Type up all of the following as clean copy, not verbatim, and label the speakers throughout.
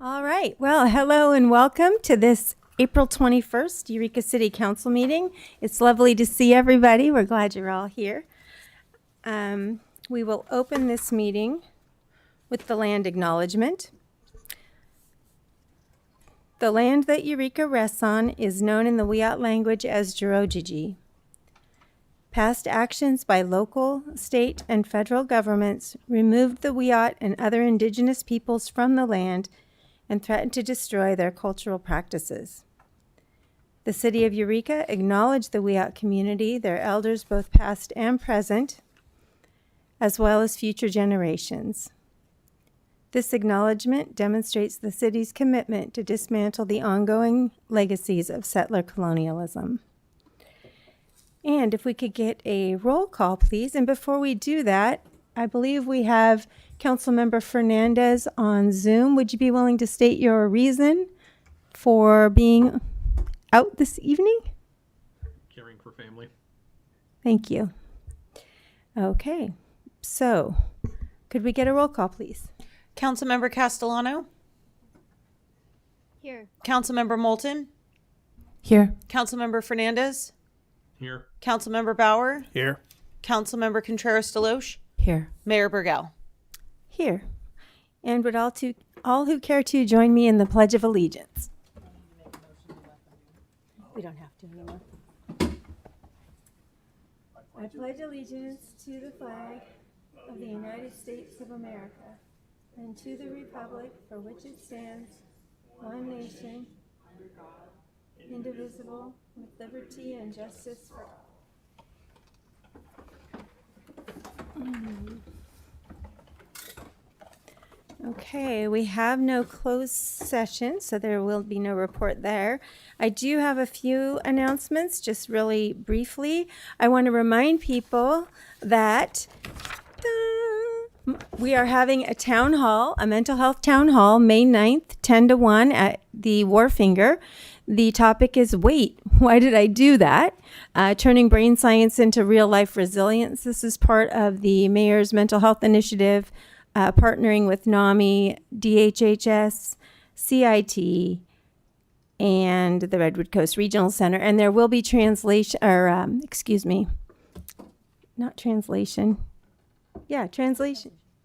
Speaker 1: All right. Well, hello and welcome to this April 21st Eureka City Council meeting. It's lovely to see everybody. We're glad you're all here. We will open this meeting with the land acknowledgement. The land that Eureka rests on is known in the Wiyot language as Jirojiji. Past actions by local, state, and federal governments removed the Wiyot and other indigenous peoples from the land and threatened to destroy their cultural practices. The city of Eureka acknowledged the Wiyot community, their elders both past and present, as well as future generations. This acknowledgement demonstrates the city's commitment to dismantle the ongoing legacies of settler colonialism. And if we could get a roll call, please. And before we do that, I believe we have Councilmember Fernandez on Zoom. Would you be willing to state your reason for being out this evening?
Speaker 2: Caring for family.
Speaker 1: Thank you. Okay, so could we get a roll call, please?
Speaker 3: Councilmember Castellano?
Speaker 4: Here.
Speaker 3: Councilmember Moulton?
Speaker 1: Here.
Speaker 3: Councilmember Fernandez?
Speaker 2: Here.
Speaker 3: Councilmember Bauer?
Speaker 2: Here.
Speaker 3: Councilmember Contreras-Deloche?
Speaker 1: Here.
Speaker 3: Mayor Burgell?
Speaker 1: Here. And would all who care to join me in the Pledge of Allegiance? We don't have to anymore. I pledge allegiance to the flag of the United States of America and to the republic for which it stands, one nation, indivisible, with liberty and justice for all. Okay, we have no closed session, so there will be no report there. I do have a few announcements, just really briefly. I want to remind people that we are having a town hall, a mental health town hall, May 9th, 10 to 1 at the Wharfinger. The topic is wait, why did I do that? Turning brain science into real life resilience. This is part of the Mayor's Mental Health Initiative, partnering with NAMI, DHHS, CIT, and the Redwood Coast Regional Center. And there will be translation.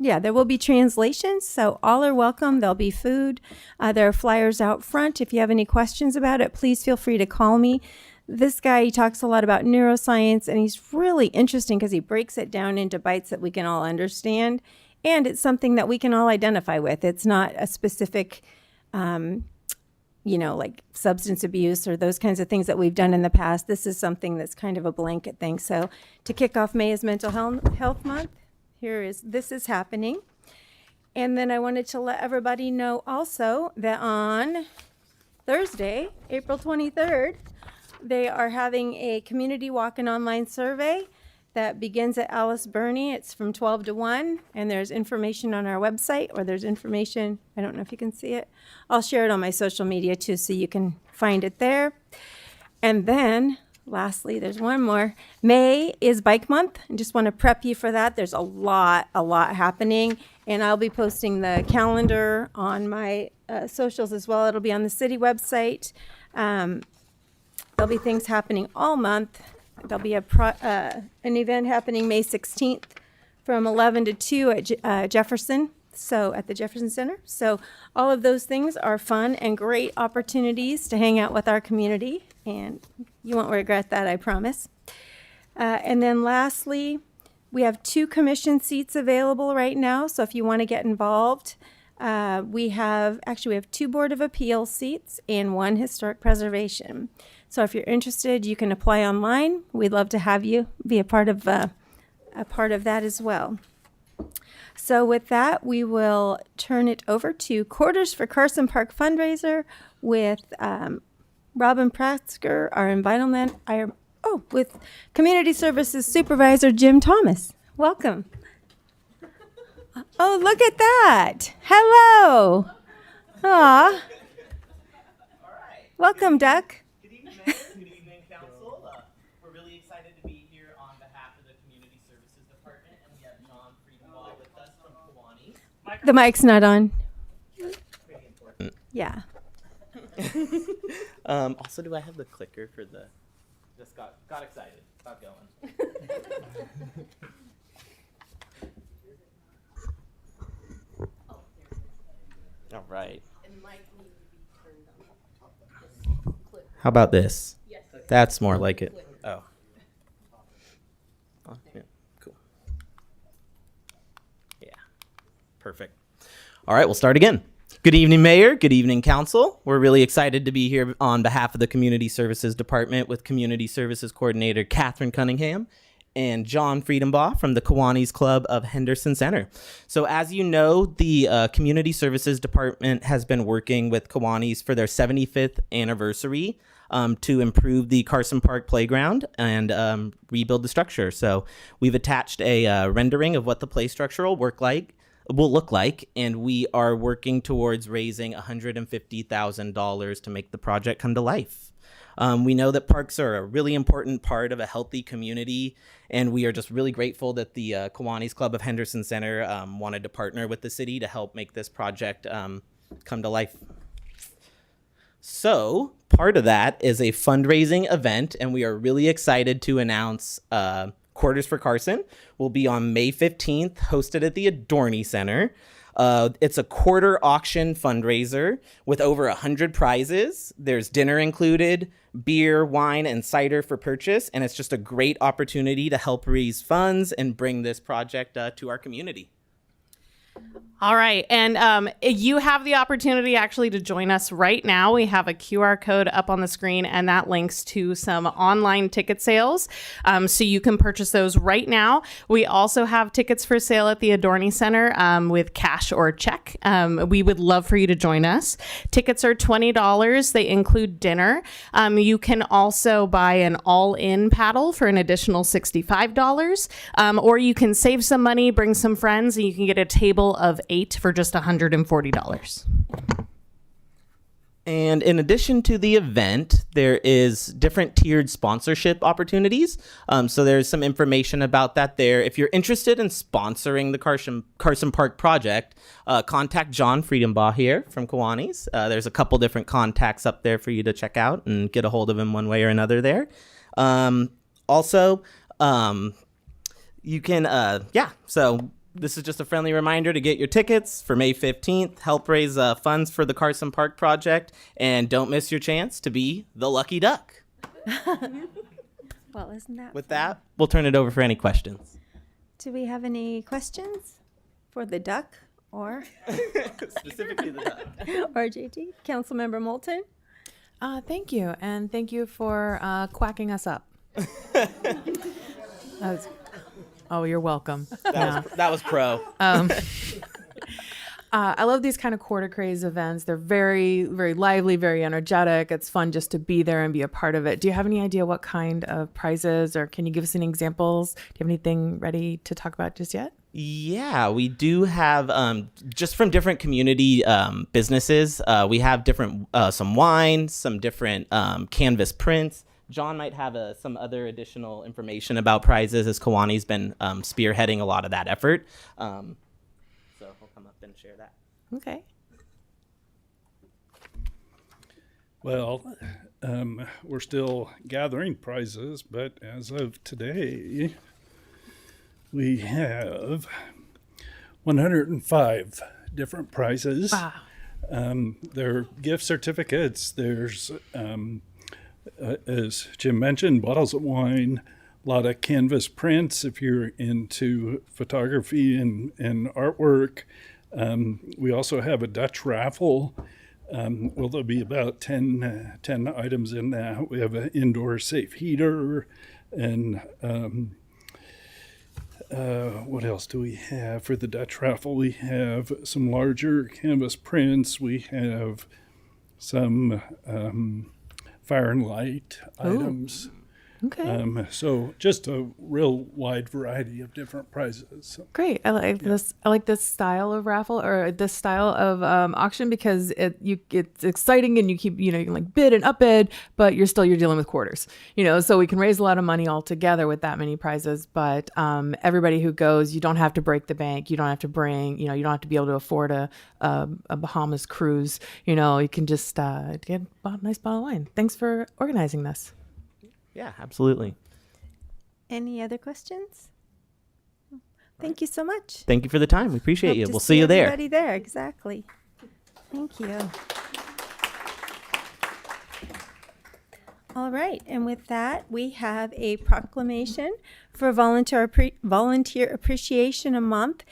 Speaker 1: Yeah, there will be translations, so all are welcome. There'll be food. There are flyers out front. If you have any questions about it, please feel free to call me. This guy, he talks a lot about neuroscience, and he's really interesting because he breaks it down into bites that we can all understand, and it's something that we can all identify with. It's not a specific, like substance abuse or those kinds of things that we've done in the past. This is something that's kind of a blanket thing. So to kick off May is Mental Health Month. This is happening. And then I wanted to let everybody know also that on Thursday, April 23rd, they are having a community walk and online survey that begins at Alice Burney. It's from 12 to 1, and there's information on our website, or there's information, I don't know if you can see it. I'll share it on my social media too, so you can find it there. And then lastly, there's one more. May is Bike Month. I just want to prep you for that. There's a lot happening, and I'll be posting the calendar on my socials as well. It'll be on the city website. There'll be things happening all month. There'll be an event happening May 16th from 11 to 2 at Jefferson. So at the Jefferson Center. So all of those things are fun and great opportunities to hang out with our community, and you won't regret that, I promise. And then lastly, we have 2 commission seats available right now. So if you want to get involved, we have 2 Board of Appeals seats and 1 Historic Preservation. So if you're interested, you can apply online. We'd love to have you be a part of that as well. So with that, we will turn it over to Quarters for Carson Park fundraiser with Robin Pratzker, with Community Services Supervisor Jim Thomas. Welcome. Oh, look at that. Hello. Aw. Welcome, Duck.
Speaker 5: Good evening, Mayor. Good evening, Council. We're really excited to be here on behalf of the Community Services Department, and we have John Friedenball with us from Kiwanis.
Speaker 1: The mic's not on.
Speaker 5: Pretty important.
Speaker 1: Yeah.
Speaker 5: Also, do I have the clicker for the? Just got excited. Got going. All right. How about this? Yes. That's more like it. Oh. Oh, yeah. Cool. Yeah. Perfect. All right, we'll start again. Good evening, Mayor. Good evening, Council. We're really excited to be here on behalf of the Community Services Department with Community Services Coordinator Catherine Cunningham and John Friedenbaugh from the Kiwanis Club of Henderson Center. So as you know, the Community Services Department has been working with Kiwanis for their 75th anniversary to improve the Carson Park playground and rebuild the structure. So we've attached a rendering of what the play structure will look like, and we are working towards raising $150,000 to make the project come to life. We know that parks are a really important part of a healthy community, and we are just really grateful that the Kiwanis Club of Henderson Center wanted to partner with the city to help make this project come to life. So part of that is a fundraising event, and we are really excited to announce Quarters for Carson will be on May 15th, hosted at the Adorney Center. It's a quarter auction fundraiser with over 100 prizes. There's dinner included, beer, wine, and cider for purchase, and it's just a great opportunity to help raise funds and bring this project to our community.
Speaker 4: All right. And you have the opportunity actually to join us right now. We have a QR code up on the screen, and that links to some online ticket sales. So you can purchase those right now. We also have tickets for sale at the Adorney Center with cash or check. We would love for you to join us. Tickets are $20. They include dinner. You can also buy an all-in paddle for an additional $65. Or you can save some money, bring some friends, and you can get a table of 8 for just $140.
Speaker 5: And in addition to the event, there is different tiered sponsorship opportunities. So there's some information about that there. If you're interested in sponsoring the Carson Park project, contact John Friedenbaugh here from Kiwanis. There's a couple different contacts up there for you to check out and get a hold of him one way or another there. You can, so this is just a friendly reminder to get your tickets for May 15th. Help raise funds for the Carson Park project, and don't miss your chance to be the lucky duck.
Speaker 1: Well, isn't that
Speaker 5: With that, we'll turn it over for any questions.
Speaker 1: Do we have any questions for the duck or
Speaker 5: Specifically the duck.
Speaker 1: or JT? Councilmember Moulton?
Speaker 6: Thank you, and thank you for quacking us up. Oh, you're welcome.
Speaker 5: That was pro.
Speaker 6: I love these kind of quarter craze events. They're very, very lively, very energetic. It's fun just to be there and be a part of it. Do you have any idea what kind of prizes, or can you give us any examples? Do you have anything ready to talk about just yet?
Speaker 5: Yeah, we do have just from different community businesses. We have different some wine, some different canvas prints. John might have some other additional information about prizes, as Kiwani's been spearheading a lot of that effort. So he'll come up and share that.
Speaker 6: Okay.
Speaker 7: Well, we're still gathering prizes, but as of today, we have 105 different prizes.
Speaker 6: Wow.
Speaker 7: There are gift certificates. There's, as Jim mentioned, bottles of wine, a lot of canvas prints if you're into photography and artwork. We also have a Dutch raffle. Well, there'll be about 10 items in that. We have an indoor safe heater, and what else do we have for the Dutch raffle? We have some larger canvas prints. We have some fire and light items.
Speaker 6: Okay.
Speaker 7: So just a real wide variety of different prizes. So,
Speaker 6: Great. I like this. I like this style of raffle or this style of auction because it's exciting and you keep you can like bid and upbid, but you're dealing with quarters. So we can raise a lot of money all together with that many prizes. But everybody who goes, you don't have to break the bank. You don't have to bring. You don't have to be able to afford a Bahamas cruise. You can just get a nice bottle of wine. Thanks for organizing this.
Speaker 5: Yeah, absolutely.
Speaker 1: Any other questions? Thank you so much.
Speaker 5: Thank you for the time. We appreciate
Speaker 1: Hope
Speaker 5: you.
Speaker 1: to
Speaker 5: We'll see you there.
Speaker 1: Everybody there, exactly. Thank you. All right, and with that, we have a proclamation for Volunteer Appreciation Month.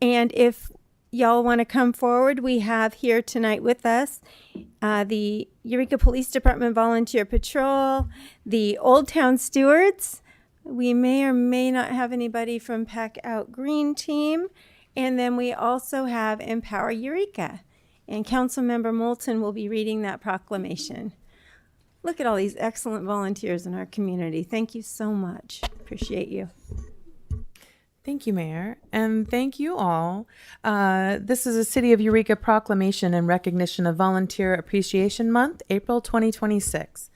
Speaker 1: And if y'all want to come forward, we have here tonight with us the Eureka Police Department Volunteer Patrol, the Old Town Stewards. We may or may not have anybody from Pack Out Green Team. And then we also have Empower Eureka. And Councilmember Moulton will be reading that proclamation. Look at all these excellent volunteers in our community. Thank you so much. Appreciate you.
Speaker 6: Thank you, Mayor, and thank you all. This is a City of Eureka proclamation in recognition of Volunteer Appreciation Month, April 2026.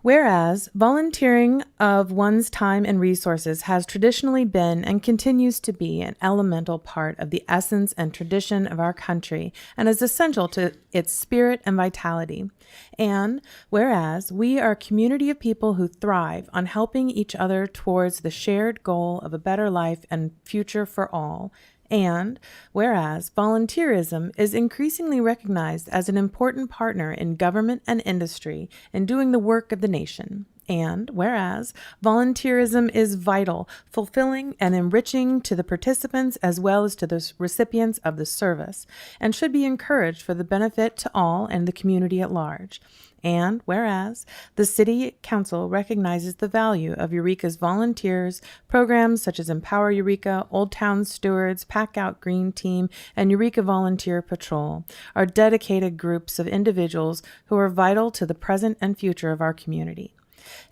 Speaker 6: Whereas volunteering of one's time and resources has traditionally been and continues to be an elemental part of the essence and tradition of our country and is essential to its spirit and vitality. And whereas we are a community of people who thrive on helping each other towards the shared goal of a better life and future for all. And whereas volunteerism is increasingly recognized as an important partner in government and industry in doing the work of the nation. And whereas volunteerism is vital, fulfilling, and enriching to the participants as well as to the recipients of the service, and should be encouraged for the benefit to all and the community at large. And whereas the City Council recognizes the value of Eureka's volunteers, programs such as Empower Eureka, Old Town Stewards, Pack Out Green Team, and Eureka Volunteer Patrol are dedicated groups of individuals who are vital to the present and future of our community.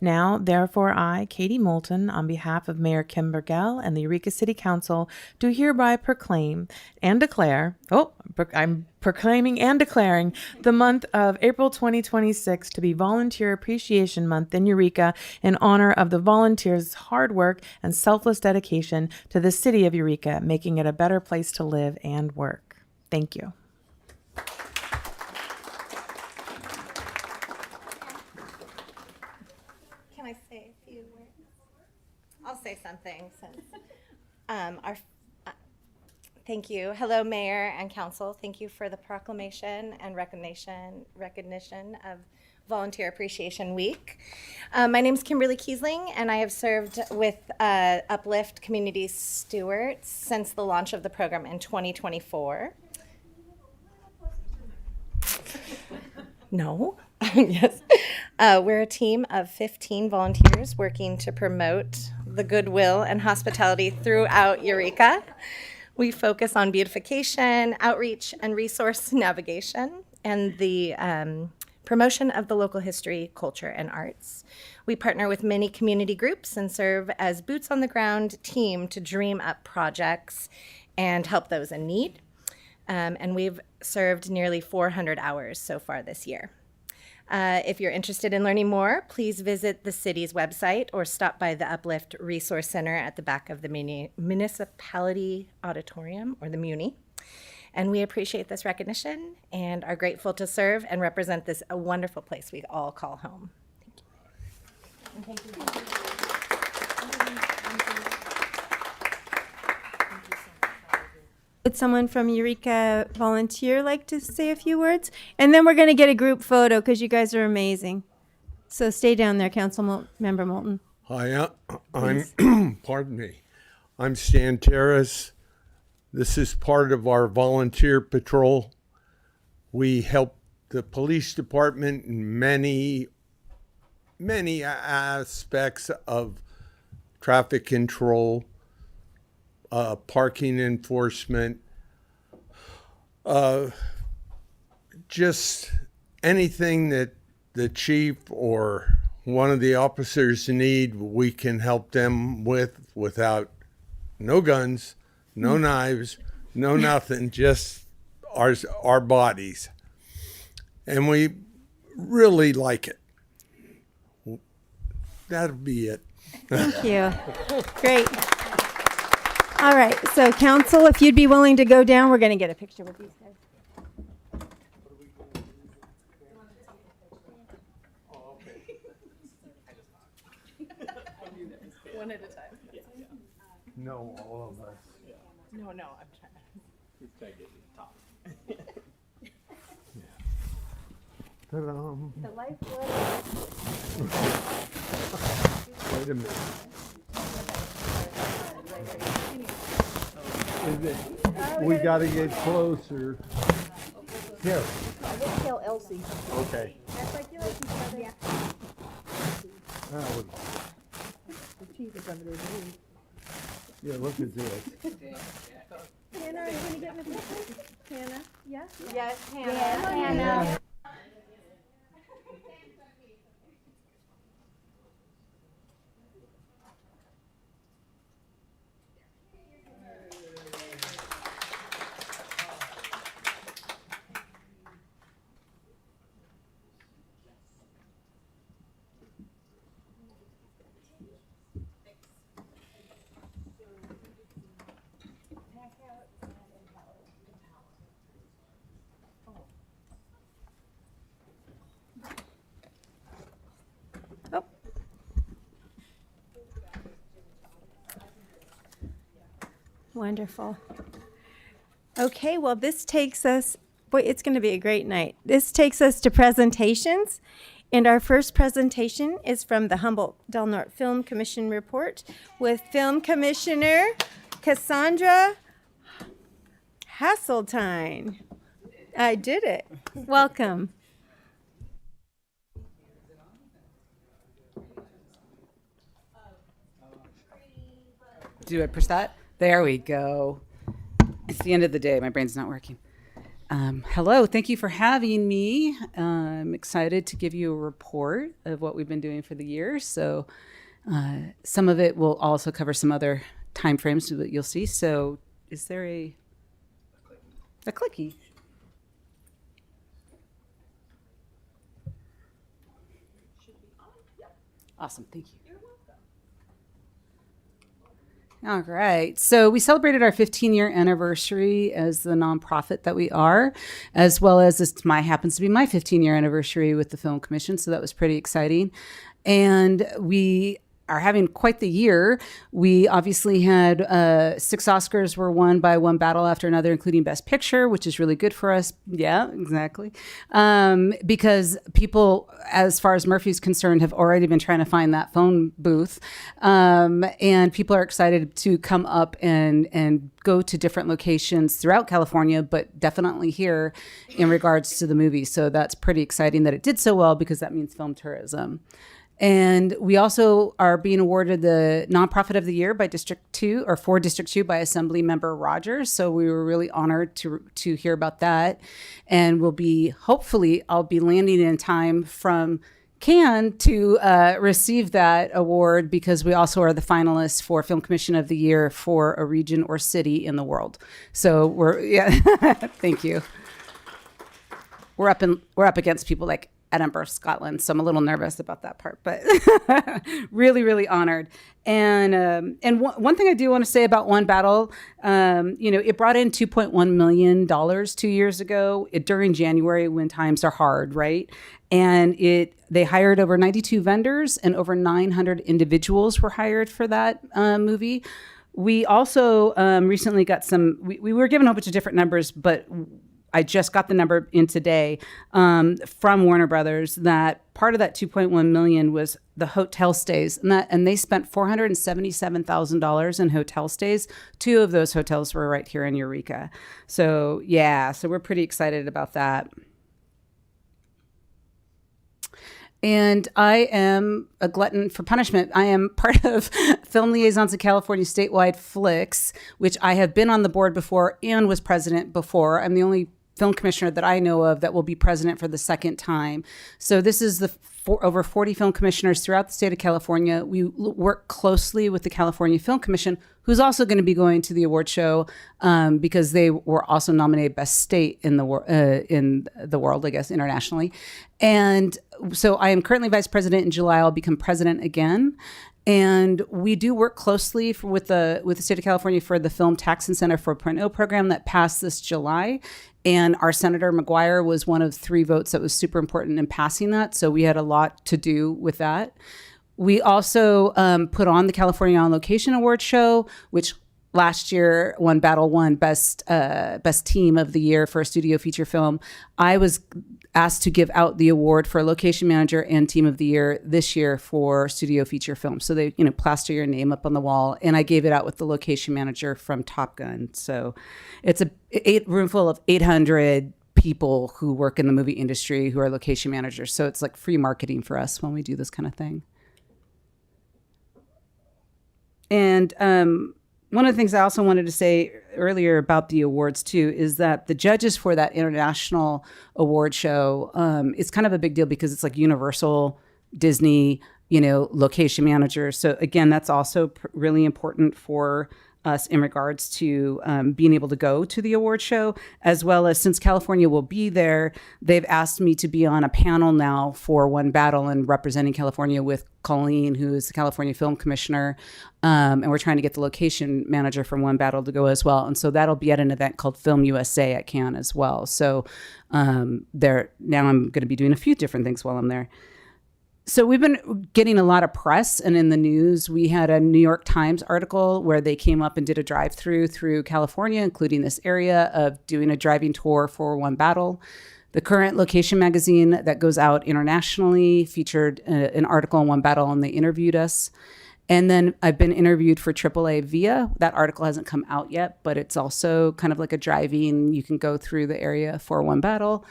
Speaker 6: Now, therefore, I, Katie Moulton, on behalf of Mayor Kim Burgell and the Eureka City Council, do hereby proclaim and declare, I'm proclaiming and declaring the month of April 2026 to be Volunteer Appreciation Month in Eureka in honor of the volunteers' hard work and selfless dedication to the city of Eureka, making it a better place to live and work. Thank you.
Speaker 8: Can I say a few words? I'll say something since thank you. Hello, Mayor and Council. Thank you for the proclamation and recognition of Volunteer Appreciation Week. My name is Kimberly Kiesling, and I have served with Uplift Community Stewards since the launch of the program in 2024. No. Yes. We're a team of 15 volunteers working to promote the goodwill and hospitality throughout Eureka. We focus on beautification, outreach, and resource navigation, and the promotion of the local history, culture, and arts. We partner with many community groups and serve as boots on the ground team to dream up projects and help those in need. And we've served nearly 400 hours so far this year. If you're interested in learning more, please visit the city's website or stop by the Uplift Resource Center at the back of the Municipality Auditorium, or the Muni. And we appreciate this recognition and are grateful to serve and represent this a wonderful place we all call home. Thank you. And thank you.
Speaker 1: Would someone from Eureka Volunteer like to say a few words? And then we're going to get a group photo because you guys are amazing. So stay down there, Member Moulton.
Speaker 9: Hi, I'm, pardon me, I'm Stan Terrace. This is part of our volunteer patrol. We help the police department in many aspects of traffic control, parking enforcement, just anything that the chief or one of the officers need, we can help them with without no guns, no knives, no nothing, just our bodies. And we really like it. That'll be it.
Speaker 1: Thank you. Great. All right, so council, if you'd be willing to go down, we're going to get a picture with these guys.
Speaker 9: No, all of us.
Speaker 6: No, I'm trying.
Speaker 1: The lifeblood.
Speaker 9: Wait a minute. We got to get closer. Here.
Speaker 1: Kill Elsie.
Speaker 9: Okay.
Speaker 1: That's like you like each other.
Speaker 9: That was- Yeah, look at this.
Speaker 1: Hannah, are you going to get in the picture? Hannah? Yes?
Speaker 8: Yes,
Speaker 1: Hannah. Oh. Wonderful. Okay, well, this takes us, boy, it's going to be a great night. This takes us to presentations. And our first presentation is from the Humboldt Del Norte Film Commission report with Film Commissioner Cassandra Hasseltine. I did it. Welcome.
Speaker 10: Do I push that? There we go. It's the end of the day. My brain's not working. Hello. Thank you for having me. I'm excited to give you a report of what we've been doing for the year. So some of it will also cover some other time frames that you'll see. So is there a clicky? Awesome. Thank you. All right. So we celebrated our 15-year anniversary as the nonprofit that we are, as well as this happens to be my 15-year anniversary with the Film Commission. So that was pretty exciting. And we are having quite the year. We obviously had 6 Oscars were won by one battle after another, including Best Picture, which is really good for us. Yeah, exactly. Because people, as far as Murphy's concerned, have already been trying to find that phone booth. And people are excited to come up and go to different locations throughout California, but definitely here in regards to the movie. So that's pretty exciting that it did so well, because that means film tourism. And we also are being awarded the Nonprofit of the Year by District 2, or for District 2 by Assembly Member Rogers. So we were really honored to hear about that. And hopefully I'll be landing in time from Cannes to receive that award, because we also are the finalists for Film Commission of the Year for a region or city in the world. So thank you. We're up against people like Edinburgh, Scotland. So I'm a little nervous about that part, but really, really honored. And one thing I do want to say about One Battle, it brought in $2.1 million 2 years ago during January, when times are hard, right? And they hired over 92 vendors, and over 900 individuals were hired for that movie. We also recently got we were given a whole bunch of different numbers, but I just got the number in today from Warner Brothers that part of that 2.1 million was the hotel stays, and they spent $477,000 in hotel stays. 2 of those hotels were right here in Eureka. So we're pretty excited about that. And I am a glutton for punishment. I am part of Film Liaisons of California Statewide Flicks, which I have been on the board before and was president before. I'm the only film commissioner that I know of that will be president for the second time. So this is the over 40 film commissioners throughout the state of California. We work closely with the California Film Commission, who's also going to be going to the award show because they were also nominated best state in the world, I guess, internationally. And so I am currently vice president. In July, I'll become president again. And we do work closely with the state of California for the Film Tax Incentive 4.0 program that passed this July. And our Senator McGuire was one of 3 votes that was super important in passing that. So we had a lot to do with that. We also put on the California On Location Award Show, which last year won Battle One best team of the year for a studio feature film. I was asked to give out the award for location manager and team of the year this year for studio feature film. So they, plaster your name up on the wall, and I gave it out with the location manager from Top Gun. So it's a room full of 800 people who work in the movie industry who are location managers. So it's like free marketing for us when we do this kind of thing. And one of the things I also wanted to say earlier about the awards too is that the judges for that international award show is kind of a big deal because it's like Universal, Disney, location managers. So again, that's also really important for us in regards to being able to go to the award show, as well as since California will be there, they've asked me to be on a panel now for One Battle and representing California with Colleen, who is the California Film Commissioner. And we're trying to get the location manager from One Battle to go as well. And so that'll be at an event called Film USA at Cannes as well. So now I'm going to be doing a few different things while I'm there. So we've been getting a lot of press and in the news. We had a New York Times article where they came up and did a drive-through through California, including this area, of doing a driving tour for One Battle. The Current Location magazine that goes out internationally featured an article on One Battle, and they interviewed us. And then I've been interviewed for AAA Via. That article hasn't come out yet, but it's also kind of like a driving, you can go through the area for One Battle.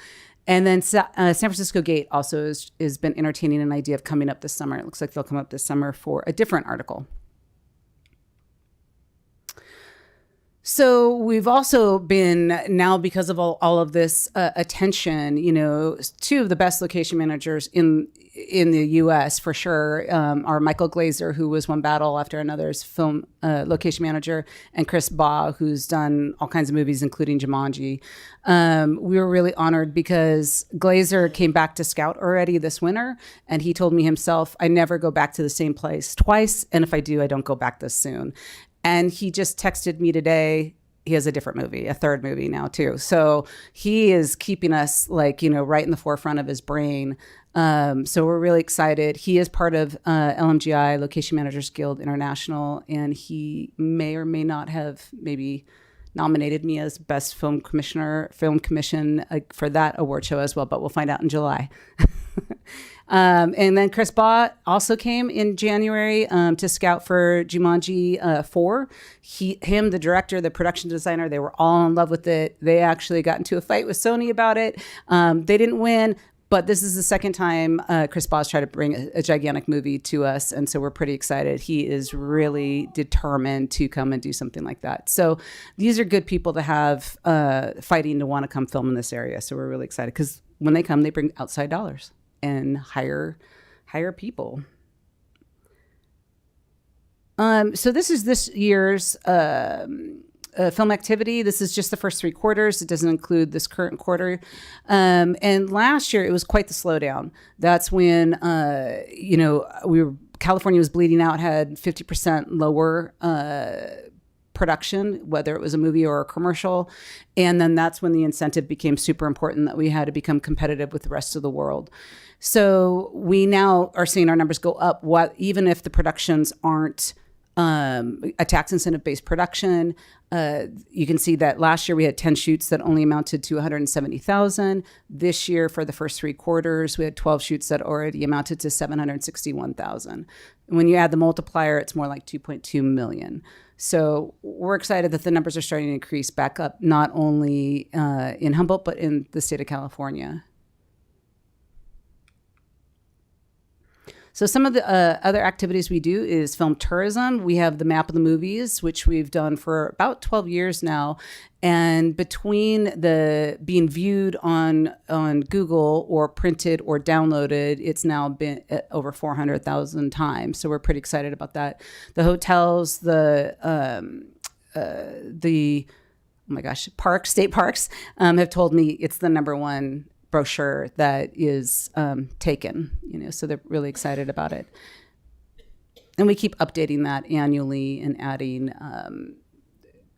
Speaker 10: And then San Francisco Gate also has been entertaining an idea of coming up this summer. It looks like they'll come up this summer for a different article. So we've also been now, because of all of this attention, 2 of the best location managers in the U.S. for sure are Michael Glazer, who was One Battle After Another's film location manager, and Chris Baugh, who's done all kinds of movies, including Jumanji. We were really honored because Glazer came back to Scout already this winter, and he told me himself, I never go back to the same place twice, and if I do, I don't go back this soon. And he just texted me today. He has a different movie, a 3rd movie now too. So he is keeping us right in the forefront of his brain. So we're really excited. He is part of LMGI, Location Managers Guild International, and he may or may not have maybe nominated me as Best Film Commission for that award show as well, but we'll find out in July. And then Chris Baugh also came in January to scout for Jumanji 4. Him, the director, the production designer, they were all in love with it. They actually got into a fight with Sony about it. They didn't win, but this is the second time Chris Baugh's tried to bring a gigantic movie to us, and so we're pretty excited. He is really determined to come and do something like that. So these are good people to have fighting to want to come film in this area. So we're really excited because when they come, they bring outside dollars and hire people. So this is this year's film activity. This is just the first 3 quarters. It doesn't include this current quarter. And last year it was quite the slowdown. That's when California was bleeding out, had 50% lower production, whether it was a movie or a commercial. And then that's when the incentive became super important, that we had to become competitive with the rest of the world. So we now are seeing our numbers go up, even if the productions aren't a tax incentive based production. You can see that last year we had 10 shoots that only amounted to $170,000. This year, for the first 3 quarters, we had 12 shoots that already amounted to $761,000. When you add the multiplier, it's more like 2.2 million. So we're excited that the numbers are starting to increase back up, not only in Humboldt, but in the state of California. So some of the other activities we do is film tourism. We have the map of the movies, which we've done for about 12 years now. And between the being viewed on Google or printed or downloaded, it's now been over 400,000 times. So we're pretty excited about that. The hotels, the oh my gosh, state parks have told me it's the number one brochure that is taken, so they're really excited about it. And we keep updating that annually and adding,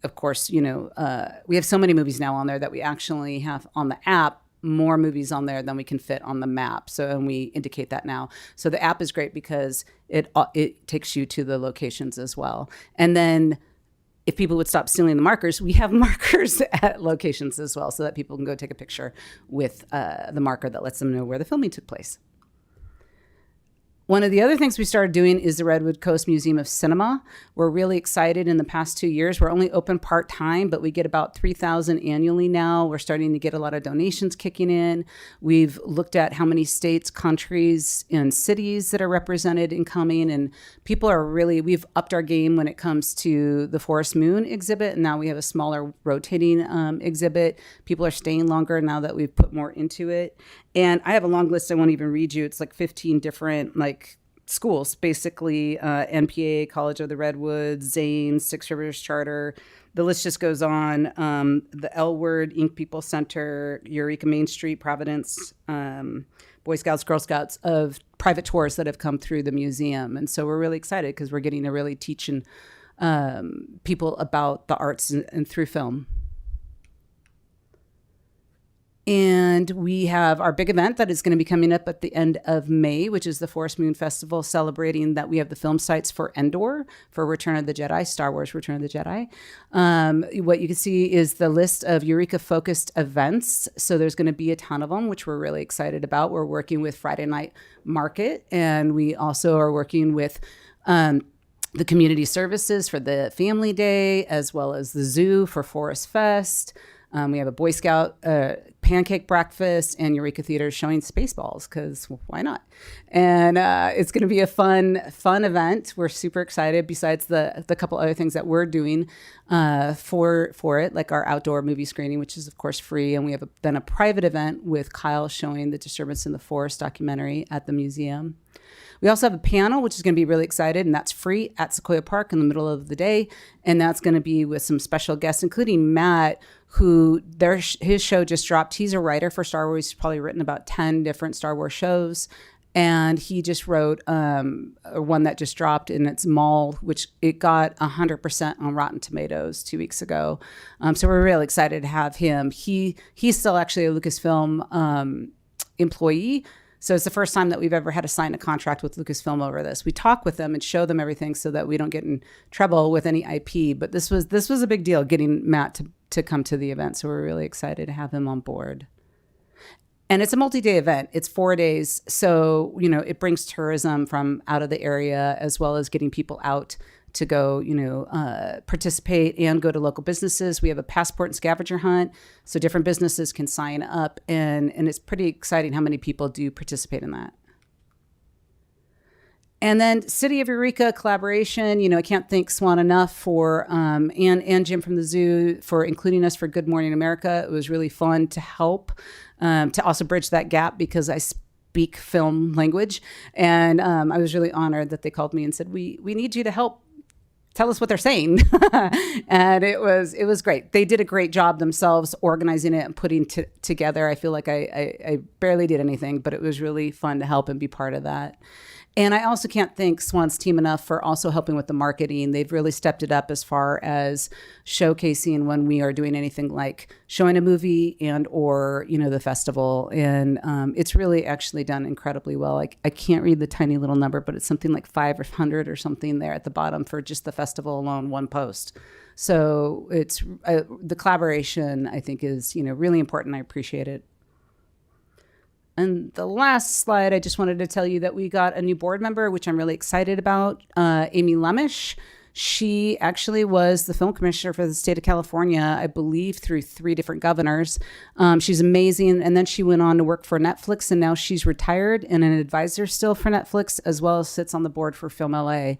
Speaker 10: of course, we have so many movies now on there that we actually have on the app more movies on there than we can fit on the map. So, and we indicate that now. So the app is great because it takes you to the locations as well. And then if people would stop stealing the markers, we have markers at locations as well so that people can go take a picture with the marker that lets them know where the filming took place. One of the other things we started doing is the Redwood Coast Museum of Cinema. We're really excited. In the past 2 years, we're only open part-time, but we get about 3,000 annually now. We're starting to get a lot of donations kicking in. We've looked at how many states, countries, and cities that are represented in coming, and people are really, we've upped our game when it comes to the Forest Moon exhibit, and now we have a smaller rotating exhibit. People are staying longer now that we've put more into it. And I have a long list I won't even read you. It's like 15 different schools, basically NPA, College of the Redwoods, Zane, Six Rivers Charter. The list just goes on. The L Word, Ink People Center, Eureka Main Street, Providence, Boy Scouts, Girl Scouts, of private tours that have come through the museum. And so we're really excited because we're getting to really teach people about the arts and through film. And we have our big event that is going to be coming up at the end of May, which is the Forest Moon Festival, celebrating that we have the film sites for Endor, for Return of the Jedi, Star Wars Return of the Jedi. What you can see is the list of Eureka-focused events. So there's going to be a ton of them, which we're really excited about. We're working with Friday Night Market, and we also are working with the community services for the Family Day, as well as the zoo for Forest Fest. We have a Boy Scout pancake breakfast and Eureka Theater showing Spaceballs, because why not? And it's going to be a fun event. We're super excited, besides the couple other things that we're doing for it, like our outdoor movie screening, which is, of course, free. And we have then a private event with Kyle showing the Disturbance in the Forest documentary at the museum. We also have a panel, which is going to be really excited, and that's free at Sequoia Park in the middle of the day. And that's going to be with some special guests, including Matt, who his show just dropped. He's a writer for Star Wars. He's probably written about 10 different Star Wars shows. And he just wrote one that just dropped, and it's Maul, which it got 100% on Rotten Tomatoes 2 weeks ago. So we're really excited to have him. He's still actually a Lucasfilm employee. So it's the first time that we've ever had to sign a contract with Lucasfilm over this. We talk with them and show them everything so that we don't get in trouble with any IP. But this was a big deal, getting Matt to come to the event. So we're really excited to have him on board. And it's a multi-day event. It's 4 days. So, it brings tourism from out of the area, as well as getting people out to go, participate and go to local businesses. We have a passport and scavenger hunt, so different businesses can sign up, and it's pretty exciting how many people do participate in that. And then City of Eureka collaboration, I can't thank Swan enough for, and Jim from the zoo for including us for Good Morning America. It was really fun to help, to also bridge that gap, because I speak film language. And I was really honored that they called me and said, we need you to help tell us what they're saying. And it was great. They did a great job themselves organizing it and putting together. I feel like I barely did anything, but it was really fun to help and be part of that. And I also can't thank Swan's team enough for also helping with the marketing. They've really stepped it up as far as showcasing when we are doing anything like showing a movie and or, the festival. And it's really actually done incredibly well. I can't read the tiny little number, but it's something like 500 or something there at the bottom for just the festival alone, one post. So it's the collaboration, I think, is, really important. I appreciate it. And the last slide, I just wanted to tell you that we got a new board member, which I'm really excited about, Amy Lemish. She actually was the film commissioner for the state of California, I believe, through 3 different governors. She's amazing. And then she went on to work for Netflix, and now she's retired and an advisor still for Netflix, as well as sits on the board for Film LA.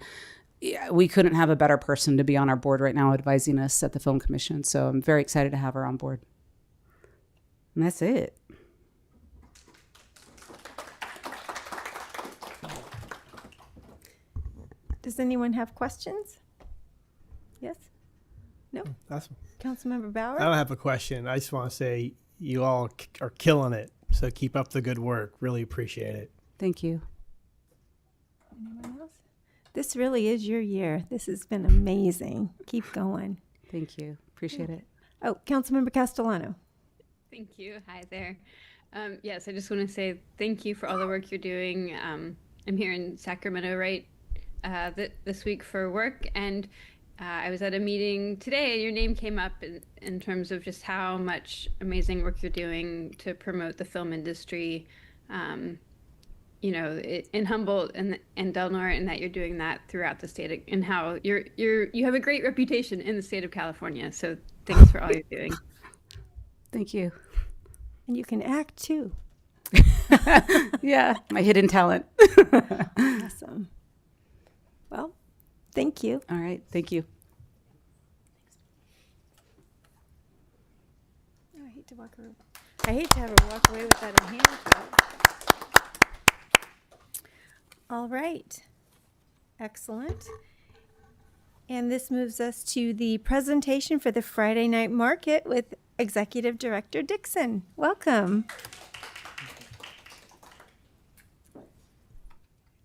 Speaker 10: Yeah, we couldn't have a better person to be on our board right now advising us at the Film Commission. So I'm very excited to have her on board. And that's it.
Speaker 1: Does anyone have questions? Yes? No?
Speaker 11: That's,
Speaker 1: Councilmember Bauer?
Speaker 11: I don't have a question. I just want to say you all are killing it. So keep up the good work. Really appreciate it.
Speaker 10: Thank you.
Speaker 1: Anyone else? This really is your year. This has been amazing. Keep going.
Speaker 10: Thank you. Appreciate it.
Speaker 1: Oh, Councilmember Castellano.
Speaker 12: Thank you. Hi there. Yes, I just want to say thank you for all the work you're doing. I'm here in Sacramento this week for work, and I was at a meeting today, and your name came up in terms of just how much amazing work you're doing to promote the film industry, in Humboldt and Del Norte, and that you're doing that throughout the state, and how you have a great reputation in the state of California. So thanks for all you're doing.
Speaker 10: Thank you.
Speaker 1: And you can act too.
Speaker 10: Yeah, my hidden talent.
Speaker 1: Awesome. Well, thank you.
Speaker 10: All right. Thank you.
Speaker 1: I hate to have her walk away without a handshake. All right. Excellent. And this moves us to the presentation for the Friday Night Market with Executive Director Dixon. Welcome.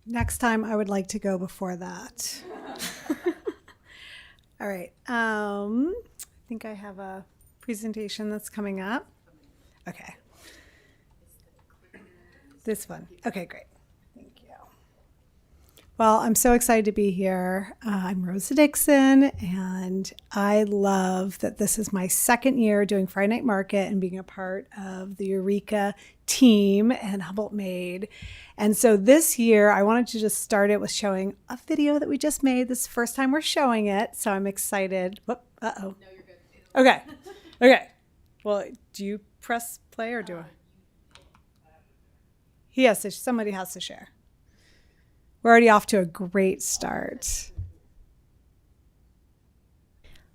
Speaker 13: Next time, I would like to go before that. All right. I think I have a presentation that's coming up. Okay. This one. Okay, great. Thank you. Well, I'm so excited to be here. I'm Rosa Dixon, and I love that this is my second year doing Friday Night Market and being a part of the Eureka team and Humboldt Made. And so this year, I wanted to just start it with showing a video that we just made. This is the first time we're showing it, so I'm excited. Whoop, uh-oh. No, you're good. Okay. Okay. Well, do you press play or do I? Somebody has to share. We're already off to a great start.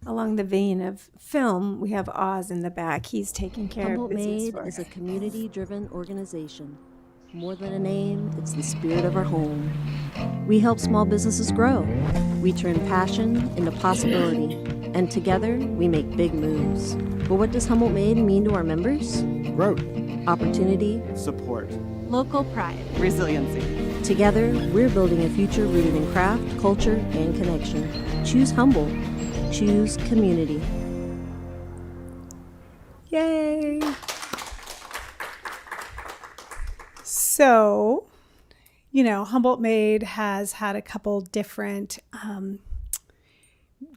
Speaker 1: Along the vein of film, we have Oz in the back. He's taking care
Speaker 14: Humboldt
Speaker 1: of business
Speaker 14: Made
Speaker 1: for
Speaker 14: is
Speaker 1: us.
Speaker 14: a community-driven organization. More than a name, it's the spirit of our home. We help small businesses grow. We turn passion into possibility. And together, we make big moves. But what does Humboldt Made mean to our members?
Speaker 15: Growth.
Speaker 14: Opportunity.
Speaker 15: Support.
Speaker 14: Local pride.
Speaker 15: Resiliency.
Speaker 14: Together, we're building a future rooted in craft, culture, and connection. Choose Humboldt. Choose community.
Speaker 13: Yay! So, Humboldt Made has had a couple different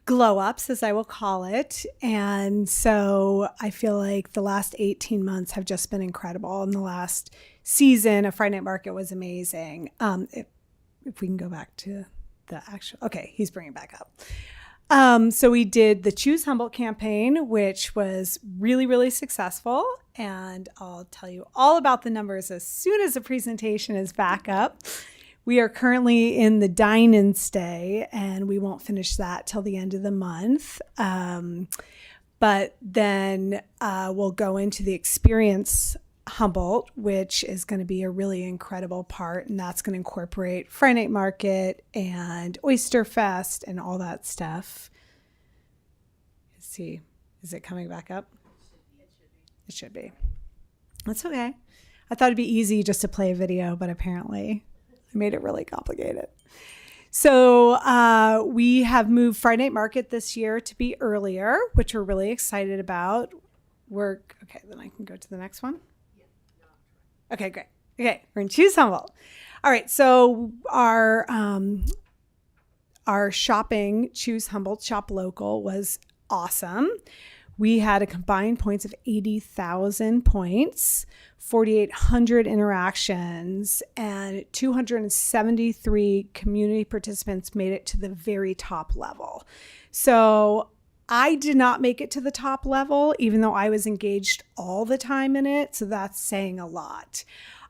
Speaker 13: glow ups, as I will call it. And so I feel like the last 18 months have just been incredible. And the last season of Friday Night Market was amazing. If we can go back to the actual, okay, he's bringing it back up. So we did the Choose Humboldt campaign, which was really, really successful. And I'll tell you all about the numbers as soon as the presentation is back up. We are currently in the Dine and Stay, and we won't finish that till the end of the month. But then we'll go into the Experience Humboldt, which is going to be a really incredible part, and that's going to incorporate Friday Night Market and Oyster Fest and all that stuff. Let's see, is it coming back up? It should be. That's okay. I thought it'd be easy just to play a video, but apparently I made it really complicated. So we have moved Friday Night Market this year to be earlier, which we're really excited about. Okay, then I can go to the next one. Okay, great. Okay, we're in Choose Humboldt. All right, so our shopping, Choose Humboldt Shop Local, was awesome. We had a combined points of 80,000 points, 4,800 interactions, and 273 community participants made it to the very top level. So I did not make it to the top level, even though I was engaged all the time in it. So that's saying a lot.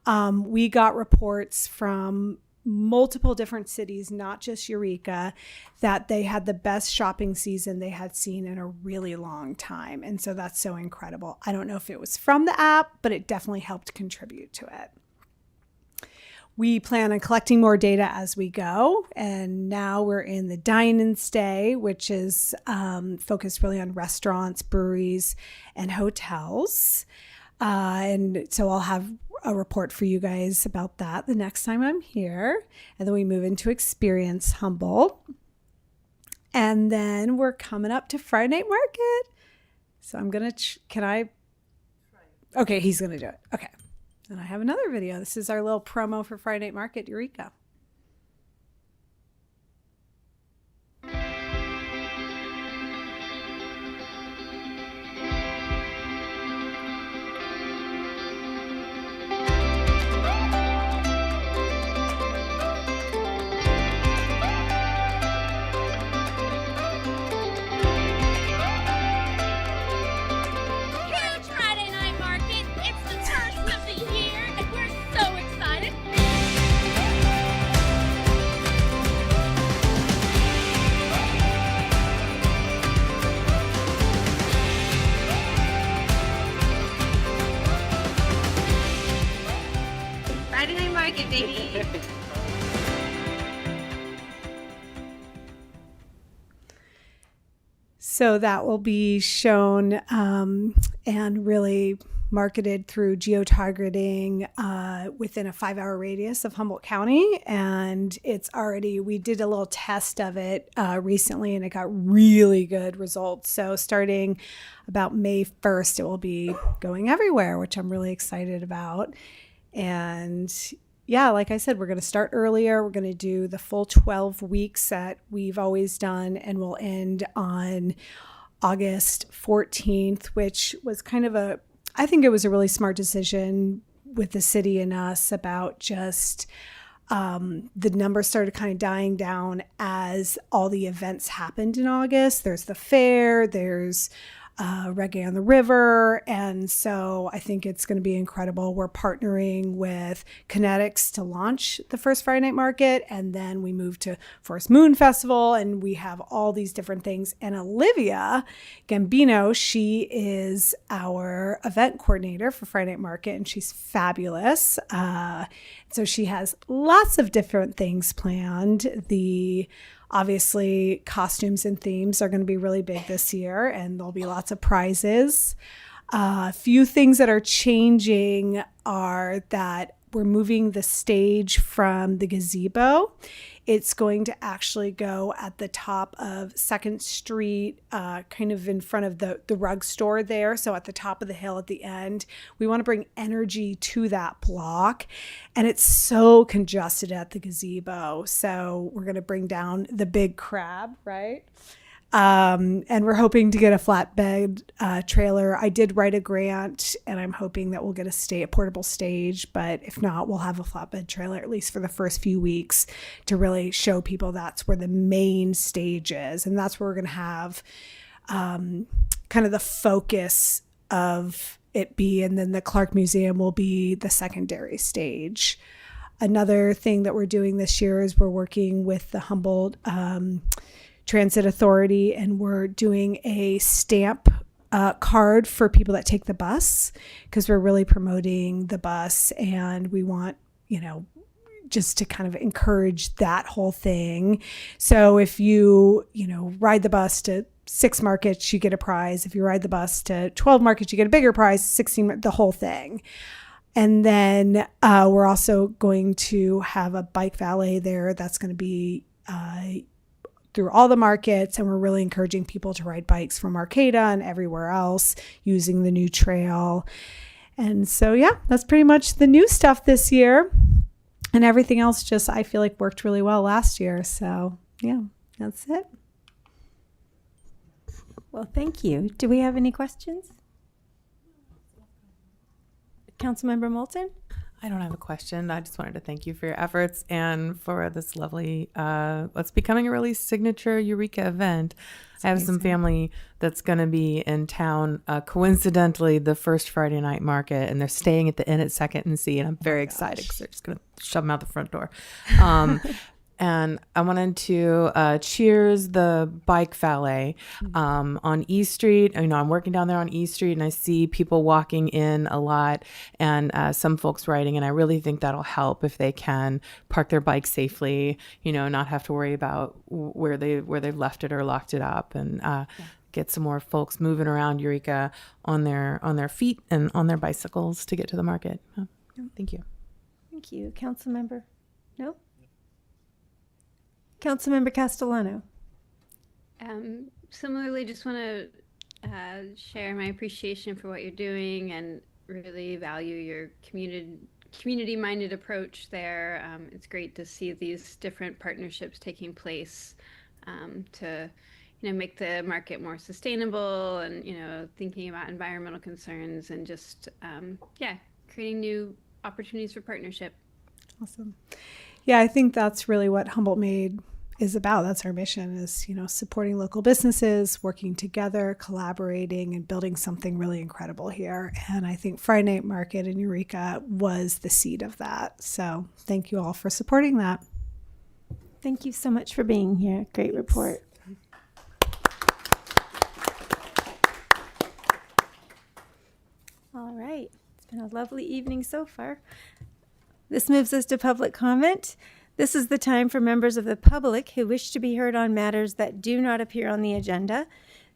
Speaker 13: We got reports from multiple different cities, not just Eureka, that they had the best shopping season they had seen in a really long time. And so that's so incredible. I don't know if it was from the app, but it definitely helped contribute to it. We plan on collecting more data as we go. And now we're in the Dine and Stay, which is focused really on restaurants, breweries, and hotels. And so I'll have a report for you guys about that the next time I'm here. And then we move into Experience Humboldt. And then we're coming up to Friday Night Market. So I'm going to, okay, he's going to do it. Okay. And I have another video. This is our little promo for Friday Night Market, Eureka.
Speaker 15: Friday Night Market, baby.
Speaker 13: So that will be shown and really marketed through geo-targeting within a 5-hour radius of Humboldt County. And it's already, we did a little test of it recently and it got really good results. So starting about May 1st, it will be going everywhere, which I'm really excited about. And yeah, like I said, we're going to start earlier. We're going to do the full 12 weeks that we've always done, and we'll end on August 14th, which was kind of I think it was a really smart decision with the city and us about just the numbers started kind of dying down as all the events happened in August. There's the fair, there's Reggae on the River. And so I think it's going to be incredible. We're partnering with Kinetics to launch the first Friday Night Market. And then we move to Forest Moon Festival and we have all these different things. And Olivia Gambino, she is our event coordinator for Friday Night Market and she's fabulous. So she has lots of different things planned. Obviously, costumes and themes are going to be really big this year, and there'll be lots of prizes. A few things that are changing are that we're moving the stage from the gazebo. It's going to actually go at the top of 2nd Street, kind of in front of the rug store there. So at the top of the hill at the end, we want to bring energy to that block. And it's so congested at the gazebo. So we're going to bring down the big crab, right? And we're hoping to get a flatbed trailer. I did write a grant and I'm hoping that we'll get a portable stage, but if not, we'll have a flatbed trailer at least for the first few weeks to really show people that's where the main stage is. And that's where we're going to have kind of the focus of it be, and then the Clark Museum will be the secondary stage. Another thing that we're doing this year is we're working with the Humboldt Transit Authority, and we're doing a stamp card for people that take the bus, because we're really promoting the bus and we want, just to kind of encourage that whole thing. So if you ride the bus to 6 markets, you get a prize. If you ride the bus to 12 markets, you get a bigger prize, 16, the whole thing. And then we're also going to have a bike valet there that's going to be through all the markets, and we're really encouraging people to ride bikes from Arcata and everywhere else using the new trail. And so, yeah, that's pretty much the new stuff this year. And everything else just, I feel like, worked really well last year. So, yeah, that's it.
Speaker 1: Well, thank you. Do we have any questions? Councilmember Moulton?
Speaker 6: I don't have a question. I just wanted to thank you for your efforts and for this lovely, what's becoming a really signature Eureka event. I have some family that's going to be in town, coincidentally, the first Friday night market, and they're staying at the Inn at Second and C, and I'm very excited because they're just going to shove them out the front door. And I wanted to cheers the bike valet on E Street. You know, I'm working down there on E Street, and I see people walking in a lot, and some folks riding. And I really think that'll help if they can park their bike safely. You know, not have to worry about where they've left it or locked it up, and get some more folks moving around Eureka on their feet and on their bicycles to get to the market. Thank you.
Speaker 1: Thank you. Councilmember? No? Councilmember Castellano?
Speaker 12: Similarly, just want to share my appreciation for what you're doing and really value your community-minded approach there. It's great to see these different partnerships taking place to make the market more sustainable and, thinking about environmental concerns and just, creating new opportunities for partnership.
Speaker 13: Awesome. Yeah, I think that's really what Humboldt Made is about. That's our mission is, supporting local businesses, working together, collaborating, and building something really incredible here. And I think Friday Night Market in Eureka was the seed of that. So thank you all for supporting that.
Speaker 1: Thank you so much for being here. Great report. All right. It's been a lovely evening so far. This moves us to public comment. This is the time for members of the public who wish to be heard on matters that do not appear on the agenda.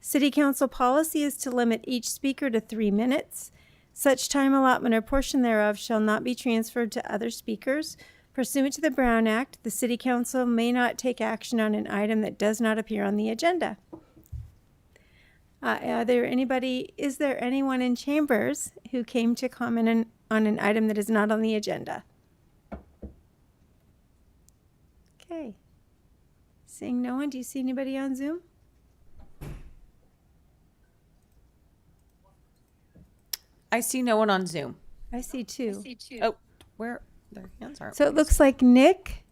Speaker 1: City Council policy is to limit each speaker to 3 minutes. Such time allotment or portion thereof shall not be transferred to other speakers. Pursuant to the Brown Act, the City Council may not take action on an item that does not appear on the agenda. Is there anyone in chambers who came to comment on an item that is not on the agenda? Okay. Seeing no one, do you see anybody on Zoom?
Speaker 3: I see no one on Zoom.
Speaker 1: I see two.
Speaker 3: Oh, where their hands are.
Speaker 1: So it looks like Nick.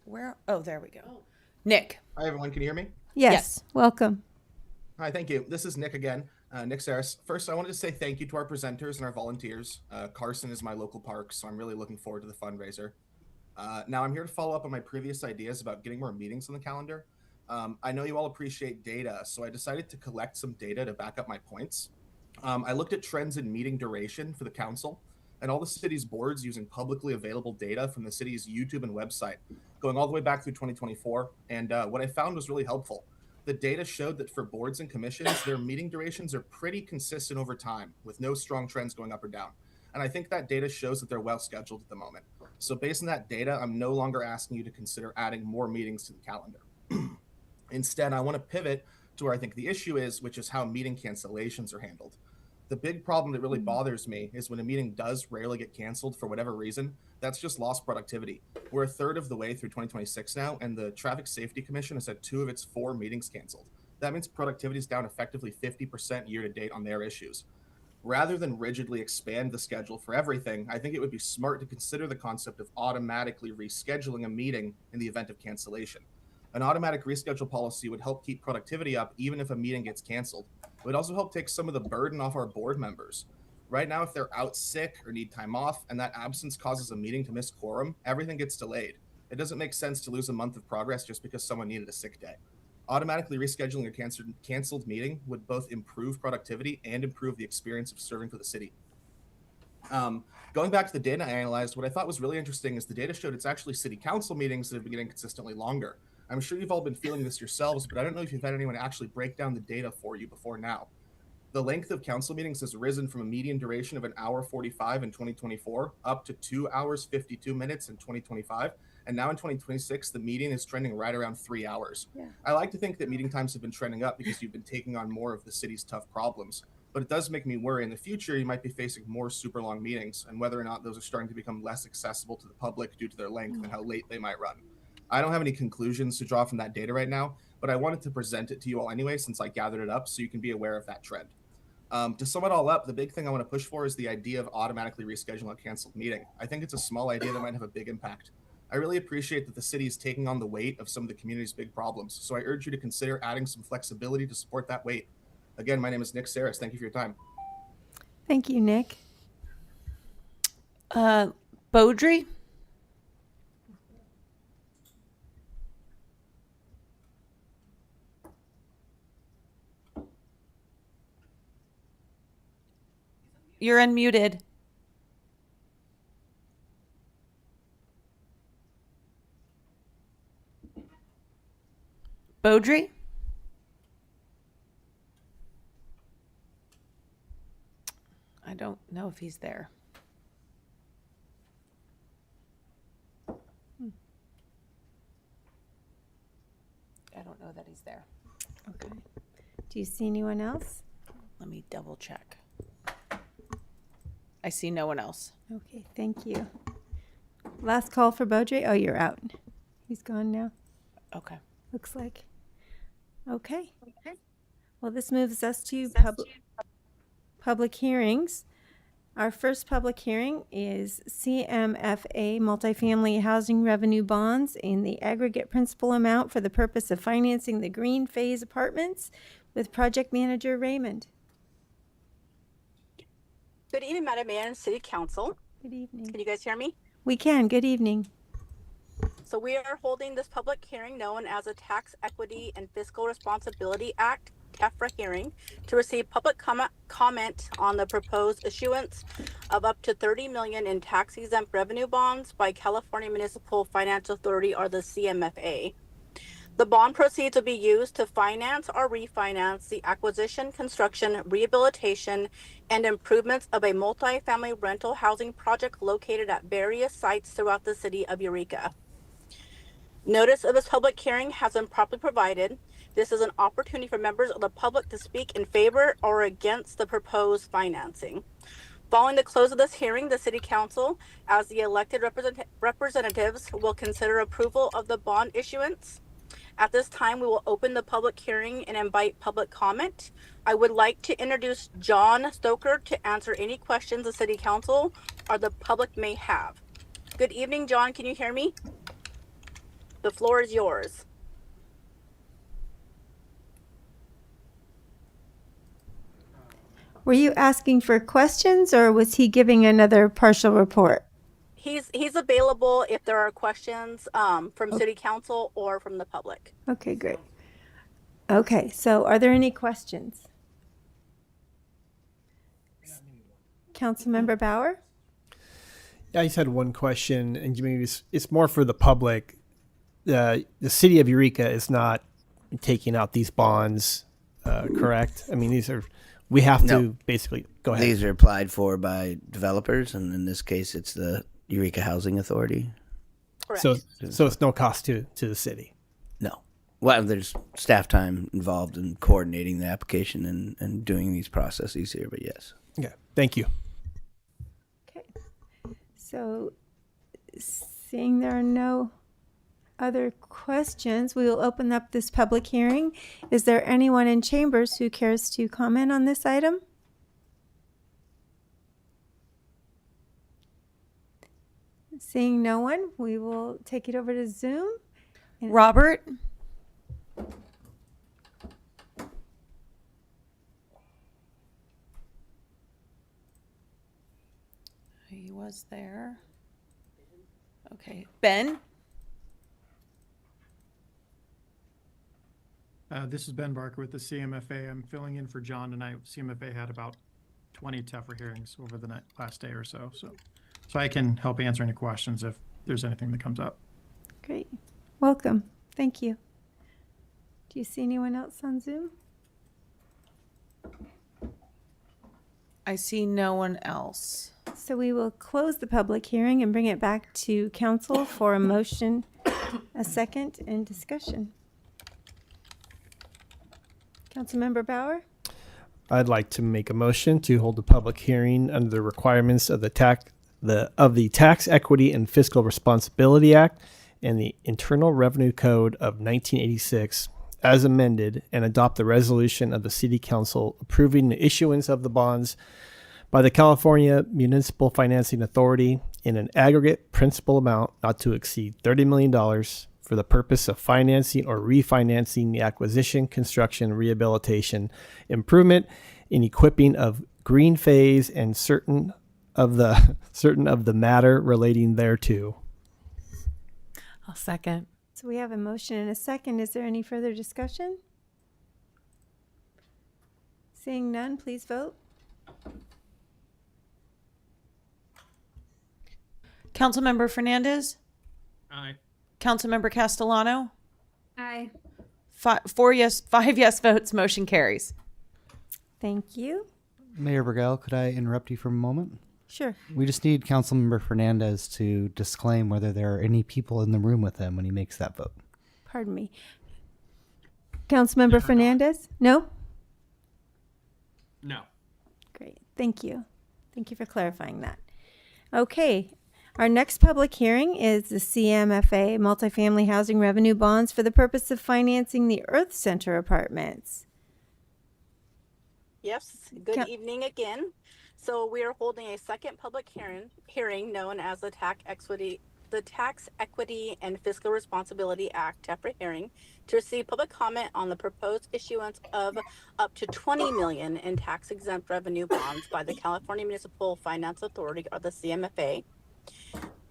Speaker 3: Where? Oh, there we go. Nick.
Speaker 16: Hi, everyone. Can you hear me?
Speaker 1: Yes. Welcome.
Speaker 16: Hi, thank you. This is Nick again, Nick Saris. First, I wanted to say thank you to our presenters and our volunteers. Carson is my local park, so I'm really looking forward to the fundraiser. Now, I'm here to follow up on my previous ideas about getting more meetings on the calendar. I know you all appreciate data, so I decided to collect some data to back up my points. I looked at trends in meeting duration for the council and all the city's boards using publicly available data from the city's YouTube and website, going all the way back through 2024. And what I found was really helpful. The data showed that for boards and commissions, their meeting durations are pretty consistent over time, with no strong trends going up or down. And I think that data shows that they're well scheduled at the moment. So based on that data, I'm no longer asking you to consider adding more meetings to the calendar. Instead, I want to pivot to where I think the issue is, which is how meeting cancellations are handled. The big problem that really bothers me is when a meeting does rarely get canceled for whatever reason, that's just lost productivity. We're a third of the way through 2026 now, and the Traffic Safety Commission has had 2 of its 4 meetings canceled. That means productivity is down effectively 50% year to date on their issues. Rather than rigidly expand the schedule for everything, I think it would be smart to consider the concept of automatically rescheduling a meeting in the event of cancellation. An automatic reschedule policy would help keep productivity up even if a meeting gets canceled. It would also help take some of the burden off our board members. Right now, if they're out sick or need time off and that absence causes a meeting to miss quorum, everything gets delayed. It doesn't make sense to lose a month of progress just because someone needed a sick day. Automatically rescheduling a canceled meeting would both improve productivity and improve the experience of serving for the city. Going back to the data I analyzed, what I thought was really interesting is the data showed it's actually city council meetings that have been getting consistently longer. I'm sure you've all been feeling this yourselves, but I don't know if you've had anyone actually break down the data for you before now. The length of council meetings has risen from a median duration of 1 hour 45 in 2024 up to 2 hours 52 minutes in 2025. And now in 2026, the median is trending right around 3 hours.
Speaker 1: Yeah.
Speaker 16: I like to think that meeting times have been trending up because you've been taking on more of the city's tough problems. But it does make me worry in the future you might be facing more super long meetings and whether or not those are starting to become less accessible to the public due to their length and how late they might run. I don't have any conclusions to draw from that data right now, but I wanted to present it to you all anyway since I gathered it up so you can be aware of that trend. To sum it all up, the big thing I want to push for is the idea of automatically rescheduling a canceled meeting. I think it's a small idea that might have a big impact. I really appreciate that the city is taking on the weight of some of the community's big problems, so I urge you to consider adding some flexibility to support that weight. Again, my name is Nick Saris. Thank you for your time.
Speaker 1: Thank you, Nick.
Speaker 3: Beaudry? You're unmuted. Beaudry? I don't know if he's there. I don't know that he's there.
Speaker 1: Okay. Do you see anyone else?
Speaker 3: Let me double check. I see no one else.
Speaker 1: Okay, thank you. Last call for Beaudry. Oh, you're out. He's gone now.
Speaker 3: Okay.
Speaker 1: Looks like. Okay. Well, this moves us to public hearings. Our first public hearing is CMFA multifamily housing revenue bonds in the aggregate principal amount for the purpose of financing the green phase apartments with project manager Raymond.
Speaker 17: Good evening, Madam Mayor and City Council.
Speaker 1: Good evening.
Speaker 17: Can you guys hear me?
Speaker 1: We can. Good evening.
Speaker 17: So we are holding this public hearing known as a Tax Equity and Fiscal Responsibility Act, TEFRA hearing, to receive public comment on the proposed issuance of up to $30 million in tax-exempt revenue bonds by California Municipal Financial Authority, or the CMFA. The bond proceeds will be used to finance or refinance the acquisition, construction, rehabilitation, and improvements of a multifamily rental housing project located at various sites throughout the city of Eureka. Notice of this public hearing has been properly provided. This is an opportunity for members of the public to speak in favor or against the proposed financing. Following the close of this hearing, the City Council, as the elected representatives, will consider approval of the bond issuance. At this time, we will open the public hearing and invite public comment. I would like to introduce John Stoker to answer any questions the City Council or the public may have. Good evening, John. Can you hear me? The floor is yours.
Speaker 1: Were you asking for questions or was he giving another partial report?
Speaker 17: He's available if there are questions from City Council or from the public.
Speaker 1: Okay, great. Okay, so are there any questions? Councilmember Bauer?
Speaker 11: Yeah, I just had one question, and maybe it's more for the public. The city of Eureka is not taking out these bonds, correct? I mean, we have to basically go ahead.
Speaker 18: These are applied for by developers, and in this case, it's the Eureka Housing Authority.
Speaker 17: Correct.
Speaker 11: So it's no cost to the city.
Speaker 18: No. Well, there's staff time involved in coordinating the application and doing these processes here, but yes.
Speaker 11: Okay, thank you.
Speaker 1: Okay, so seeing there are no other questions, we will open up this public hearing. Is there anyone in chambers who cares to comment on this item? Seeing no one, we will take it over to Zoom.
Speaker 3: Robert? He was there. Okay. Ben?
Speaker 19: This is Ben Barker with the CMFA. I'm filling in for John tonight. CMFA had about 20 TEFRA hearings over the last day or so. So I can help answer any questions if there's anything that comes up.
Speaker 1: Great. Welcome. Thank you. Do you see anyone else on Zoom?
Speaker 3: I see no one else.
Speaker 1: So we will close the public hearing and bring it back to council for a motion, a second, and discussion. Councilmember Bauer?
Speaker 11: I'd like to make a motion to hold a public hearing under the requirements of the Tax Equity and Fiscal Responsibility Act and the Internal Revenue Code of 1986 as amended and adopt the resolution of the City Council approving the issuance of the bonds by the California Municipal Financing Authority in an aggregate principal amount not to exceed $30 million for the purpose of financing or refinancing the acquisition, construction, rehabilitation, improvement, and equipping of green phase and certain of the matter relating thereto.
Speaker 6: I'll second.
Speaker 1: So we have a motion and a second. Is there any further discussion? Seeing none, please vote.
Speaker 3: Councilmember Fernandez,
Speaker 2: Aye.
Speaker 3: Councilmember Castellano,
Speaker 12: Aye.
Speaker 3: 5 yes votes, motion carries.
Speaker 1: Thank you.
Speaker 20: Mayor Burgell, could I interrupt you for a moment?
Speaker 1: Sure.
Speaker 20: We just need Councilmember Fernandez to disclaim whether there are any people in the room with him when he makes that vote.
Speaker 1: Pardon me. Councilmember Fernandez? No?
Speaker 2: No.
Speaker 1: Great. Thank you. Thank you for clarifying that. Okay. Our next public hearing is the CMFA Multifamily Housing Revenue Bonds for the purpose of financing the Earth Center apartments.
Speaker 17: Yes, good evening again. So we are holding a second public hearing known as the Tax Equity and Fiscal Responsibility Act, TEFRA hearing, to receive public comment on the proposed issuance of up to $20 million in tax-exempt revenue bonds by the California Municipal Finance Authority, or the CMFA.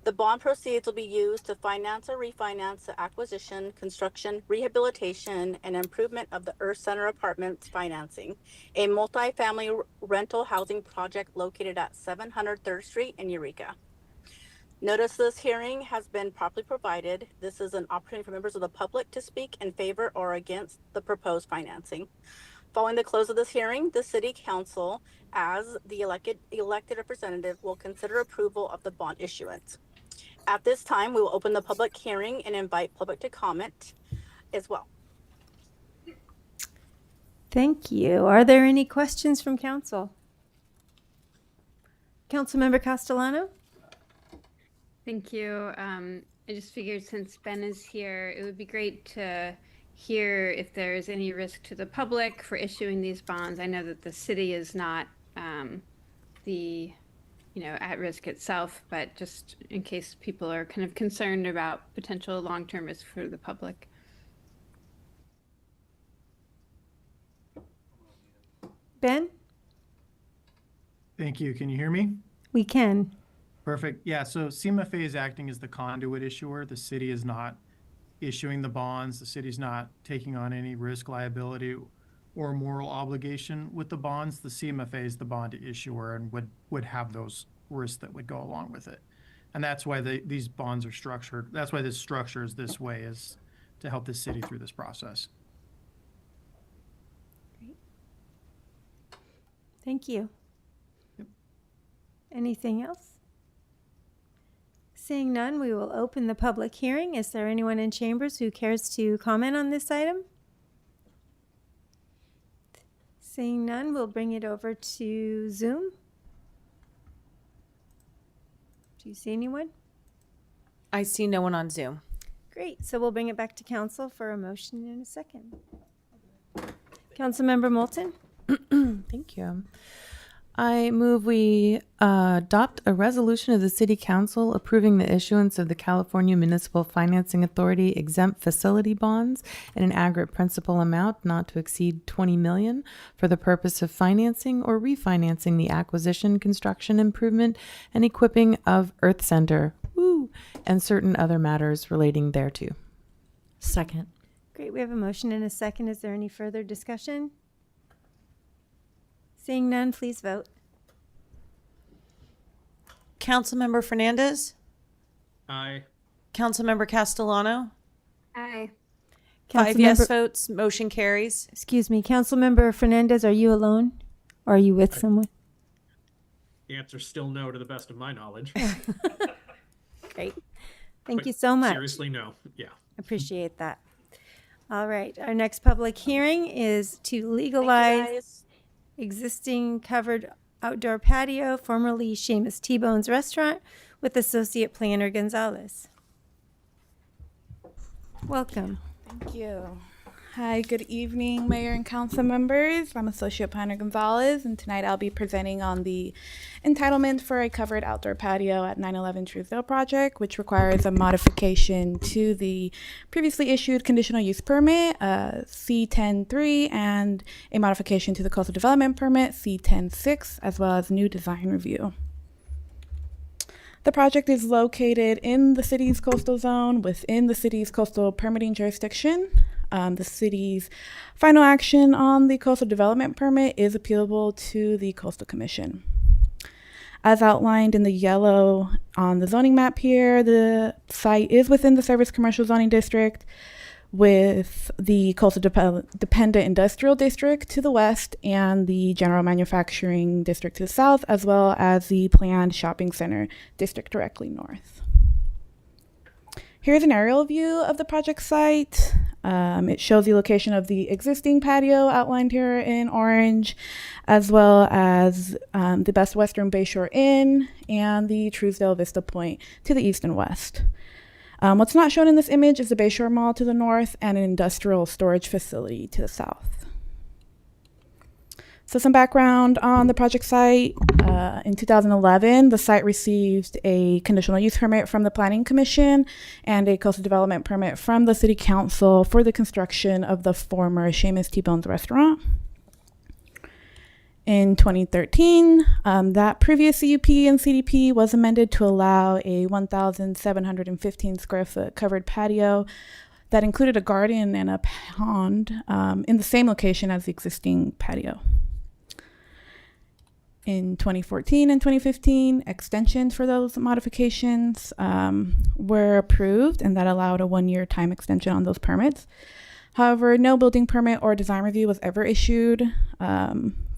Speaker 17: The bond proceeds will be used to finance or refinance the acquisition, construction, rehabilitation, and improvement of the Earth Center Apartments financing, a multifamily rental housing project located at 700 3rd Street in Eureka. Notice this hearing has been properly provided. This is an opportunity for members of the public to speak in favor or against the proposed financing. Following the close of this hearing, the City Council, as the elected representative, will consider approval of the bond issuance. At this time, we will open the public hearing and invite public to comment as well.
Speaker 1: Thank you. Are there any questions from council? Councilmember Castellano?
Speaker 12: Thank you. I just figured since Ben is here, it would be great to hear if there's any risk to the public for issuing these bonds. I know that the city is not at risk itself, but just in case people are kind of concerned about potential long-term risk for the public.
Speaker 1: Ben?
Speaker 19: Thank you. Can you hear me?
Speaker 1: We can.
Speaker 19: Perfect. Yeah, so CMFA is acting as the conduit issuer. The city is not issuing the bonds. The city's not taking on any risk, liability, or moral obligation with the bonds. The CMFA is the bond issuer and would have those risks that would go along with it. And that's why these bonds are structured. That's why this structure is this way, is to help the city through this process.
Speaker 1: Great. Thank you. Anything else? Seeing none, we will open the public hearing. Is there anyone in chambers who cares to comment on this item? Seeing none, we'll bring it over to Zoom. Do you see anyone?
Speaker 3: I see no one on Zoom.
Speaker 1: Great. So we'll bring it back to council for a motion in a second. Councilmember Moulton?
Speaker 6: Thank you. I move we adopt a resolution of the City Council approving the issuance of the California Municipal Financing Authority exempt facility bonds in an aggregate principal amount not to exceed $20 million for the purpose of financing or refinancing the acquisition, construction, improvement, and equipping of Earth Center, and certain other matters relating thereto.
Speaker 14: Second.
Speaker 1: Great. We have a motion and a second. Is there any further discussion? Seeing none, please vote.
Speaker 3: Councilmember Fernandez,
Speaker 2: Aye.
Speaker 3: Councilmember Castellano,
Speaker 12: Aye.
Speaker 3: 5 yes votes, motion carries.
Speaker 1: Excuse me, Councilmember Fernandez, are you alone? Or are you with someone?
Speaker 2: The answer's still no to the best of my knowledge.
Speaker 1: Great. Thank
Speaker 2: But
Speaker 1: you so much.
Speaker 2: Seriously, no. Yeah.
Speaker 1: Appreciate that. All right. Our next public hearing is to legalize existing covered outdoor patio, formerly Seamus T-Bone's Restaurant, with Associate Planner Gonzalez. Welcome.
Speaker 8: Thank you.
Speaker 21: Hi, good evening, Mayor and Council members. I'm Associate Planner Gonzalez, and tonight I'll be presenting on the entitlement for a covered outdoor patio at 911 Truesdale Project, which requires a modification to the previously issued conditional use permit, C-10-3, and a modification to the coastal development permit, C-10-6, as well as new design review. The project is located in the city's coastal zone within the city's coastal permitting jurisdiction. The city's final action on the coastal development permit is appealable to the Coastal Commission. As outlined in the yellow on the zoning map here, the site is within the Service Commercial Zoning District with the Coastal Dependent Industrial District to the west and the General Manufacturing District to the south, as well as the planned shopping center district directly north. Here's an aerial view of the project site. It shows the location of the existing patio outlined here in orange, as well as the Best Western Bayshore Inn and the Truesdale Vista Point to the east and west. What's not shown in this image is the Bayshore Mall to the north and an industrial storage facility to the south. So some background on the project site. In 2011, the site received a conditional use permit from the Planning Commission and a coastal development permit from the City Council for the construction of the former Seamus T-Bones restaurant. In 2013, that previous CUP and CDP was amended to allow a 1,715 square foot covered patio that included a garden and a pond in the same location as the existing patio. In 2014 and 2015, extensions for those modifications were approved, and that allowed a 1-year time extension on those permits. However, no building permit or design review was ever issued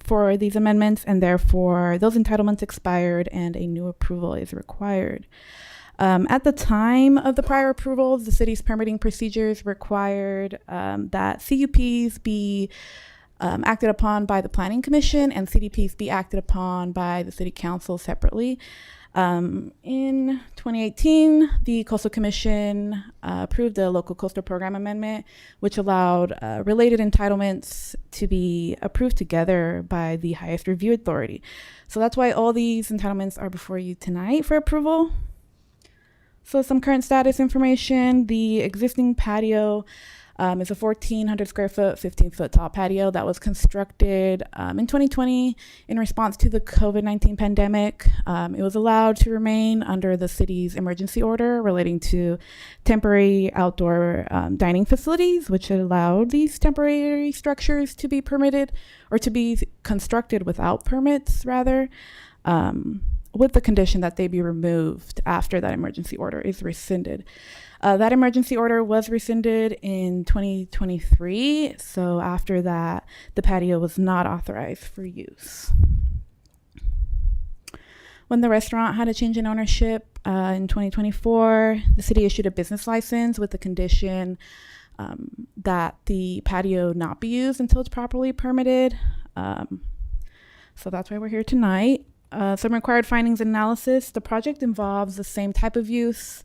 Speaker 21: for these amendments, and therefore those entitlements expired and a new approval is required. At the time of the prior approvals, the city's permitting procedures required that CUPs be acted upon by the Planning Commission and CDPs be acted upon by the City Council separately. In 2018, the Coastal Commission approved the Local Coastal Program Amendment, which allowed related entitlements to be approved together by the highest review authority. So that's why all these entitlements are before you tonight for approval. So some current status information: the existing patio is a 1,400 square foot, 15-foot tall patio that was constructed in 2020 in response to the COVID-19 pandemic. It was allowed to remain under the city's emergency order relating to temporary outdoor dining facilities, which allowed these temporary structures to be permitted or to be constructed without permits, rather, with the condition that they be removed after that emergency order is rescinded. That emergency order was rescinded in 2023, so after that, the patio was not authorized for use. When the restaurant had a change in ownership in 2024, the city issued a business license with the condition that the patio not be used until it's properly permitted. So that's why we're here tonight. Some required findings and analysis. The project involves the same type of use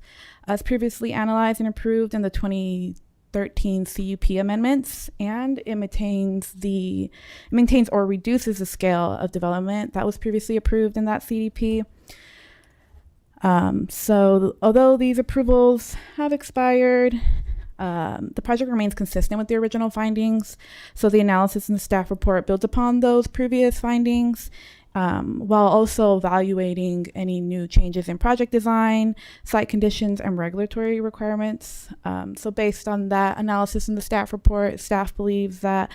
Speaker 21: as previously analyzed and approved in the 2013 CUP amendments, and it maintains or reduces the scale of development that was previously approved in that CDP. So although these approvals have expired, the project remains consistent with the original findings. So the analysis in the staff report builds upon those previous findings, while also evaluating any new changes in project design, site conditions, and regulatory requirements. So based on that analysis in the staff report, staff believes that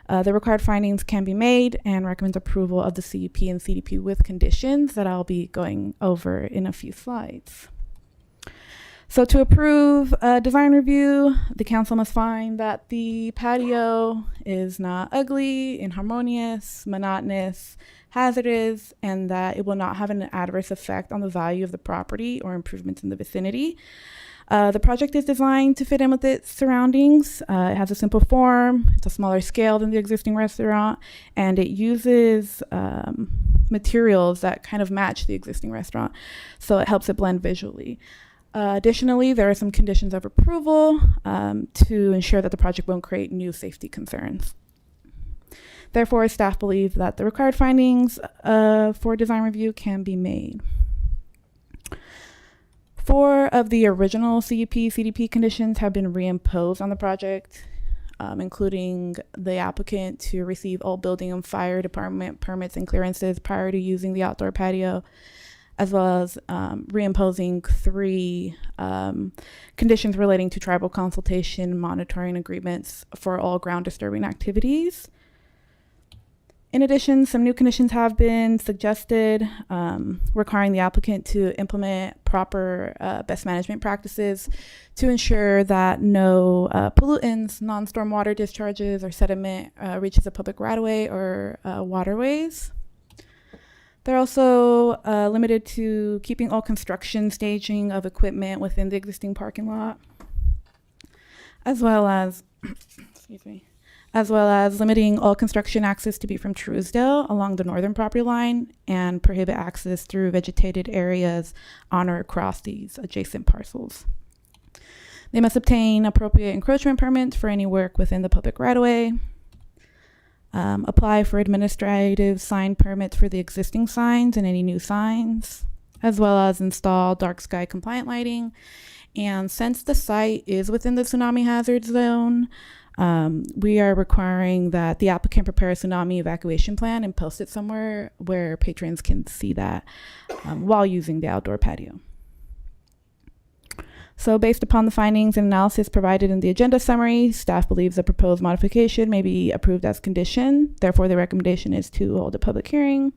Speaker 21: the required findings can be made and recommends approval of the CUP and CDP with conditions that I'll be going over in a few slides. So to approve a design review, the council must find that the patio is not ugly, inharmonious, monotonous, hazardous, and that it will not have an adverse effect on the value of the property or improvements in the vicinity. The project is designed to fit in with its surroundings. It has a simple form, it's a smaller scale than the existing restaurant, and it uses materials that kind of match the existing restaurant, so it helps it blend visually. Additionally, there are some conditions of approval to ensure that the project won't create new safety concerns. Therefore, staff believe that the required findings for design review can be made. 4 of the original CUP CDP conditions have been reimposed on the project, including the applicant to receive all building and fire department permits and clearances prior to using the outdoor patio, as well as reimposing 3 conditions relating to tribal consultation monitoring agreements for all ground disturbing activities. In addition, some new conditions have been suggested, requiring the applicant to implement proper best management practices to ensure that no pollutants, non-storm water discharges, or sediment reaches a public right-of-way or waterways. They're also limited to keeping all construction staging of equipment within the existing parking lot, as well as, limiting all construction access to be from Truesdale along the northern property line and prohibit access through vegetated areas on or across these adjacent parcels. They must obtain appropriate encroachment permits for any work within the public right-of-way, apply for administrative sign permits for the existing signs and any new signs, as well as install dark sky compliant lighting. And since the site is within the tsunami hazard zone, we are requiring that the applicant prepare a tsunami evacuation plan and post it somewhere where patrons can see that while using the outdoor patio. So based upon the findings and analysis provided in the agenda summary, staff believes the proposed modification may be approved as condition. Therefore, the recommendation is to hold a public hearing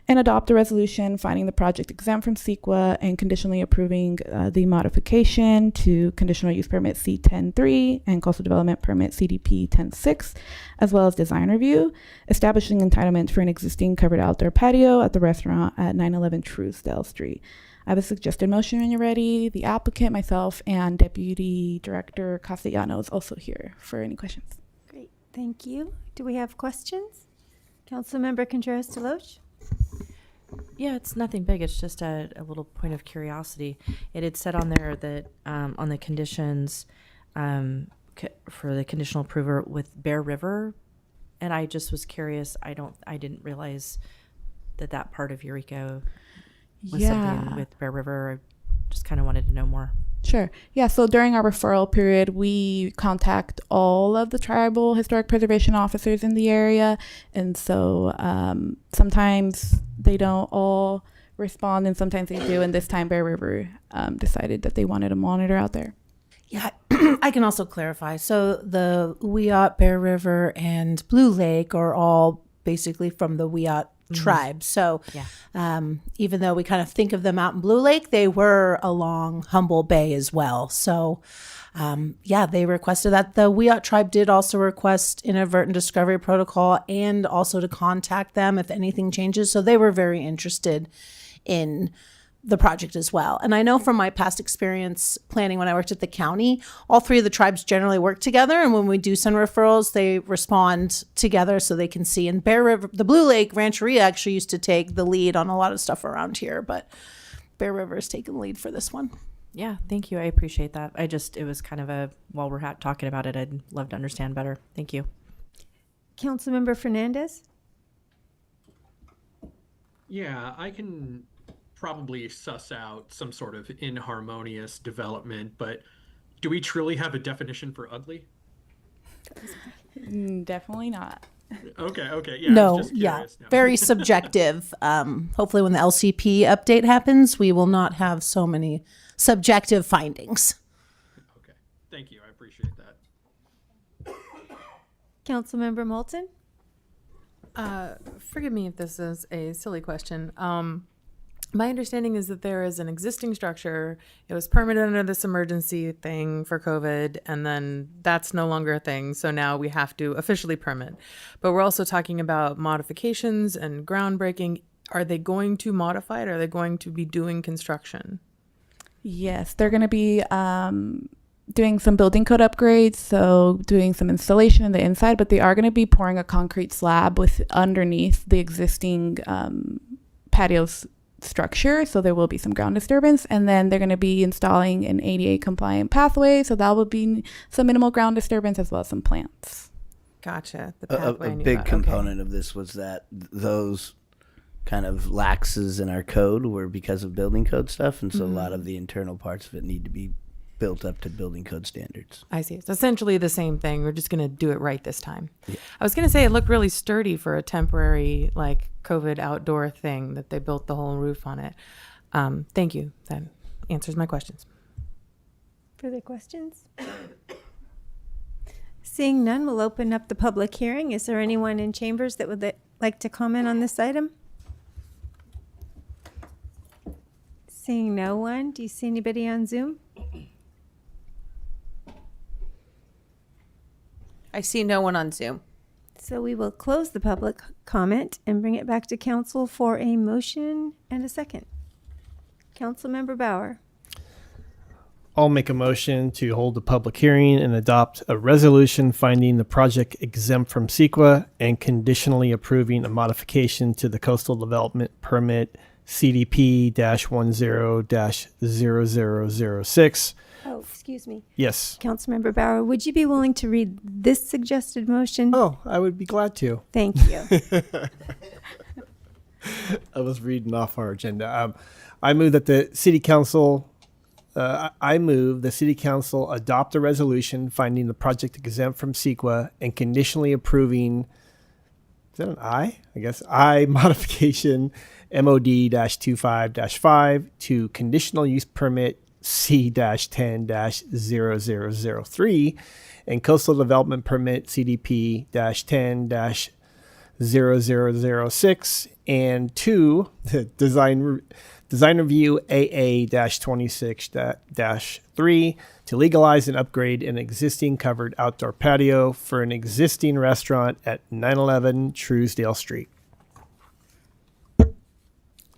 Speaker 21: and adopt a resolution finding the project exempt from CEQA and conditionally approving the modification to conditional use permit C10-3 and coastal development permit CDP 10-6, as well as design review, establishing entitlement for an existing covered outdoor patio at the restaurant at 911 Truesdale Street. I have a suggested motion when you're ready. The applicant, myself, and Deputy Director Castellano is also here for any questions.
Speaker 1: Great, thank you. Do we have questions? Councilmember Contreras-Deloche?
Speaker 3: Yeah, it's nothing big. It's just a little point of curiosity. It had said on there that on the conditions for the conditional approval with Bear River, and I just was curious. I didn't realize that part of Eureka was something with Bear River. I just kind of wanted to know more.
Speaker 21: Sure. Yeah, so during our referral period, we contact all of the tribal historic preservation officers in the area. And so sometimes they don't all respond and sometimes they do. And this time Bear River decided that they wanted a monitor out there.
Speaker 4: Yeah, I can also clarify. So the Wiyot, Bear River, and Blue Lake are all basically from the Wiyot tribe. So even though we kind of think of them out in Blue Lake, they were along Humboldt Bay as well. So they requested that. The Wiyot tribe did also request inadvertent discovery protocol and also to contact them if anything changes. So they were very interested in the project as well. And I know from my past experience planning when I worked at the county, all 3 of the tribes generally work together. And when we do send referrals, they respond together so they can see. And Bear River, the Blue Lake Rancheria actually used to take the lead on a lot of stuff around here, but Bear River has taken the lead for this one.
Speaker 3: Yeah, thank you. I appreciate that. It was kind of while we're talking about it, I'd love to understand better. Thank you.
Speaker 1: Councilmember Fernandez?
Speaker 2: Yeah, I can probably suss out some sort of inharmonious development, but do we truly have a definition for ugly?
Speaker 21: Definitely not.
Speaker 2: Okay, yeah.
Speaker 4: No, very subjective. Hopefully when the LCP update happens, we will not have so many subjective findings.
Speaker 2: Okay, thank you. I appreciate that.
Speaker 1: Councilmember Moulton?
Speaker 6: Forgive me if this is a silly question. My understanding is that there is an existing structure. It was permitted under this emergency thing for COVID, and then that's no longer a thing. So now we have to officially permit. But we're also talking about modifications and groundbreaking. Are they going to modify it? Are they going to be doing construction?
Speaker 21: Yes, they're going to be doing some building code upgrades, so doing some installation in the inside, but they are going to be pouring a concrete slab underneath the existing patios structure, so there will be some ground disturbance, and then they're going to be installing an ADA compliant pathway, so that will be some minimal ground disturbance as well as some plants.
Speaker 6: Gotcha. The
Speaker 18: A
Speaker 6: pathway. I knew
Speaker 18: big
Speaker 6: about. Okay.
Speaker 18: component of this was that those kind of laxes in our code were because of building code stuff, and so a lot of the internal parts of it need to be built up to building code standards.
Speaker 6: I see. It's essentially the same thing. We're just going to do it right this time. Yeah. I was going to say it looked really sturdy for a temporary, like, COVID outdoor thing that they built the whole roof on it. Thank you. That answers my questions.
Speaker 1: Further questions? Seeing none, we'll open up the public hearing. Is there anyone in chambers that would like to comment on this item? Seeing no one, do you see anybody on Zoom?
Speaker 7: I see no one on Zoom.
Speaker 1: So we will close the public comment and bring it back to council for a motion and a second. Councilmember Bauer.
Speaker 11: I'll make a motion to hold a public hearing and adopt a resolution finding the project exempt from CEQA and conditionally approving a modification to the Coastal Development Permit CDP-10-0006.
Speaker 1: Oh, excuse me.
Speaker 11: Yes.
Speaker 1: Councilmember Bauer, would you be willing to read this suggested motion?
Speaker 11: Oh, I would be glad to.
Speaker 1: Thank you.
Speaker 11: I was reading off our agenda. I move that the city council adopt a resolution finding the project exempt from CEQA and conditionally approving, is that an I? I guess I modification MOD-25-5 to conditional use permit C-10-0003 and coastal development permit CDP-10-0006 and 2 design review AA-26-3 to legalize and upgrade an existing covered outdoor patio for an existing restaurant at 911 Truesdale Street.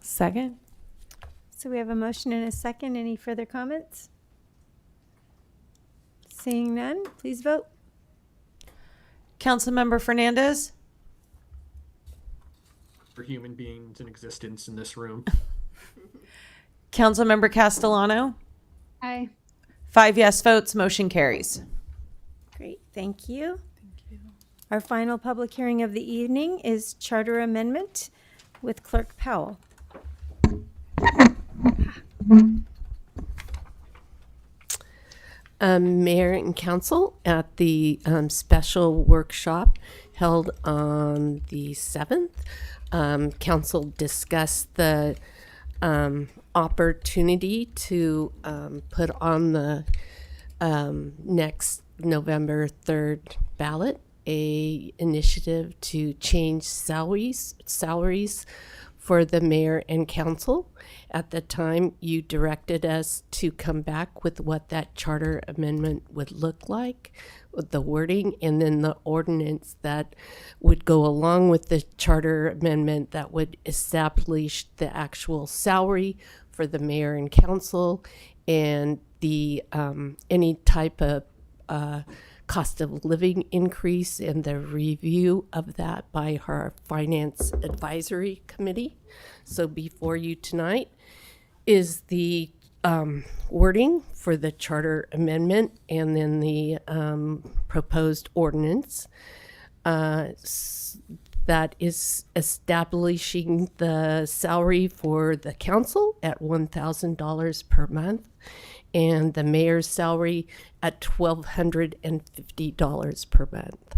Speaker 6: Second.
Speaker 1: So we have a motion and a second. Any further comments? Seeing none, please vote.
Speaker 7: Councilmember Fernandez.
Speaker 2: For human beings in existence in this room.
Speaker 7: Councilmember Castellano.
Speaker 12: Aye.
Speaker 7: 5 yes votes, motion carries.
Speaker 1: Great, thank you. Our final public hearing of the evening is charter amendment with Clerk Powell.
Speaker 22: Mayor and Council, at the special workshop held on the 7th, Council discussed the opportunity to put on the next November 3rd ballot a initiative to change salaries for the mayor and council. At the time, you directed us to come back with what that charter amendment would look like, with the wording, and then the ordinance that would go along with the charter amendment that would establish the actual salary for the mayor and council, and the any type of cost of living increase, and the review of that by our finance advisory committee. So before you tonight is the wording for the charter amendment, and then the proposed ordinance that is establishing the salary for the council at $1,000 per month, and the mayor's salary at $1,250 per month.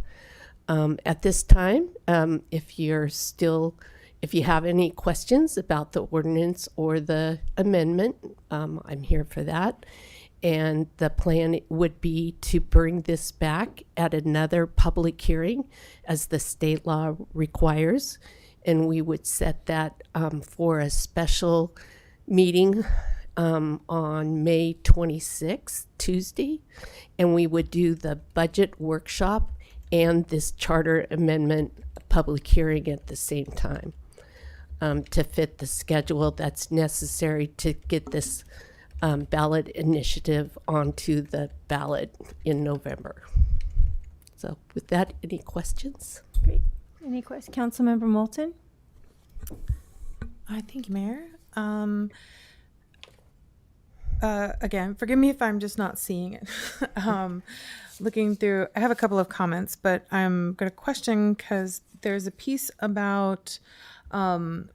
Speaker 22: At this time, if you have any questions about the ordinance or the amendment, I'm here for that. And the plan would be to bring this back at another public hearing as the state law requires. And we would set that for a special meeting on May 26th, Tuesday. And we would do the budget workshop and this charter amendment public hearing at the same time to fit the schedule that's necessary to get this ballot initiative onto the ballot in November. So with that, any questions?
Speaker 1: Great. Any questions? Councilmember Moulton?
Speaker 6: Thank you, Mayor. Again, forgive me if I'm just not seeing it. Looking through, I have a couple of comments, but I'm going to question because there's a piece about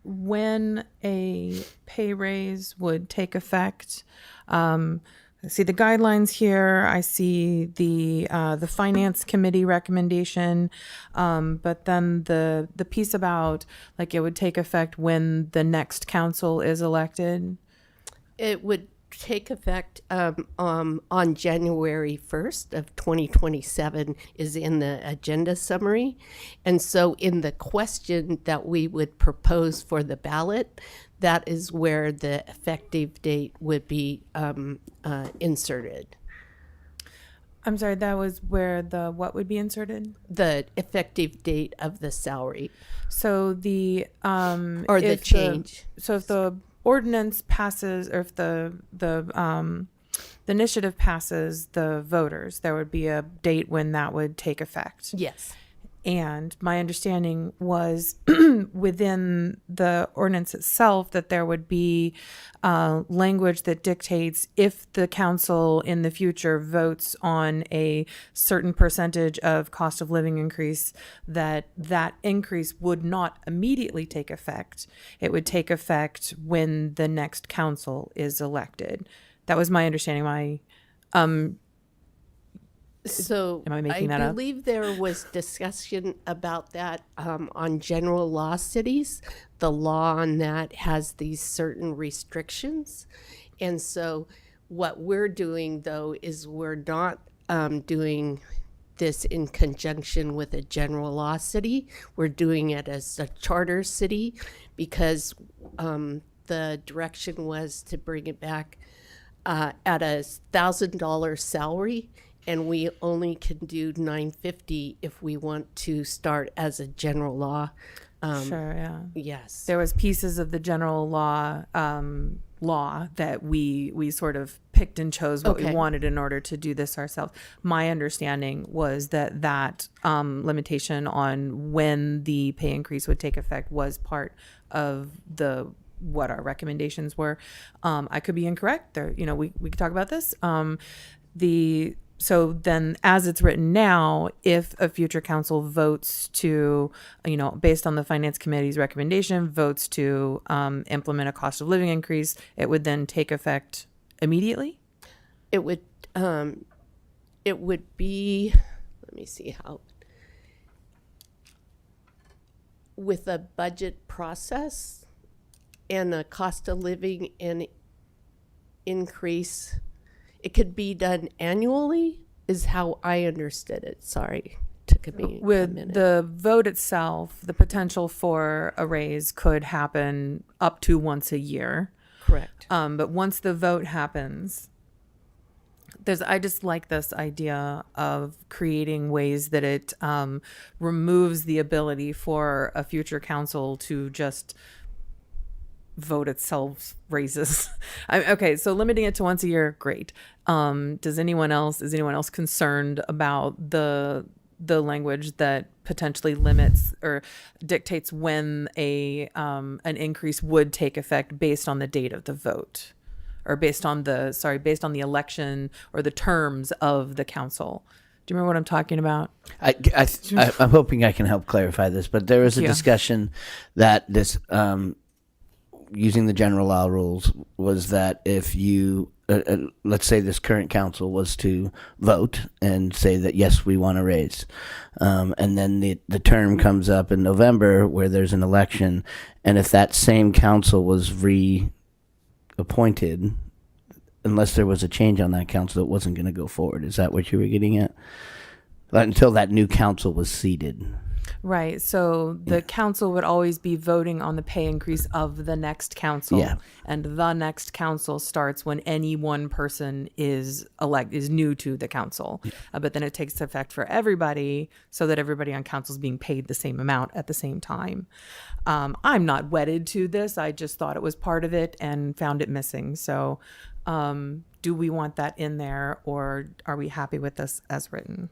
Speaker 6: when a pay raise would take effect. I see the guidelines here. I see the finance committee recommendation, but then the piece about like it would take effect when the next council is elected.
Speaker 22: It would take effect on January 1st of 2027 is in the agenda summary. And so in the question that we would propose for the ballot, that is where the effective date would be inserted.
Speaker 6: I'm sorry, that was where the what would be inserted?
Speaker 22: The effective date of the salary.
Speaker 6: So the
Speaker 22: or the change.
Speaker 6: So if the ordinance passes, or if the initiative passes the voters, there would be a date when that would take effect.
Speaker 22: Yes.
Speaker 6: And my understanding was within the ordinance itself that there would be language that dictates if the council in the future votes on a certain percentage of cost of living increase, that increase would not immediately take effect. It would take effect when the next council is elected. That was my understanding.
Speaker 22: So
Speaker 6: am I making that up?
Speaker 22: I believe there was discussion about that on general law cities. The law on that has these certain restrictions. And so what we're doing, though, is we're not doing this in conjunction with a general law city. We're doing it as a charter city because the direction was to bring it back at a $1,000 salary. And we only can do $950 if we want to start as a general law.
Speaker 6: Sure, yeah.
Speaker 22: Yes.
Speaker 6: There was pieces of the general law that we sort of picked and chose what we wanted in order to do this ourselves. My understanding was that limitation on when the pay increase would take effect was part of what our recommendations were. I could be incorrect. We could talk about this. So then, as it's written now, if a future council votes to, based on the finance committee's recommendation, votes to implement a cost of living increase, it would then take effect immediately?
Speaker 22: It would be, let me see how, with a budget process and a cost of living and increase, it could be done annually, is how I understood it. Sorry, took me a
Speaker 6: With
Speaker 22: minute.
Speaker 6: the vote itself, the potential for a raise could happen up to once a year.
Speaker 22: Correct.
Speaker 6: But once the vote happens, I just like this idea of creating ways that it removes the ability for a future council to just vote itself raises. Okay, so limiting it to once a year, great. Is anyone else concerned about the language that potentially limits or dictates when an increase would take effect based on the date of the vote, or based on the election or the terms of the council? Do you remember what I'm talking about?
Speaker 18: I'm hoping I can help clarify this, but there was a discussion that this using the general law rules was that if you let's say this current council was to vote and say that yes, we want to raise, and then the term comes up in November where there's an election, and if that same council was reappointed, unless there was a change on that council, it wasn't going to go forward. Is that what you were getting at? Until that new council was seated.
Speaker 6: Right. So the council would always be voting on the pay increase of the next council.
Speaker 18: Yeah.
Speaker 6: And the next council starts when any one person is new to the council. Yeah. But then it takes effect for everybody so that everybody on council is being paid the same amount at the same time. I'm not wedded to this. I just thought it was part of it and found it missing. So do we want that in there, or are we happy with this as written?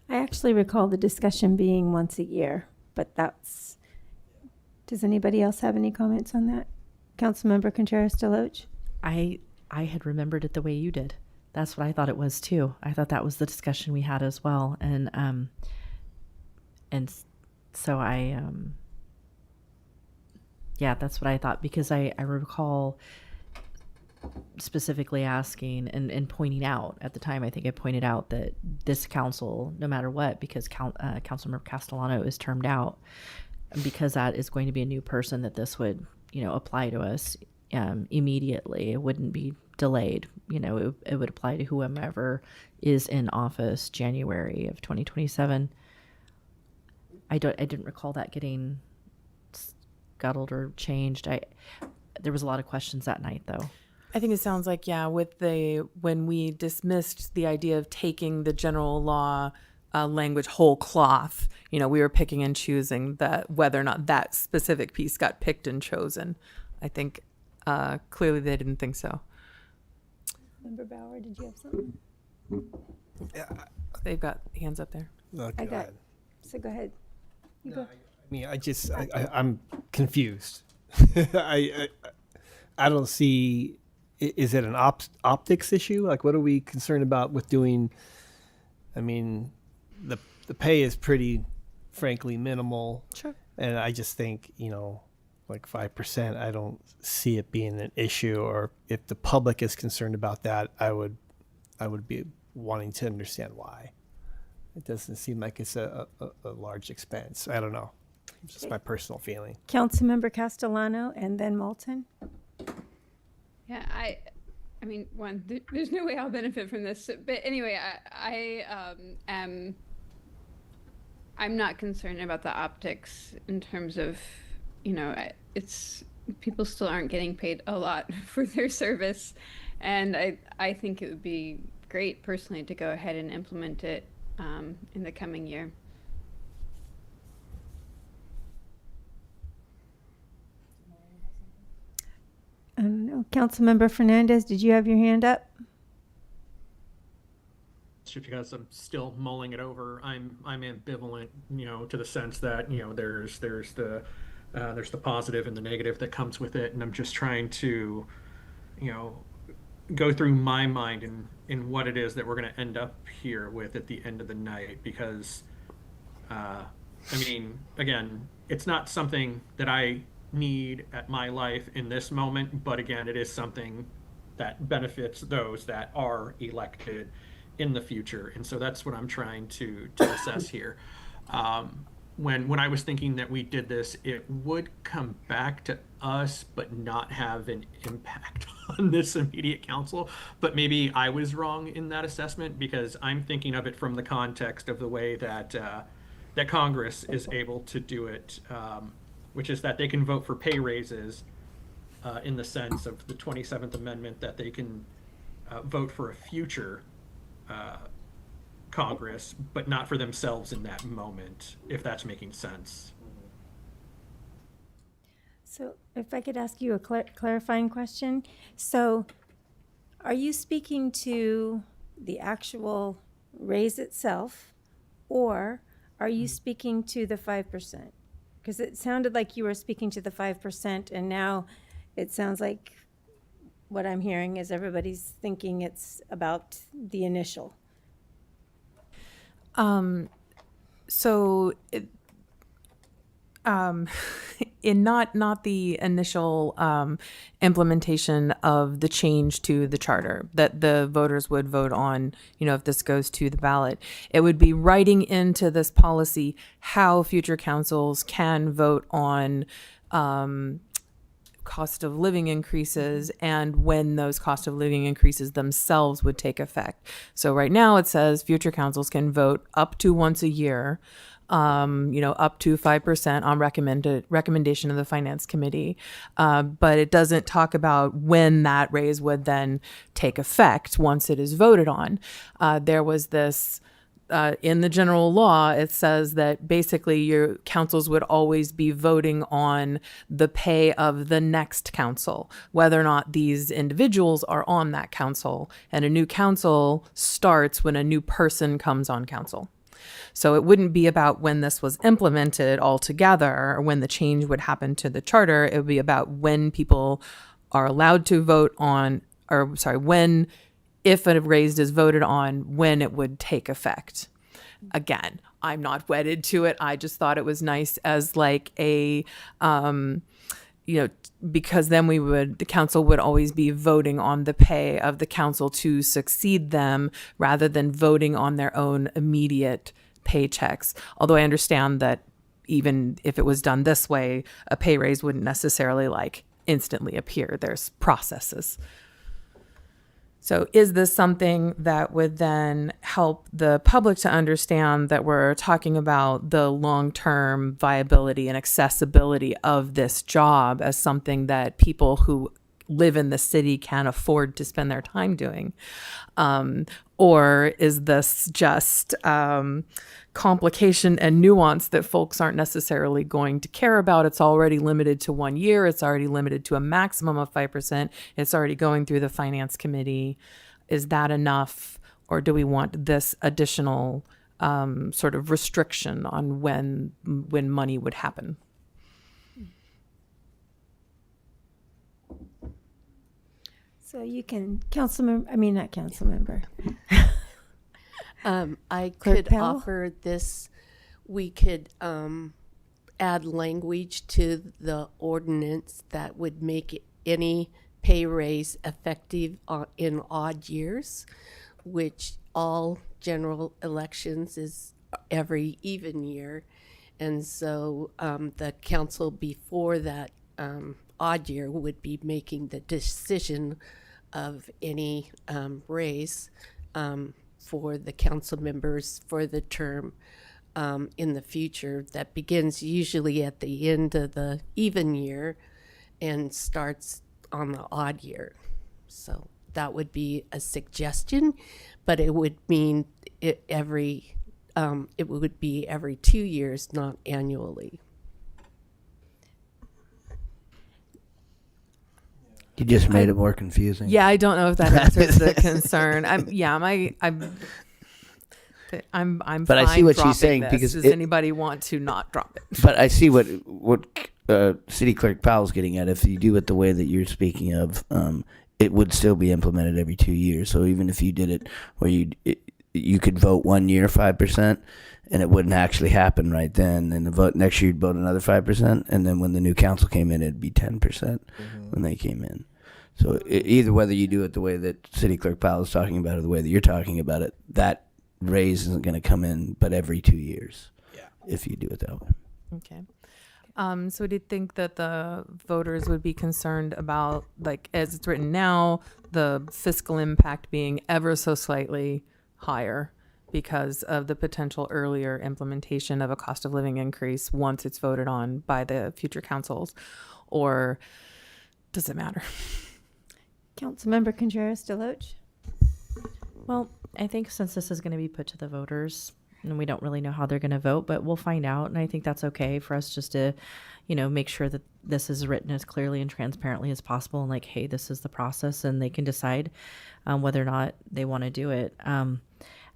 Speaker 1: I actually recall the discussion being once a year, but does anybody else have any comments on that? Councilmember Contreras Deloach?
Speaker 3: I had remembered it the way you did. That's what I thought it was too. I thought that was the discussion we had as well, and so yeah, that's what I thought, because I recall specifically asking and pointing out at the time. I think I pointed out that this council, no matter what, because Councilmember Castellano is termed out, because that is going to be a new person, that this would apply to us immediately. It wouldn't be delayed. It would apply to whomever is in office January of 2027. I didn't recall that getting scuttled or changed. There was a lot of questions that night, though.
Speaker 6: I think it sounds like, yeah, when we dismissed the idea of taking the general law language whole cloth, we were picking and choosing that whether or not that specific piece got picked and chosen. I think clearly they didn't think so.
Speaker 1: Member Bauer, did you have something?
Speaker 6: Yeah, they've got hands up there.
Speaker 11: Oh,
Speaker 1: I got. So go ahead. You go.
Speaker 11: I mean, I'm confused. I don't see. Is it an optics issue? Like, what are we concerned about with doing? I mean, the pay is pretty, frankly, minimal.
Speaker 6: Sure.
Speaker 11: And I just think, like 5%, I don't see it being an issue. Or if the public is concerned about that, I would be wanting to understand why. It doesn't seem like it's a large expense. I don't know. It's just my personal feeling.
Speaker 1: Councilmember Castellano and then Moulton.
Speaker 12: Yeah, I mean, there's no way I'll benefit from this. But anyway, I'm not concerned about the optics in terms of, it's people still aren't getting paid a lot for their service, and I think it would be great personally to go ahead and implement it in the coming year.
Speaker 1: I don't know. Councilmember Fernandez, did you have your hand up?
Speaker 2: Just because I'm still mulling it over, I'm ambivalent, to the sense that there's the positive and the negative that comes with it, and I'm just trying to, go through my mind in what it is that we're going to end up here with at the end of the night, because, I mean, again, it's not something that I need at my life in this moment, but again, it is something that benefits those that are elected in the future, and so that's what I'm trying to assess here. When I was thinking that we did this, it would come back to us but not have an impact on this immediate council. But maybe I was wrong in that assessment, because I'm thinking of it from the context of the way that that Congress is able to do it, which is that they can vote for pay raises in the sense of the 27th Amendment, that they can vote for a future Congress, but not for themselves in that moment, if that's making sense.
Speaker 1: So if I could ask you a clarifying question. So are you speaking to the actual raise itself, or are you speaking to the 5%? Because it sounded like you were speaking to the 5%, and now it sounds like what I'm hearing is everybody's thinking it's about the initial.
Speaker 6: So in not the initial implementation of the change to the charter that the voters would vote on, if this goes to the ballot, it would be writing into this policy how future councils can vote on cost of living increases and when those cost of living increases themselves would take effect. So right now it says future councils can vote up to once a year, up to 5% on recommendation of the Finance Committee. But it doesn't talk about when that raise would then take effect once it is voted on. There was this in the general law, it says that basically your councils would always be voting on the pay of the next council, whether or not these individuals are on that council. And a new council starts when a new person comes on council. So it wouldn't be about when this was implemented altogether or when the change would happen to the charter. It would be about when people are allowed to vote on, or sorry, when, if a raise is voted on, when it would take effect. Again, I'm not wedded to it. I just thought it was nice as like a, because then the council would always be voting on the pay of the council to succeed them rather than voting on their own immediate paychecks. Although I understand that even if it was done this way, a pay raise wouldn't necessarily like instantly appear. There's processes. So is this something that would then help the public to understand that we're talking about the long-term viability and accessibility of this job as something that people who live in the city can afford to spend their time doing? Or is this just complication and nuance that folks aren't necessarily going to care about? It's already limited to 1 year. It's already limited to a maximum of 5%. It's already going through the finance committee. Is that enough? Or do we want this additional sort of restriction on when money would happen?
Speaker 1: So you can, not council member.
Speaker 22: I
Speaker 1: Clerk
Speaker 22: could
Speaker 1: Powell?
Speaker 22: offer this. We could add language to the ordinance that would make any pay raise effective in odd years, which all general elections is every even year. And so the council before that odd year would be making the decision of any raise for the council members for the term in the future that begins usually at the end of the even year and starts on the odd year. So that would be a suggestion, but it would mean it would be every 2 years, not annually.
Speaker 18: You just made it more confusing.
Speaker 6: Yeah, I don't know if that answers the concern. I'm
Speaker 18: But I see
Speaker 6: fine
Speaker 18: what she's
Speaker 6: dropping
Speaker 18: saying,
Speaker 6: this.
Speaker 18: because
Speaker 6: does
Speaker 18: it-
Speaker 6: anybody want to not drop it?
Speaker 18: But I see what City Clerk Powell's getting at. If you do it the way that you're speaking of, it would still be implemented every 2 years. So even if you did it where you could vote 1 year 5%, and it wouldn't actually happen right then. And the vote next year, you'd vote another 5%, and then when the new council came in, it'd be 10% when they came in. So either whether you do it the way that City Clerk Powell is talking about it or the way that you're talking about it, that raise isn't going to come in but every 2 years. Yeah. If you do it that way.
Speaker 6: Okay. So do you think that the voters would be concerned about, like, as it's written now, the fiscal impact being ever so slightly higher because of the potential earlier implementation of a cost of living increase once it's voted on by the future councils? Or does it matter?
Speaker 1: Councilmember Contreras-Deloche?
Speaker 3: Well, I think since this is going to be put to the voters, and we don't really know how they're going to vote, but we'll find out. And I think that's okay for us just to, make sure that this is written as clearly and transparently as possible. And like, hey, this is the process, and they can decide whether or not they want to do it.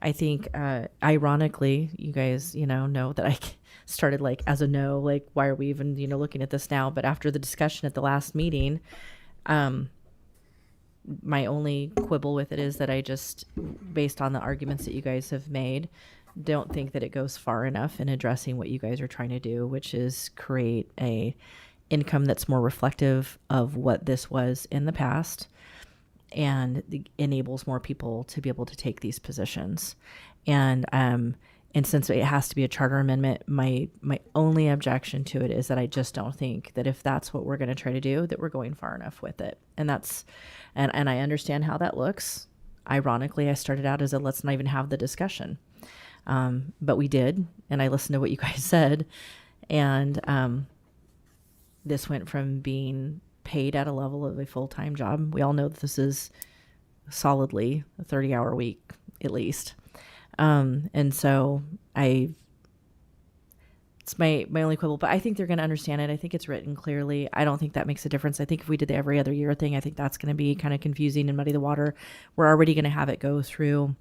Speaker 3: I think, ironically, you guys, know that I started like as a no, like, why are we even, looking at this now? But after the discussion at the last meeting, my only quibble with it is that I just, based on the arguments that you guys have made, don't think that it goes far enough in addressing what you guys are trying to do, which is create a income that's more reflective of what this was in the past and enables more people to be able to take these positions. And since it has to be a charter amendment, my only objection to it is that I just don't think that if that's what we're going to try to do, that we're going far enough with it. And that's, and I understand how that looks. Ironically, I started out as a let's not even have the discussion. But we did, and I listened to what you guys said. And this went from being paid at a level of a full-time job. We all know that this is solidly a 30-hour week, at least. And so it's my only quibble, but I think they're going to understand it. I think it's written clearly. I don't think that makes a difference. I think if we did the every other year thing, I think that's going to be kind of confusing and muddy the water. We're already going to have it go through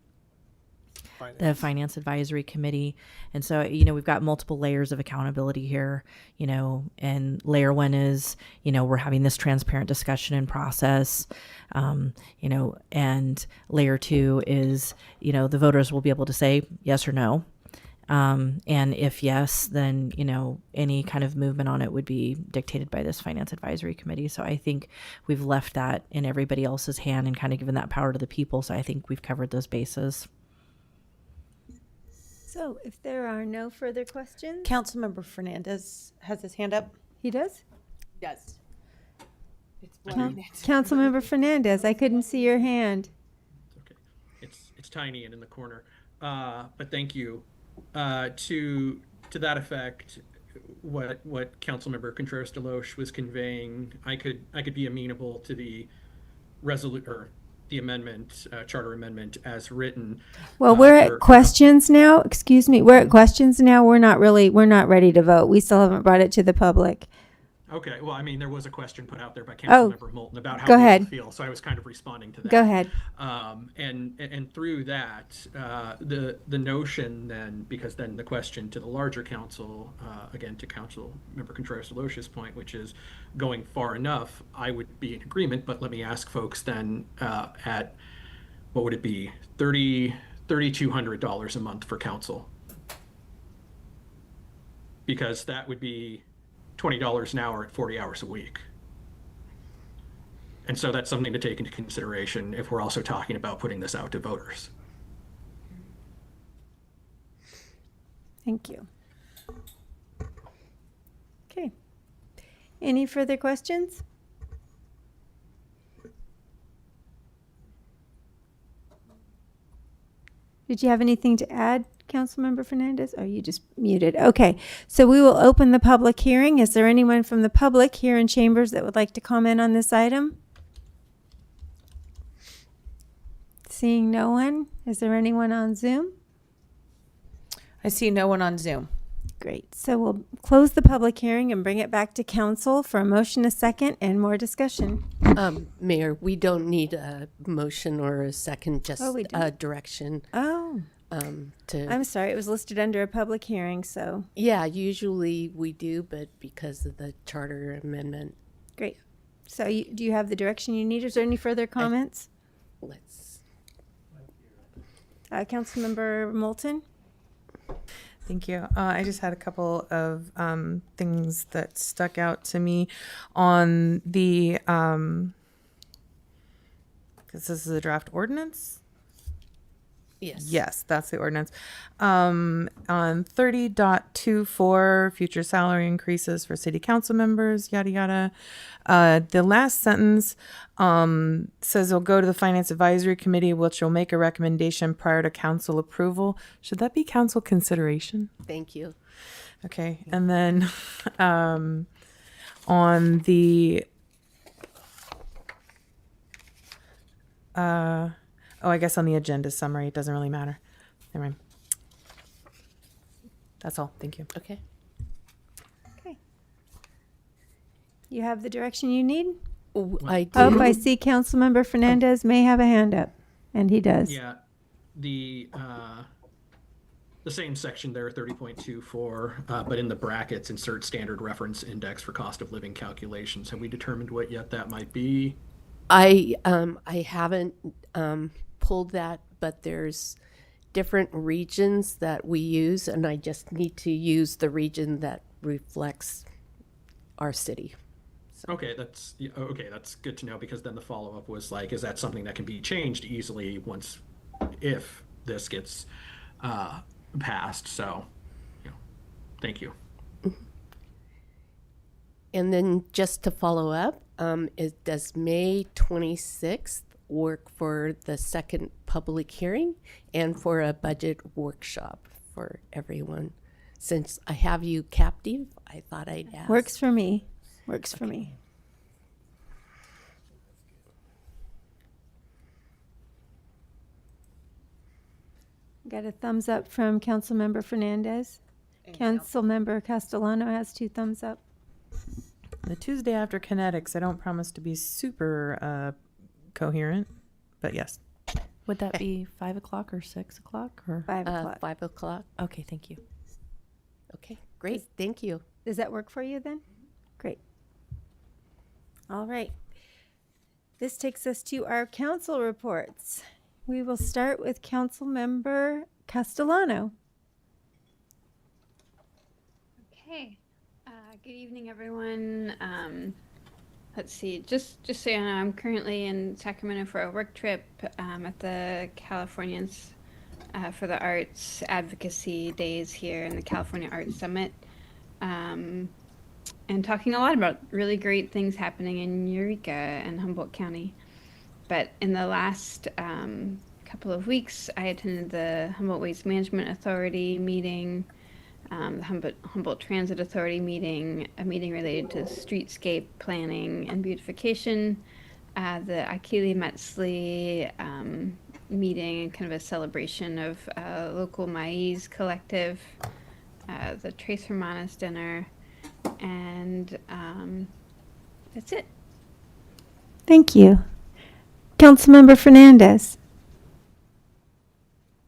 Speaker 3: the Finance Advisory Committee. And so, we've got multiple layers of accountability here, and layer one is, we're having this transparent discussion and process, and layer two is, the voters will be able to say yes or no. And if yes, then, any kind of movement on it would be dictated by this Finance Advisory Committee. So I think we've left that in everybody else's hand and kind of given that power to the people. So I think we've covered those bases.
Speaker 1: So if there are no further questions.
Speaker 7: Councilmember Fernandez has his hand up.
Speaker 1: He does?
Speaker 7: Yes. It's
Speaker 1: Councilmember Fernandez, I couldn't see your hand.
Speaker 2: It's tiny and in the corner. But thank you. To that effect, what Councilmember Contreras Deloche was conveying, I could be amenable to the the amendment, charter amendment as written.
Speaker 1: Well, we're at questions now. Excuse me. We're at questions now. We're not ready to vote. We still haven't brought it to the public.
Speaker 2: Okay. Well, I mean, there was a question put out there by
Speaker 1: Oh,
Speaker 2: Councilmember Moulton about how
Speaker 1: go
Speaker 2: we
Speaker 1: ahead.
Speaker 2: feel, so I was kind of responding to that.
Speaker 1: Go ahead.
Speaker 2: And through that, the notion then, because then the question to the larger council, again to Councilmember Contreras Deloche's point, which is going far enough, I would be in agreement. But let me ask folks then, at what would it be, $3,200 a month for council, because that would be $20 an hour at 40 hours a week. And so that's something to take into consideration if we're also talking about putting this out to voters.
Speaker 1: Thank you. Okay. Any further questions? Did you have anything to add, Councilmember Fernandez? Oh, you just muted. Okay, so we will open the public hearing. Is there anyone from the public here in chambers that would like to comment on this item? Seeing no one, is there anyone on Zoom?
Speaker 7: I see no one on Zoom.
Speaker 1: Great. So we'll close the public hearing and bring it back to council for a motion, a second, and more discussion.
Speaker 22: Mayor, we don't need a motion or a second, just
Speaker 1: we do.
Speaker 22: a direction.
Speaker 1: Oh. I'm sorry, it was listed under a public hearing, so.
Speaker 22: Yeah, usually we do, but because of the charter amendment.
Speaker 1: Great. So do you have the direction you need? Is there any further comments? Councilmember Moulton?
Speaker 6: Thank you. I just had a couple of things that stuck out to me on the, because this is a draft ordinance.
Speaker 22: Yes.
Speaker 6: Yes, that's the ordinance. On 30.24, future salary increases for city council members, yada, yada. The last sentence says it'll go to the Finance Advisory Committee, which will make a recommendation prior to council approval. Should that be council consideration?
Speaker 22: Thank you.
Speaker 6: Okay. And then on the... I guess on the agenda summary, it doesn't really matter. Never mind. That's all. Thank you.
Speaker 22: Okay.
Speaker 1: Okay. You have the direction you need?
Speaker 22: I do.
Speaker 1: Oh, I see Councilmember Fernandez may have a hand up, and he does.
Speaker 2: Yeah, the same section there, 30.24, but in the brackets, insert standard reference index for cost of living calculations. Have we determined what yet that might be?
Speaker 22: I haven't pulled that, but there's different regions that we use, and I just need to use the region that reflects our city.
Speaker 2: Okay, that's good to know, because then the follow-up was like, is that something that can be changed easily if this gets passed? So, thank you.
Speaker 22: And then just to follow up, does May 26th work for the second public hearing and for a budget workshop for everyone? Since I have you captive, I thought I'd ask.
Speaker 1: Works for me. Works for me. Got a thumbs up from Councilmember Fernandez. Councilmember Castellano has 2 thumbs up.
Speaker 6: The Tuesday after kinetics, I don't promise to be super coherent, but yes.
Speaker 3: Would that be 5 o'clock or 6 o'clock or
Speaker 1: 5 o'clock.
Speaker 22: 5 o'clock.
Speaker 3: Okay, thank you.
Speaker 22: Okay, great. Thank you.
Speaker 1: Does that work for you then? Great. All right. This takes us to our council reports. We will start with Council Member Castellano.
Speaker 12: Okay. Good evening, everyone. Let's see. Just so you know, I'm currently in Sacramento for a work trip at the Californians for the Arts Advocacy Days here in the California Arts Summit, and talking a lot about really great things happening in Eureka and Humboldt County. But in the last couple of weeks, I attended the Humboldt Waste Management Authority meeting, the Humboldt Transit Authority meeting, a meeting related to streetscape planning and beautification, the Akili Metzley meeting, kind of a celebration of local Maize collective, the Trace Hermanas dinner, and that's it.
Speaker 1: Thank you. Councilmember Fernandez.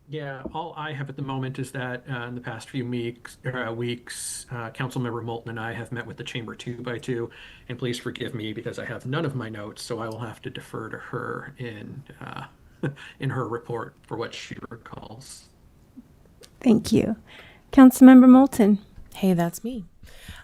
Speaker 2: Yeah, all I have at the moment is that in the past few weeks, Councilmember Moulton and I have met with the Chamber 2x2, and please forgive me because I have none of my notes, so I will have to defer to her in in her report for what she recalls.
Speaker 1: Thank you. Councilmember Moulton.
Speaker 6: Hey, that's me.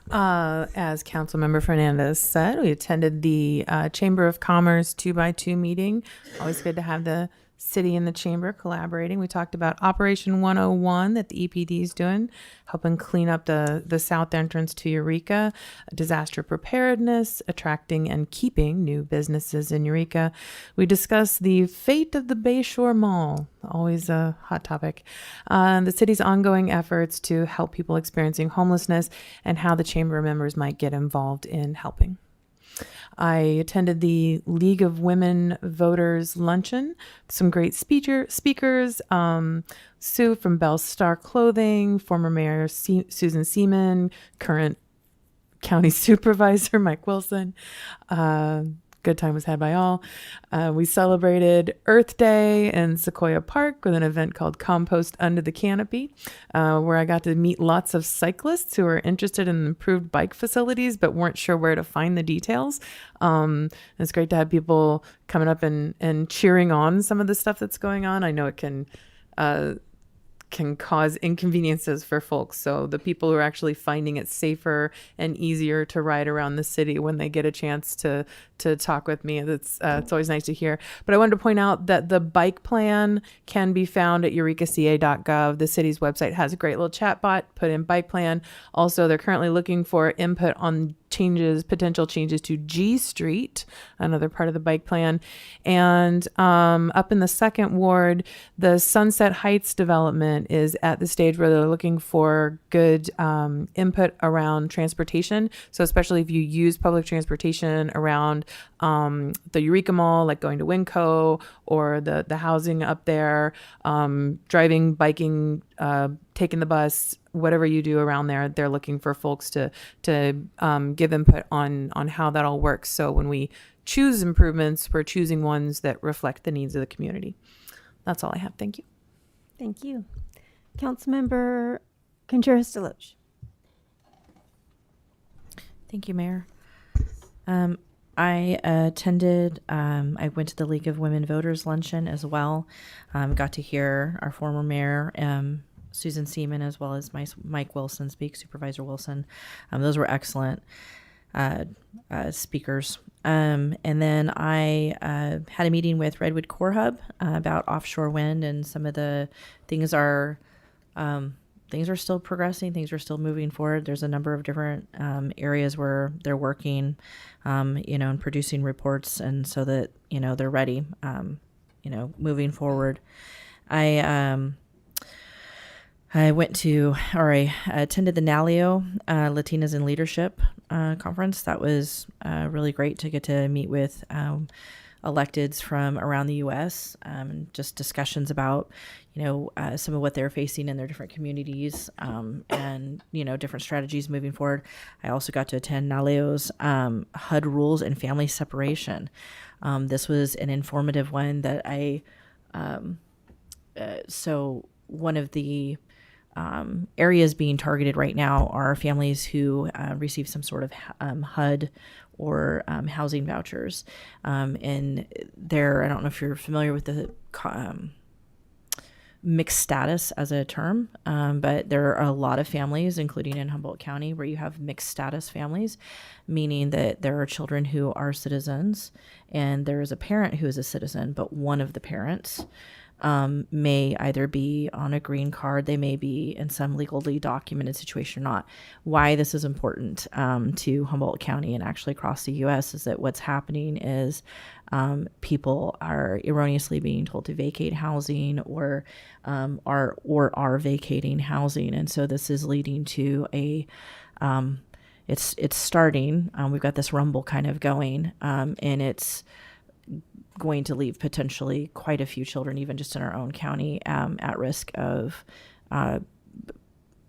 Speaker 6: As Councilmember Fernandez said, we attended the Chamber of Commerce 2x2 meeting. Always good to have the city and the chamber collaborating. We talked about Operation 101 that the EPD is doing, helping clean up the south entrance to Eureka, disaster preparedness, attracting and keeping new businesses in Eureka. We discussed the fate of the Bayshore Mall, always a hot topic, the city's ongoing efforts to help people experiencing homelessness, and how the chamber members might get involved in helping. I attended the League of Women Voters luncheon. Some great speakers. Sue from Bell Star Clothing, former Mayor Susan Seaman, current County Supervisor Mike Wilson. Good time was had by all. We celebrated Earth Day in Sequoia Park with an event called Compost Under the Canopy, where I got to meet lots of cyclists who are interested in improved bike facilities but weren't sure where to find the details. It's great to have people coming up and cheering on some of the stuff that's going on. I know it can cause inconveniences for folks. So the people who are actually finding it safer and easier to ride around the city when they get a chance to talk with me, it's always nice to hear. But I wanted to point out that the bike plan can be found at eurekaca.gov. The city's website has a great little chat bot. Put in bike plan. Also, they're currently looking for input on potential changes to G Street, another part of the bike plan. And up in the second ward, the Sunset Heights development is at the stage where they're looking for good input around transportation. So especially if you use public transportation around the Eureka Mall, like going to Winco, or the housing up there, driving, biking, taking the bus, whatever you do around there, they're looking for folks to give input on how that all works. So when we choose improvements, we're choosing ones that reflect the needs of the community. That's all I have. Thank you.
Speaker 1: Thank you. Councilmember Contreras-Deloche.
Speaker 3: Thank you, Mayor. I attended, I went to the League of Women Voters luncheon as well. Got to hear our former mayor, Susan Seaman, as well as Mike Wilson speak, Supervisor Wilson. Those were excellent speakers. And then I had a meeting with Redwood Core Hub about offshore wind, and some of the things are still progressing. Things are still moving forward. There's a number of different areas where they're working, and producing reports, and so that, they're ready, moving forward. I attended the NALIO Latinas in Leadership conference. That was really great to get to meet with electeds from around the U.S. Just discussions about, some of what they're facing in their different communities, and, different strategies moving forward. I also got to attend NALIO's HUD rules and family separation. This was an informative one that I So one of the areas being targeted right now are families who receive some sort of HUD or housing vouchers. And there, I don't know if you're familiar with the mixed status as a term, but there are a lot of families, including in Humboldt County, where you have mixed status families, meaning that there are children who are citizens and there is a parent who is a citizen, but one of the parents may either be on a green card, they may be in some legally documented situation or not. Why this is important to Humboldt County and actually across the U.S. is that what's happening is people are erroneously being told to vacate housing or are vacating housing, and so this is leading to a it's starting. We've got this rumble kind of going, and it's going to leave potentially quite a few children, even just in our own county, at risk of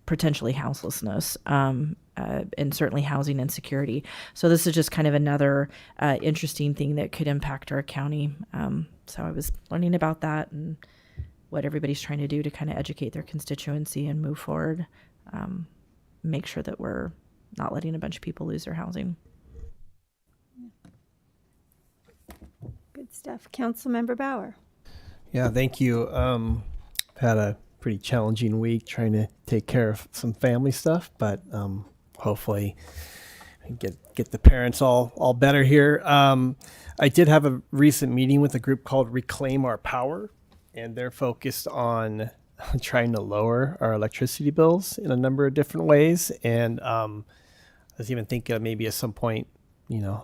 Speaker 3: potentially houselessness, and certainly housing insecurity. So this is just kind of another interesting thing that could impact our county. So I was learning about that and what everybody's trying to do to kind of educate their constituency and move forward, make sure that we're not letting a bunch of people lose their housing.
Speaker 1: Good stuff. Councilmember Bauer.
Speaker 11: Yeah, thank you. I've had a pretty challenging week trying to take care of some family stuff, but hopefully get the parents all better here. I did have a recent meeting with a group called Reclaim Our Power, and they're focused on trying to lower our electricity bills in a number of different ways. And I was even thinking of maybe at some point,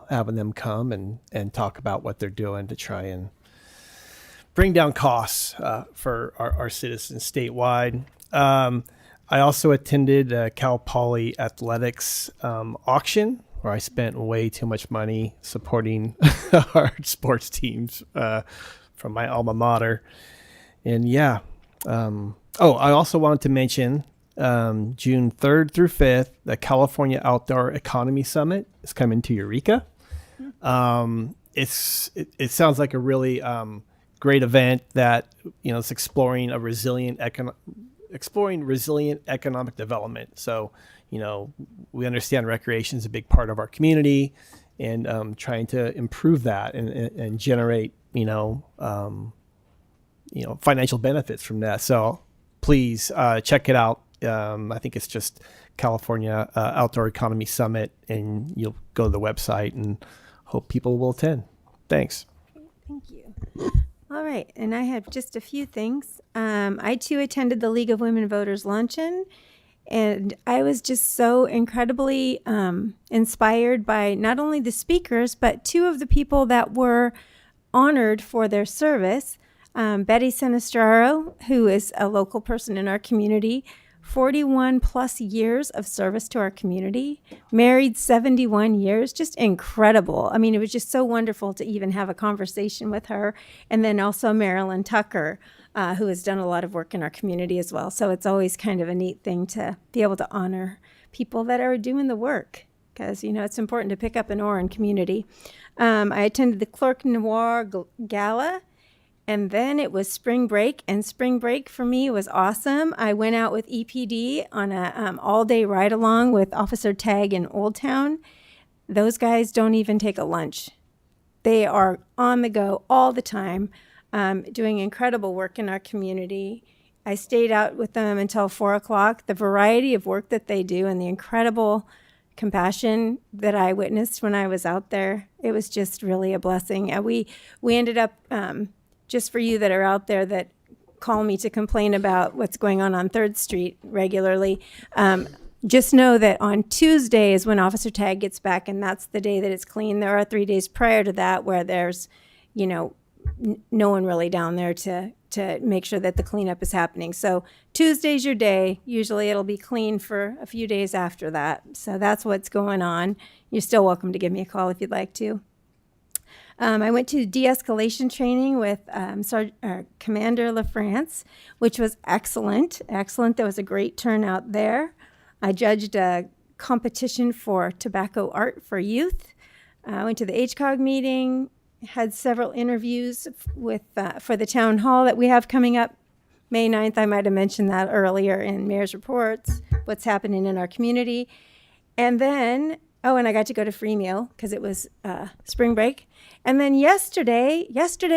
Speaker 11: having them come and talk about what they're doing to try and bring down costs for our citizens statewide. I also attended Cal Poly Athletics auction, where I spent way too much money supporting our sports teams from my alma mater. And yeah, I also wanted to mention June 3rd through 5th, the California Outdoor Economy Summit is coming to Eureka. It sounds like a really great event that is exploring resilient economic development. So we understand recreation is a big part of our community, and trying to improve that and generate financial benefits from that. So please check it out. I think it's just California Outdoor Economy Summit, and you'll go to the website and hope people will attend. Thanks.
Speaker 1: Thank you. All right, and I have just a few things. I too attended the League of Women Voters luncheon, and I was just so incredibly inspired by not only the speakers, but two of the people that were honored for their service. Betty Sinistraro, who is a local person in our community, 41 plus years of service to our community, married 71 years, just incredible. I mean, it was just so wonderful to even have a conversation with her. And then also Marilyn Tucker, who has done a lot of work in our community as well. So it's always kind of a neat thing to be able to honor people that are doing the work, because, it's important to pick up an oar in community. I attended the Clerk Noir Gala. And then it was spring break, and spring break for me was awesome. I went out with EPD on a all-day ride-along with Officer Tag in Old Town. Those guys don't even take a lunch. They are on the go all the time, doing incredible work in our community. I stayed out with them until 4 o'clock. The variety of work that they do and the incredible compassion that I witnessed when I was out there, it was just really a blessing. And we ended up... just for you that are out there that call me to complain about what's going on 3rd Street regularly, just know that on Tuesday is when Officer Tag gets back, and that's the day that it's clean. There are 3 days prior to that where there's, no one really down there to make sure that the cleanup is happening. So Tuesday's your day. Usually it'll be clean for a few days after that. So that's what's going on. You're still welcome to give me a call if you'd like to. I went to de-escalation training with Commander LaFrance, which was excellent. There was a great turnout there. I judged a competition for tobacco art for youth. I went to the HCOG meeting, had several interviews with for the town hall that we have coming up May 9th. I might have mentioned that earlier in Mayor's Reports, what's happening in our community. And then, and I got to go to Free Meal because it was spring break. And then yesterday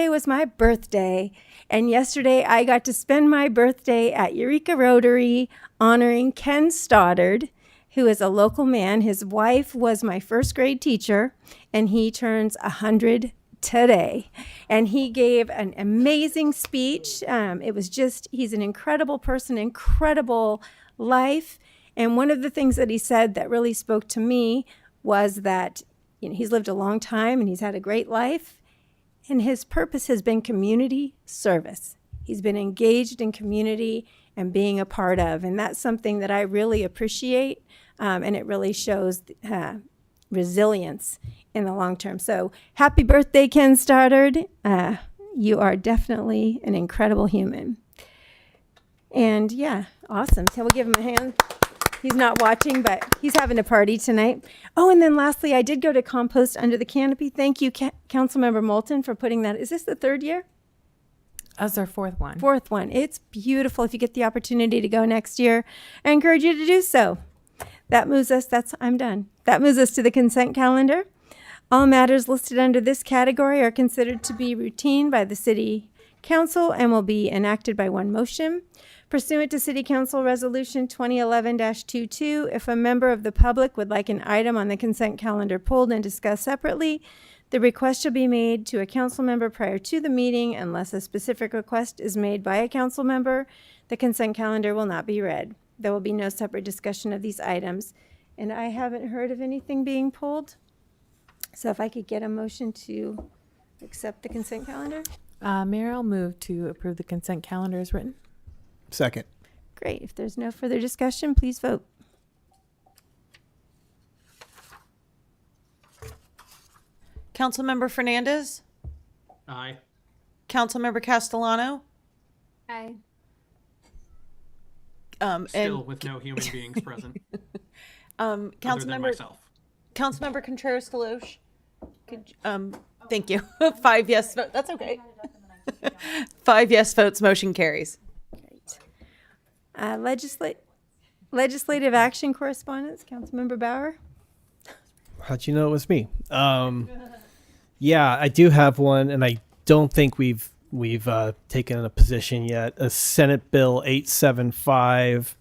Speaker 1: was my birthday. And yesterday I got to spend my birthday at Eureka Rotary honoring Ken Stoddard, who is a local man. His wife was my first grade teacher, and he turns 100 today. And he gave an amazing speech. It was just, he's an incredible person, incredible life. And one of the things that he said that really spoke to me was that, he's lived a long time and he's had a great life. And his purpose has been community service. He's been engaged in community and being a part of. And that's something that I really appreciate. And it really shows resilience in the long term. So happy birthday, Ken Stoddard. You are definitely an incredible human. And yeah, awesome. So we'll give him a hand. He's not watching, but he's having a party tonight. Oh, and then lastly, I did go to Compost Under the Canopy. Thank you, Councilmember Moulton, for putting that. Is this the third year?
Speaker 6: That's our fourth one.
Speaker 1: Fourth one. It's beautiful. If you get the opportunity to go next year, I encourage you to do so. That moves us, I'm done. That moves us to the consent calendar. All matters listed under this category are considered to be routine by the City Council and will be enacted by one motion. Pursuant to City Council Resolution 2011-22, if a member of the public would like an item on the consent calendar pulled and discussed separately, the request shall be made to a council member prior to the meeting. Unless a specific request is made by a council member, the consent calendar will not be read. There will be no separate discussion of these items. And I haven't heard of anything being pulled. So if I could get a motion to accept the consent calendar.
Speaker 6: Mayor, I'll move to approve the consent calendar as written.
Speaker 11: Second.
Speaker 1: Great. If there's no further discussion, please vote.
Speaker 7: Councilmember Fernandez,
Speaker 2: Aye.
Speaker 7: Councilmember Castellano,
Speaker 12: Aye.
Speaker 2: Still with no human beings present. Other than
Speaker 7: Councilmember
Speaker 2: myself.
Speaker 7: Councilmember Contreras Deloche. Thank you. 5 yes votes. That's okay. 5 yes votes. Motion carries.
Speaker 1: Legislative action correspondence, Councilmember Bauer.
Speaker 11: How'd you know it was me? Yeah, I do have one, and I don't think we've taken a position yet. A Senate Bill 875,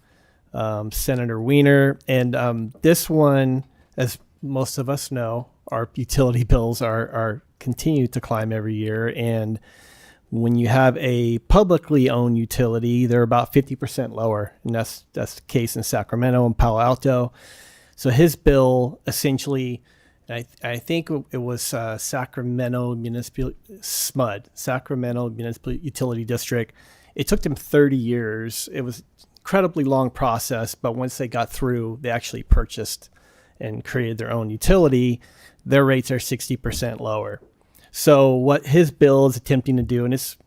Speaker 11: Senator Wiener, and this one, as most of us know, our utility bills are continue to climb every year, and when you have a publicly owned utility, they're about 50% lower, and that's the case in Sacramento and Palo Alto. So his bill essentially, I think it was Sacramento Municipal Utility District. It took them 30 years. It was an incredibly long process, but once they got through, they actually purchased and created their own utility. Their rates are 60% lower. So what his bill is attempting to do, and it's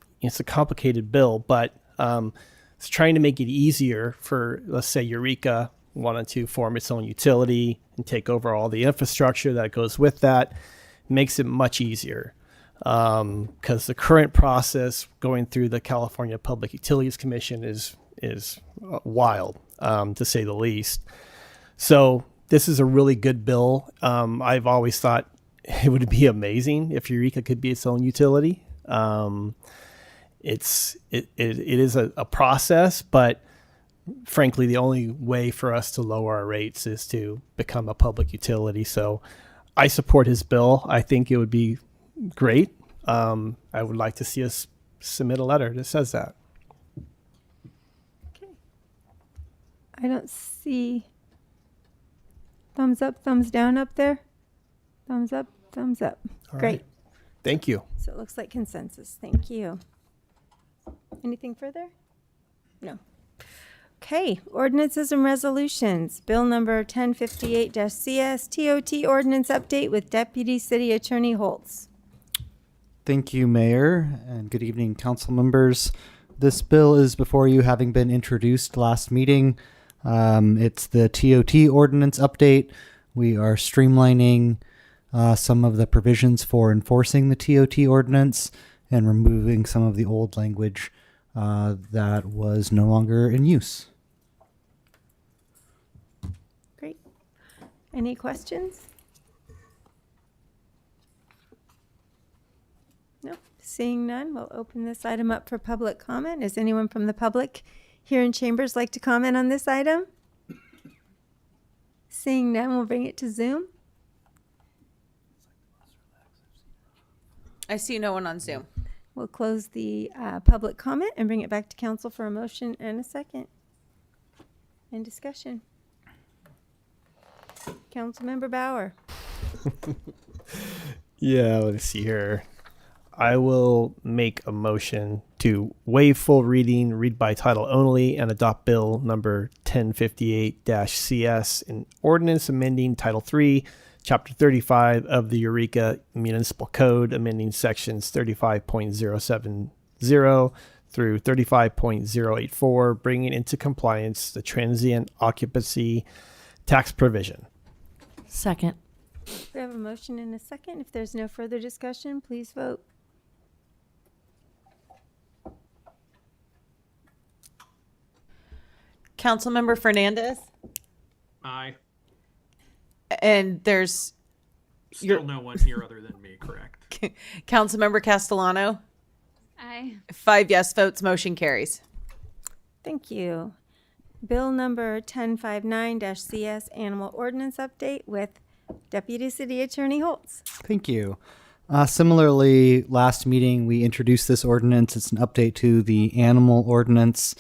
Speaker 11: a complicated bill, but it's trying to make it easier for, let's say, Eureka wanted to form its own utility and take over all the infrastructure that goes with that. It makes it much easier because the current process going through the California Public Utilities Commission is wild, to say the least. So this is a really good bill. I've always thought it would be amazing if Eureka could be its own utility. It is a process, but frankly, the only way for us to lower our rates is to become a public utility. So I support his bill. I think it would be great. I would like to see us submit a letter that says that.
Speaker 1: Okay. I don't see thumbs up, thumbs down up there. Thumbs up, thumbs up.
Speaker 11: All
Speaker 1: Great.
Speaker 11: right. Thank you.
Speaker 1: So it looks like consensus. Thank you. Anything further? No. Okay, ordinances and resolutions. Bill number 1058-CS, TOT ordinance update with Deputy City Attorney Holtz.
Speaker 20: Thank you, Mayor, and good evening, council members. This bill is before you, having been introduced last meeting. It's the TOT ordinance update. We are streamlining some of the provisions for enforcing the TOT ordinance and removing some of the old language that was no longer in use.
Speaker 1: Great. Any questions? No. Seeing none, we'll open this item up for public comment. Is anyone from the public here in chambers like to comment on this item? Seeing none, we'll bring it to Zoom.
Speaker 7: I see no one on Zoom.
Speaker 1: We'll close the public comment and bring it back to council for a motion and a second. And discussion. Councilmember Bauer.
Speaker 11: Yeah, let's see here. I will make a motion to waive full reading, read by title only, and adopt bill number 1058-CS, an ordinance amending Title 3, Chapter 35 of the Eureka Municipal Code, amending sections 35.070 through 35.084, bringing into compliance the transient occupancy tax provision.
Speaker 3: Second.
Speaker 1: We have a motion and a second. If there's no further discussion, please vote.
Speaker 7: Councilmember Fernandez,
Speaker 2: Aye.
Speaker 7: and there's
Speaker 2: Still no one here other than me, correct?
Speaker 7: Councilmember Castellano.
Speaker 12: Aye.
Speaker 7: 5 yes votes, motion carries.
Speaker 1: Thank you. Bill number 1059-CS, Animal Ordinance Update with Deputy City Attorney Holtz.
Speaker 20: Thank you. Similarly, last meeting we introduced this ordinance. It's an update to the animal ordinance.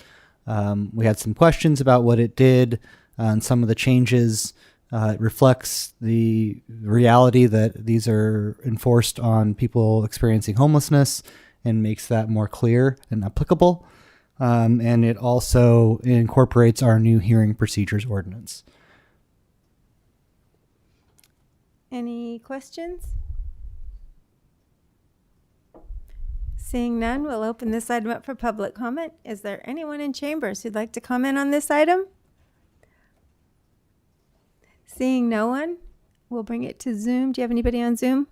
Speaker 20: We had some questions about what it did and some of the changes. It reflects the reality that these are enforced on people experiencing homelessness and makes that more clear and applicable. And it also incorporates our new hearing procedures ordinance.
Speaker 1: Any questions? Seeing none, we'll open this item up for public comment. Is there anyone in chambers who'd like to comment on this item? Seeing no one, we'll bring it to Zoom. Do you have anybody on Zoom?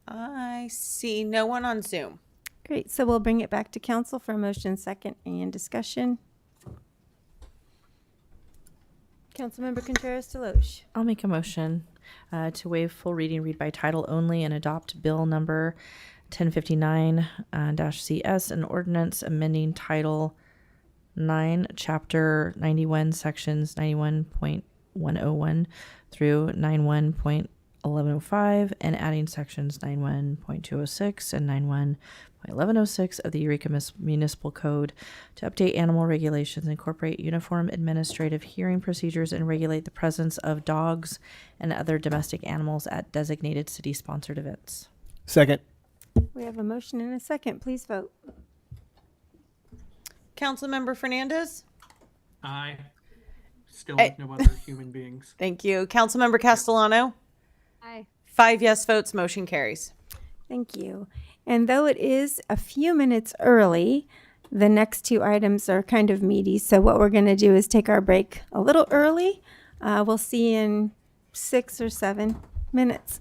Speaker 7: I see no one on Zoom.
Speaker 1: Great, so we'll bring it back to council for a motion, second, and discussion. Councilmember Contreras-Deloche.
Speaker 3: I'll make a motion to waive full reading, read by title only, and adopt bill number 1059-CS, an ordinance amending Title 9, Chapter 91, Sections 91.101 through 91.1105, and adding Sections 91.206 and 91.1106 of the Eureka Municipal Code to update animal regulations, incorporate uniform administrative hearing procedures, and regulate the presence of dogs and other domestic animals at designated city-sponsored events.
Speaker 11: Second.
Speaker 1: We have a motion and a second. Please vote.
Speaker 7: Councilmember Fernandez.
Speaker 2: Aye. Still with no other human beings.
Speaker 7: Thank you. Councilmember Castellano.
Speaker 12: Aye.
Speaker 7: 5 yes votes, motion carries.
Speaker 1: Thank you. And though it is a few minutes early, the next two items are kind of meaty. So what we're going to do is take our break a little early. We'll see you in 6 or 7 minutes.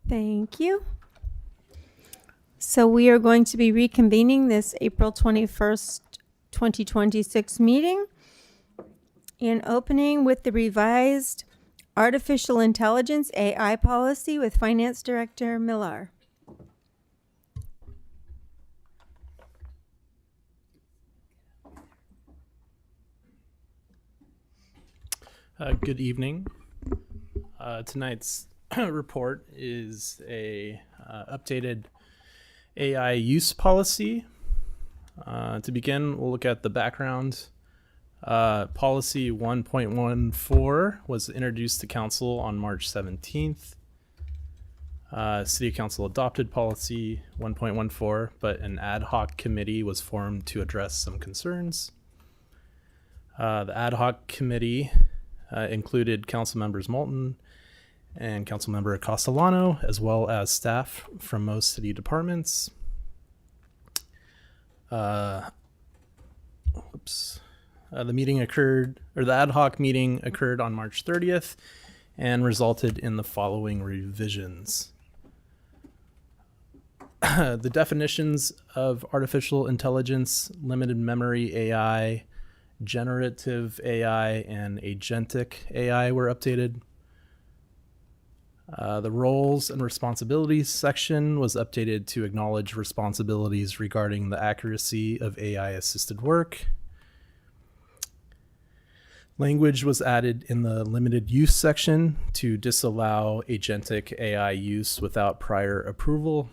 Speaker 1: Thank you. So we are going to be reconvening this April 21st, 2026 meeting and opening with the revised Artificial Intelligence AI policy with Finance Director Millar.
Speaker 5: Good evening. Tonight's report is a updated AI use policy. To begin, we'll look at the background. Policy 1.14 was introduced to council on March 17th. City Council adopted policy 1.14, but an ad hoc committee was formed to address some concerns. The ad hoc committee included council members Moulton and Councilmember Castellano, as well as staff from most city departments. The meeting occurred, or the ad hoc meeting occurred on March 30th and resulted in the following revisions. The definitions of artificial intelligence, limited memory AI, generative AI, and agentic AI were updated. The roles and responsibilities section was updated to acknowledge responsibilities regarding the accuracy of AI-assisted work. Language was added in the limited use section to disallow agentic AI use without prior approval.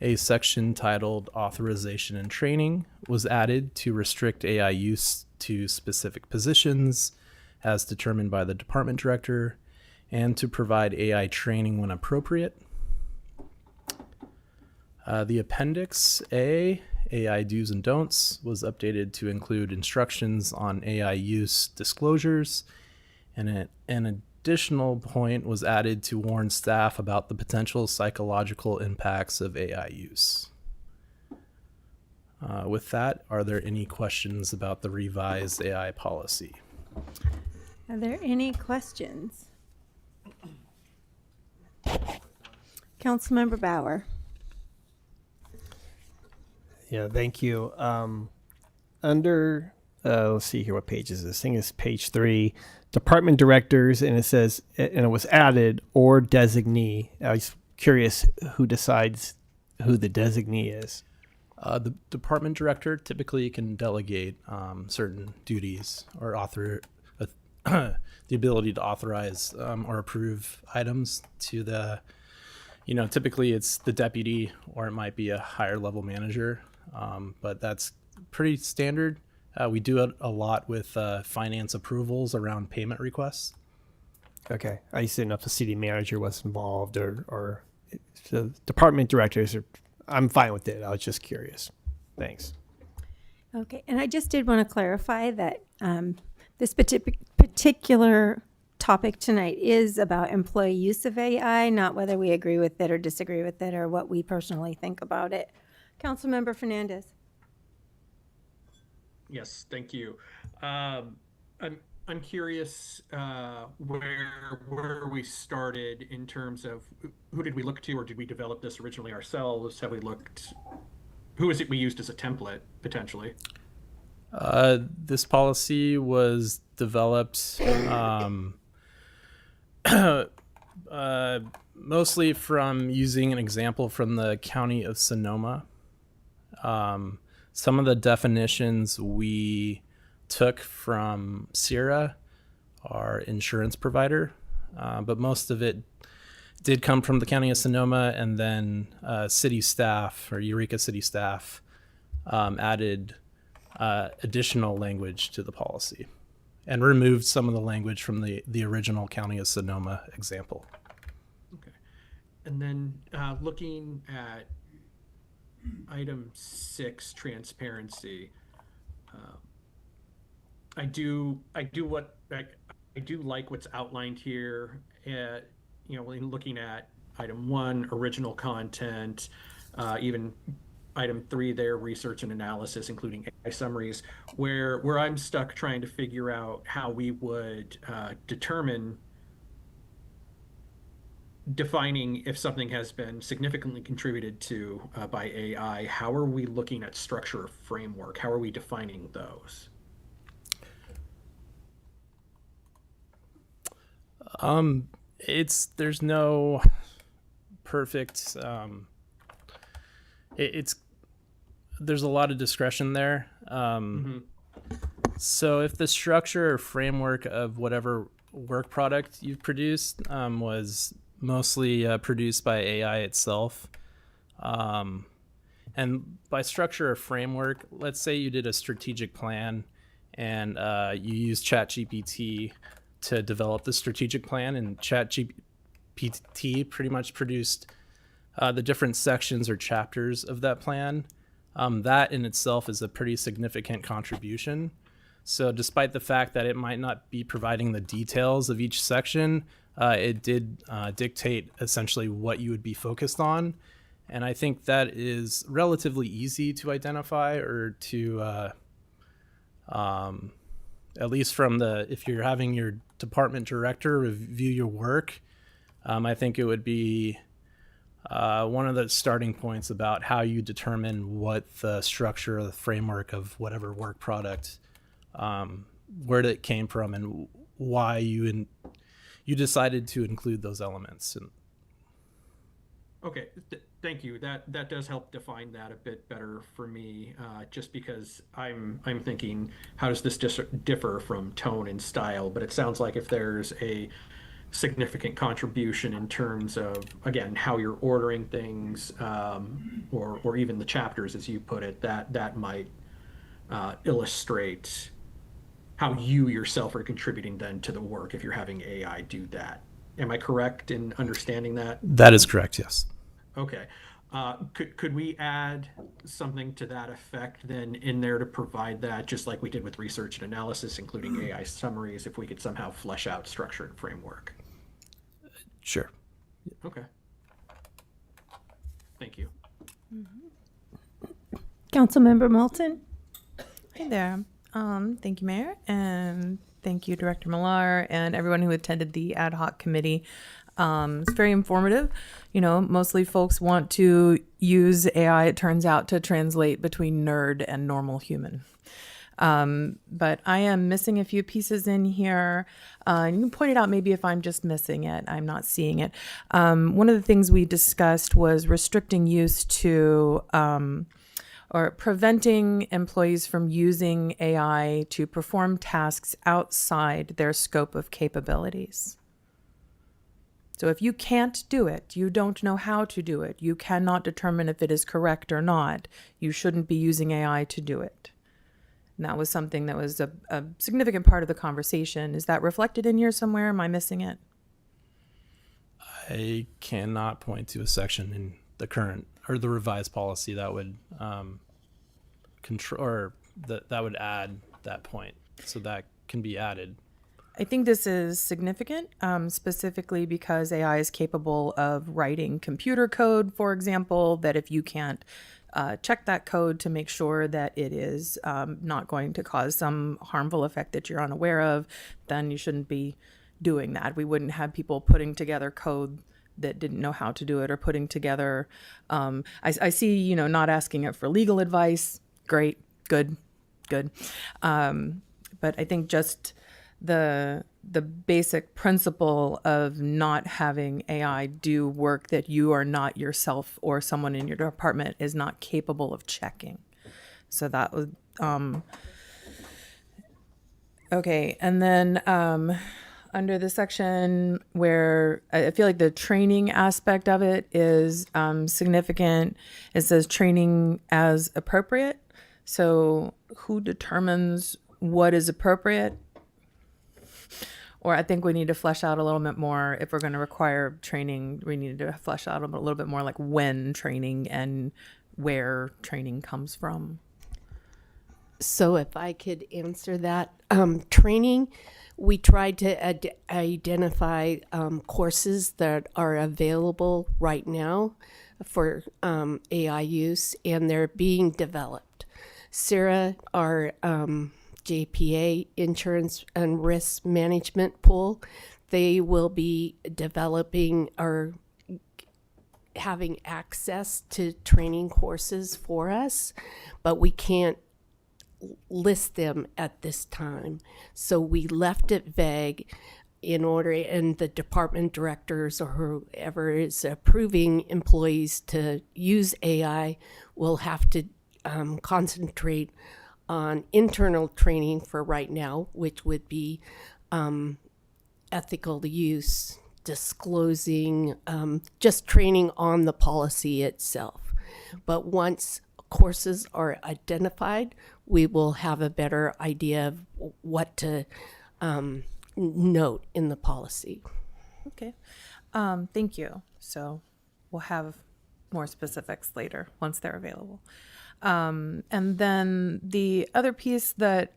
Speaker 5: A section titled Authorization and Training was added to restrict AI use to specific positions as determined by the department director and to provide AI training when appropriate. The Appendix A, AI Do's and Don'ts, was updated to include instructions on AI use disclosures, and an additional point was added to warn staff about the potential psychological impacts of AI use. With that, are there any questions about the revised AI policy?
Speaker 1: Are there any questions? Councilmember Bauer.
Speaker 11: Yeah, thank you. Under, let's see here, what page is this? I think it's page 3, department directors, and it says, and it was added, or designee. I was curious who decides who the designee is.
Speaker 5: The department director typically can delegate certain duties or the ability to authorize or approve items to the, typically it's the deputy or it might be a higher level manager, but that's pretty standard. We do it a lot with finance approvals around payment requests.
Speaker 11: Okay. I used to know if the city manager was involved or the department directors are, I'm fine with it. I was just curious. Thanks.
Speaker 1: Okay, and I just did want to clarify that this particular topic tonight is about employee use of AI, not whether we agree with it or disagree with it or what we personally think about it. Councilmember Fernandez.
Speaker 2: Yes, thank you. I'm curious where we started in terms of who did we look to, or did we develop this originally ourselves? Have we looked? Who is it we used as a template potentially?
Speaker 5: This policy was developed mostly from using an example from the County of Sonoma. Some of the definitions we took from CIRA, our insurance provider, but most of it did come from the County of Sonoma, and then city staff or Eureka city staff added additional language to the policy and removed some of the language from the original County of Sonoma example.
Speaker 2: Okay. And then looking at item 6, transparency. I do like what's outlined here. In looking at item 1, original content, even item 3 there, research and analysis, including AI summaries, where I'm stuck trying to figure out how we would defining if something has been significantly contributed to by AI. How are we looking at structure or framework? How are we defining those?
Speaker 5: There's no perfect, there's a lot of discretion there. So if the structure or framework of whatever work product you've produced was mostly produced by AI itself, and by structure or framework, let's say you did a strategic plan and you used ChatGPT to develop the strategic plan, and ChatGPT pretty much produced the different sections or chapters of that plan. That in itself is a pretty significant contribution. So despite the fact that it might not be providing the details of each section, it did dictate essentially what you would be focused on. And I think that is relatively easy to identify or to At least from if you're having your department director review your work, I think it would be one of the starting points about how you determine what the structure or the framework of whatever work product, where it came from and why you decided to include those elements. And
Speaker 2: Okay, thank you. That does help define that a bit better for me. Just because I'm thinking, how does this differ from tone and style? But it sounds like if there's a significant contribution in terms of, again, how you're ordering things, or even the chapters, as you put it, that might illustrate how you yourself are contributing then to the work if you're having AI do that. Am I correct in understanding that?
Speaker 5: That is correct, yes.
Speaker 2: Okay. Could we add something to that effect then in there to provide that, just like we did with research and analysis, including AI summaries, if we could somehow flesh out structure and framework?
Speaker 5: Sure.
Speaker 2: Okay. Thank you.
Speaker 1: Councilmember Moulton?
Speaker 6: Hi there. Thank you, Mayor, and thank you, Director Millar, and everyone who attended the ad hoc committee. It's very informative. You know, mostly folks want to use AI, it turns out, to translate between nerd and normal human. But I am missing a few pieces in here. And you can point it out maybe if I'm just missing it. I'm not seeing it. One of the things we discussed was restricting use to or preventing employees from using AI to perform tasks outside their scope of capabilities. So if you can't do it, you don't know how to do it, you cannot determine if it is correct or not, you shouldn't be using AI to do it. And that was something that was a significant part of the conversation. Is that reflected in here somewhere? Am I missing it?
Speaker 5: I cannot point to a section in the current or the revised policy that would control or that would add that point. So that can be added.
Speaker 6: I think this is significant, specifically because AI is capable of writing computer code, for example, that if you can't check that code to make sure that it is not going to cause some harmful effect that you're unaware of, then you shouldn't be doing that. We wouldn't have people putting together code that didn't know how to do it, or putting together, I see, you know, not asking it for legal advice. Great, good. But I think just the basic principle of not having AI do work that you are not yourself or someone in your department is not capable of checking. So that was, okay. And then, under the section where I feel like the training aspect of it is significant, it says training as appropriate. So who determines what is appropriate? Or I think we need to flesh out a little bit more. If we're going to require training, we need to flesh out a little bit more, like when training and where training comes from.
Speaker 22: So if I could answer that, training, we tried to identify courses that are available right now for AI use, and they're being developed. Sarah, our JPA, Insurance and Risk Management Pool, they will be developing or having access to training courses for us, but we can't list them at this time. So we left it vague in order, and the department directors or whoever is approving employees to use AI will have to concentrate on internal training for right now, which would be ethical use, disclosing, just training on the policy itself. But once courses are identified, we will have a better idea of what to note in the policy.
Speaker 6: Okay. Thank you. So we'll have more specifics later once they're available. And then the other piece that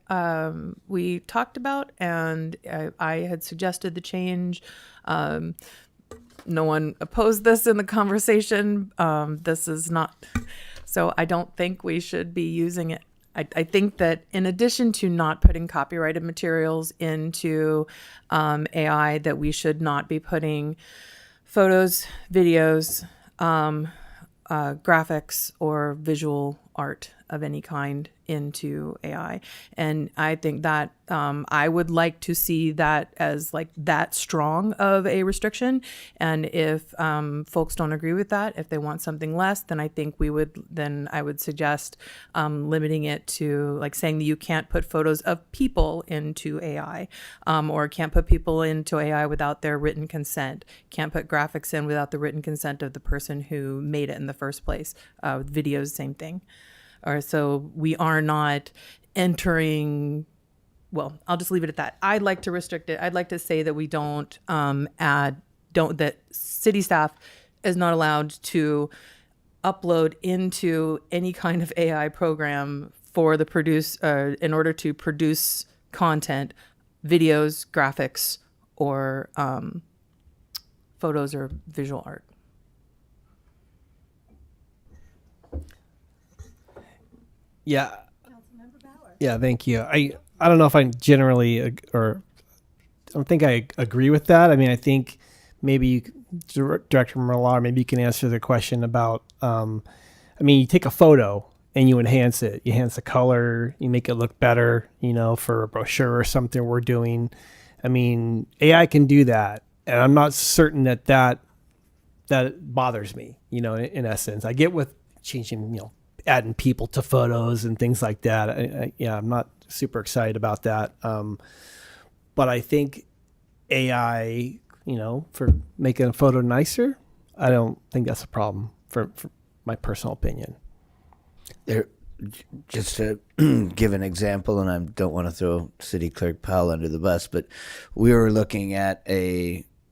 Speaker 6: we talked about, and I had suggested the change. No one opposed this in the conversation. This is not, so I don't think we should be using it I think that in addition to not putting copyrighted materials into AI, that we should not be putting photos, videos, graphics, or visual art of any kind into AI. And I think that I would like to see that as like that strong of a restriction. And if folks don't agree with that, if they want something less, then I think I would suggest limiting it to like saying that you can't put photos of people into AI, or can't put people into AI without their written consent, can't put graphics in without the written consent of the person who made it in the first place. Videos, same thing. Or so we are not entering. Well, I'll just leave it at that. I'd like to restrict it. I'd like to say that we that city staff is not allowed to upload into any kind of AI program for the in order to produce content, videos, graphics, or photos or visual art.
Speaker 11: Yeah. Yeah, thank you. I don't know if I generally or I don't think I agree with that. I mean, I think maybe Director Millar, maybe you can answer the question about, I mean, you take a photo and you enhance it. You enhance the color, you make it look better, for a brochure or something we're doing. I mean, AI can do that. And I'm not certain that bothers me, in essence. I get with changing, adding people to photos and things like that. I'm not super excited about that. But I think AI, for making a photo nicer, I don't think that's a problem for my personal opinion.
Speaker 18: Just to give an example, and I don't want to throw City Clerk Powell under the bus, but we were looking at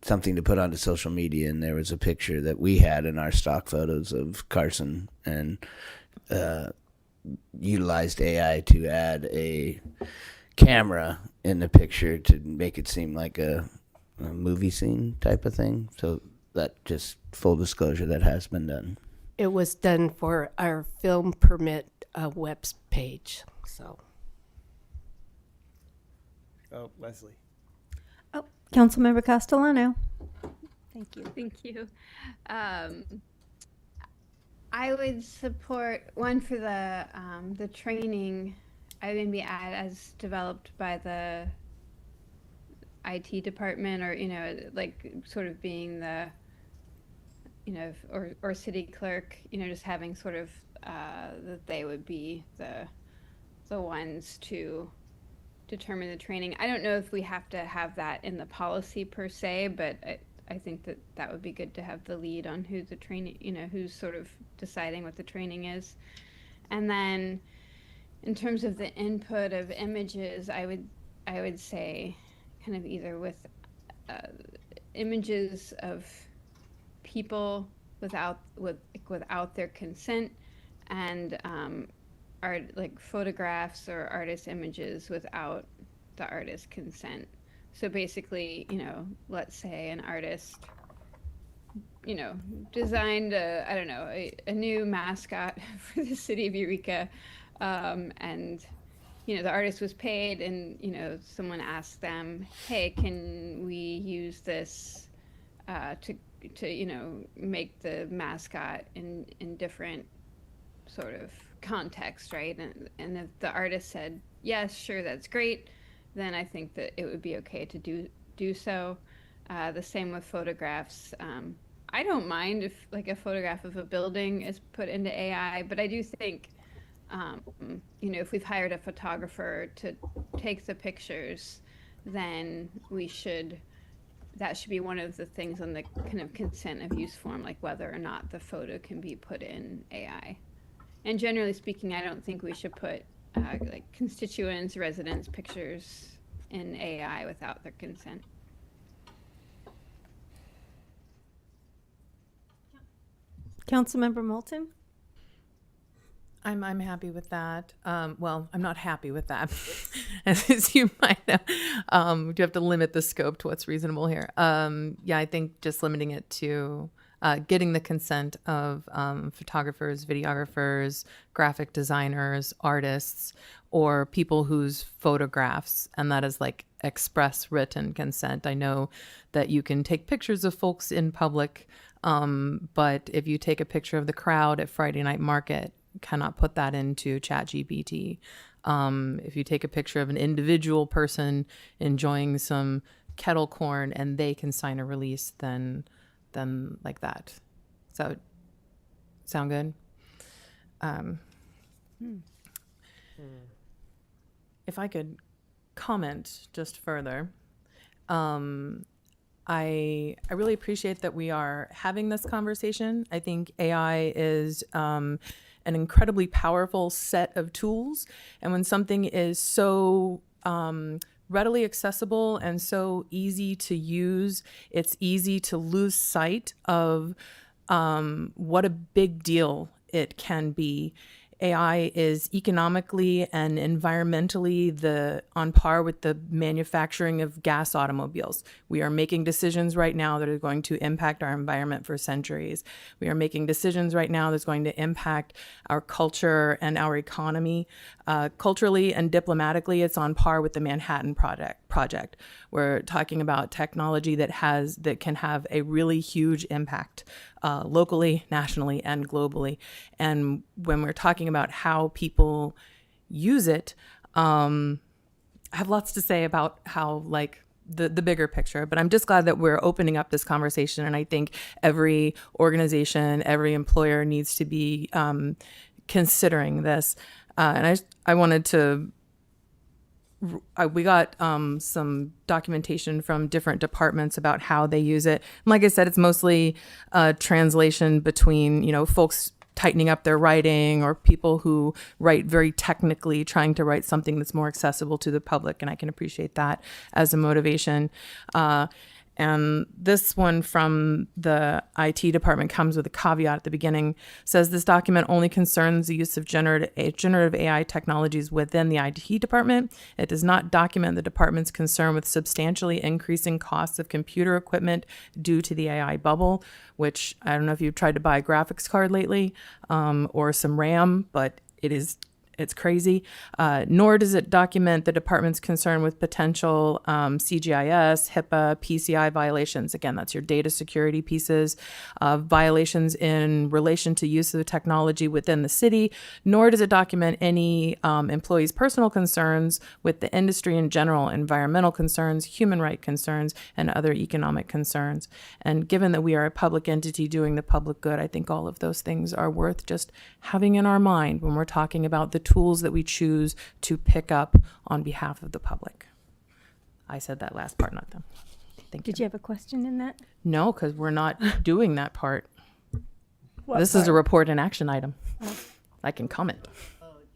Speaker 18: something to put onto social media, and there was a picture that we had in our stock photos of Carson, and utilized AI to add a camera in the picture to make it seem like a movie scene type of thing. So that, just full disclosure, that has been done.
Speaker 22: It was done for our film permit web page. So.
Speaker 11: Oh, Leslie.
Speaker 1: Oh, Councilmember Castellano. Thank you.
Speaker 12: Thank you. I would support one for the training. I would maybe add as developed by the IT department, or like sort of being the or city clerk, just having sort of that they would be the ones to determine the training. I don't know if we have to have that in the policy per se, but I think that would be good to have the lead on who the training, who's sort of deciding what the training is. And then in terms of the input of images, I would say kind of either with images of people without their consent, and art, like photographs or artist images without the artist's consent. So basically, let's say an artist, designed a new mascot for the city of Eureka, and the artist was paid, and someone asked them, hey, can we use this to make the mascot in different sort of context, right? And if the artist said yes, sure, that's great, then I think that it would be okay to do so. The same with photographs. I don't mind if like a photograph of a building is put into AI, but I do think if we've hired a photographer to take the pictures, then that should be one of the things on the kind of consent of use form, like whether or not the photo can be put in AI. And generally speaking, I don't think we should put like constituents, residents' pictures in AI without their consent.
Speaker 1: Councilmember Moulton?
Speaker 6: I'm happy with that. Well, I'm not happy with that, as you might know. We do have to limit the scope to what's reasonable here. I think just limiting it to getting the consent of photographers, videographers, graphic designers, artists, or people whose photographs, and that is like express written consent. I know that you can take pictures of folks in public, but if you take a picture of the crowd at Friday Night Market, you cannot put that into ChatGPT. If you take a picture of an individual person enjoying some kettle corn and they can sign a release, then like that. So sound good? If I could comment just further, I really appreciate that we are having this conversation. I think AI is an incredibly powerful set of tools, and when something is so readily accessible and so easy to use, it's easy to lose sight of what a big deal it can be. AI is economically and environmentally on par with the manufacturing of gas automobiles. We are making decisions right now that are going to impact our environment for centuries. We are making decisions right now that's going to impact our culture and our economy. Culturally and diplomatically, it's on par with the Manhattan Project. We're talking about technology that can have a really huge impact locally, nationally, and globally. And when we're talking about how people use it, I have lots to say about how, like, the bigger picture, but I'm just glad that we're opening up this conversation. And I think every organization, every employer needs to be considering this. And I wanted to, we got some documentation from different departments about how they use it. And like I said, it's mostly translation between, folks tightening up their writing or people who write very technically, trying to write something that's more accessible to the public. And I can appreciate that as a motivation. And this one from the IT department comes with a caveat at the beginning. Says this document only concerns the use of generative AI technologies within the IT department. It does not document the department's concern with substantially increasing costs of computer equipment due to the AI bubble, which I don't know if you've tried to buy a graphics card lately or some RAM, but it's crazy. Nor does it document the department's concern with potential CGIS, HIPAA, PCI violations. Again, that's your data security pieces, violations in relation to use of the technology within the city. Nor does it document any employees' personal concerns with the industry in general, environmental concerns, human rights concerns, and other economic concerns. And given that we are a public entity doing the public good, I think all of those things are worth just having in our mind when we're talking about the tools that we choose to pick up on behalf of the public. I said that last part, not them. Thank you.
Speaker 1: Did you have a question in that?
Speaker 6: No, because we're not doing that part.
Speaker 1: What
Speaker 6: This
Speaker 1: part?
Speaker 6: is a report and action item. I can comment.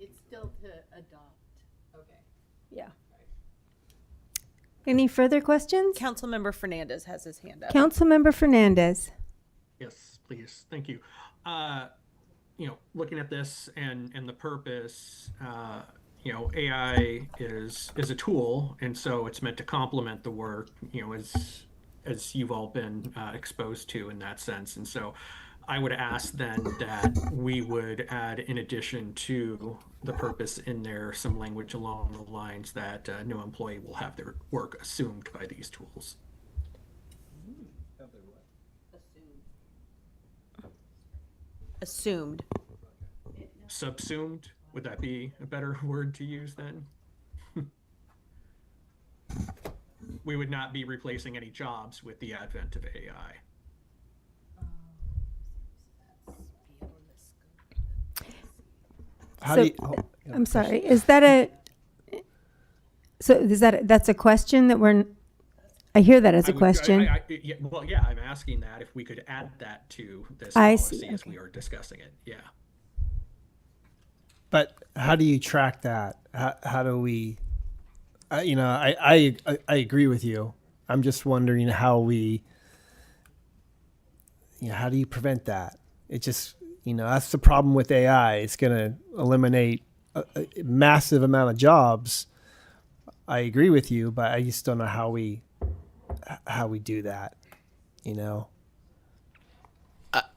Speaker 22: It's still to adopt. Okay.
Speaker 1: Yeah. Any further questions?
Speaker 7: Councilmember Fernandez has his hand up.
Speaker 1: Councilmember Fernandez.
Speaker 2: Yes, please. Thank you. Looking at this and the purpose, AI is a tool, and so it's meant to complement the work, as you've all been exposed to in that sense. And so I would ask then that we would add, in addition to the purpose in there, some language along the lines that no employee will have their work assumed by these tools.
Speaker 7: Assumed.
Speaker 2: Subsumed, would that be a better word to use then? We would not be replacing any jobs with the advent of AI.
Speaker 1: I'm sorry. Is that that's a question that I hear that as a question.
Speaker 2: I'm asking that if we could add that to this
Speaker 1: I
Speaker 2: policy
Speaker 1: see,
Speaker 2: as
Speaker 1: okay.
Speaker 2: we are discussing it. Yeah.
Speaker 11: But how do you track that? How do we? I agree with you. I'm just wondering how we. How do you prevent that? It just that's the problem with AI. It's going to eliminate a massive amount of jobs. I agree with you, but I just don't know how we do that.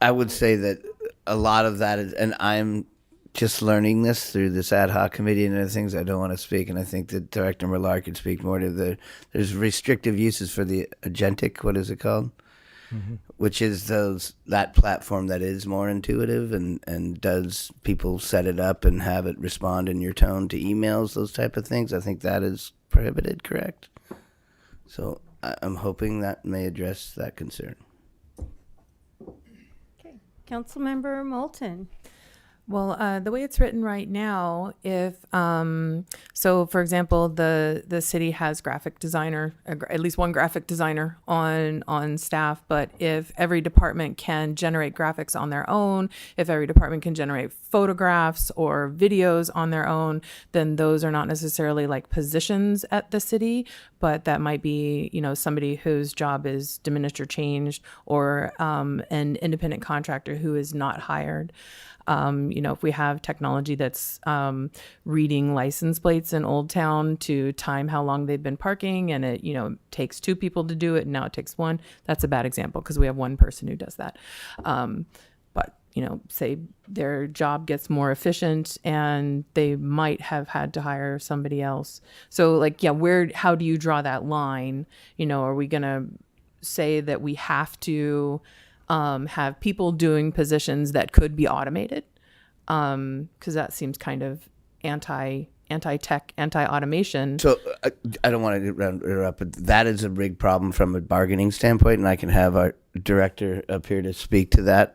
Speaker 18: I would say that a lot of that is, and I'm just learning this through this ad hoc committee and other things. I don't want to speak, and I think that Director Millar could speak more to there's restrictive uses for the agentic, what is it called? Which is that platform that is more intuitive and does people set it up and have it respond in your tone to emails, those type of things. I think that is prohibited, correct? So I'm hoping that may address that concern.
Speaker 1: Councilmember Moulton.
Speaker 6: Well, the way it's written right now, if so, for example, the city has graphic designer, at least one graphic designer on staff. But if every department can generate graphics on their own, if every department can generate photographs or videos on their own, then those are not necessarily like positions at the city, but that might be, somebody whose job is diminished or changed, or an independent contractor who is not hired. If we have technology that's reading license plates in Old Town to time how long they've been parking, and it, takes 2 people to do it, and now it takes 1, that's a bad example because we have 1 person who does that. But, say their job gets more efficient and they might have had to hire somebody else. So how do you draw that line? Are we going to say that we have to have people doing positions that could be automated, because that seems kind of anti-tech, anti-automation.
Speaker 18: So I don't want to interrupt, but that is a big problem from a bargaining standpoint, and I can have our director up here to speak to that.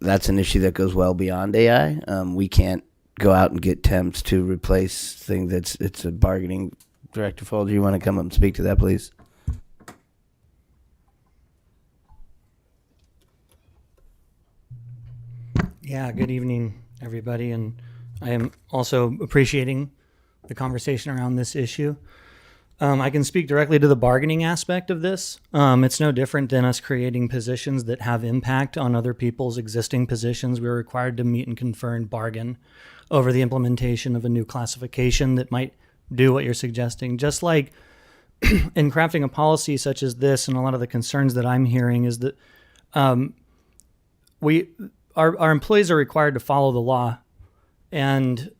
Speaker 18: That's an issue that goes well beyond AI. We can't go out and get temps to replace things. It's a bargaining. Director Folger, you want to come up and speak to that, please?
Speaker 9: Yeah, good evening, everybody, and I am also appreciating the conversation around this issue. I can speak directly to the bargaining aspect of this. It's no different than us creating positions that have impact on other people's existing positions. We're required to meet and confer and bargain over the implementation of a new classification that might do what you're suggesting. Just like in crafting a policy such as this, and a lot of the concerns that I'm hearing is that our employees are required to follow the law, and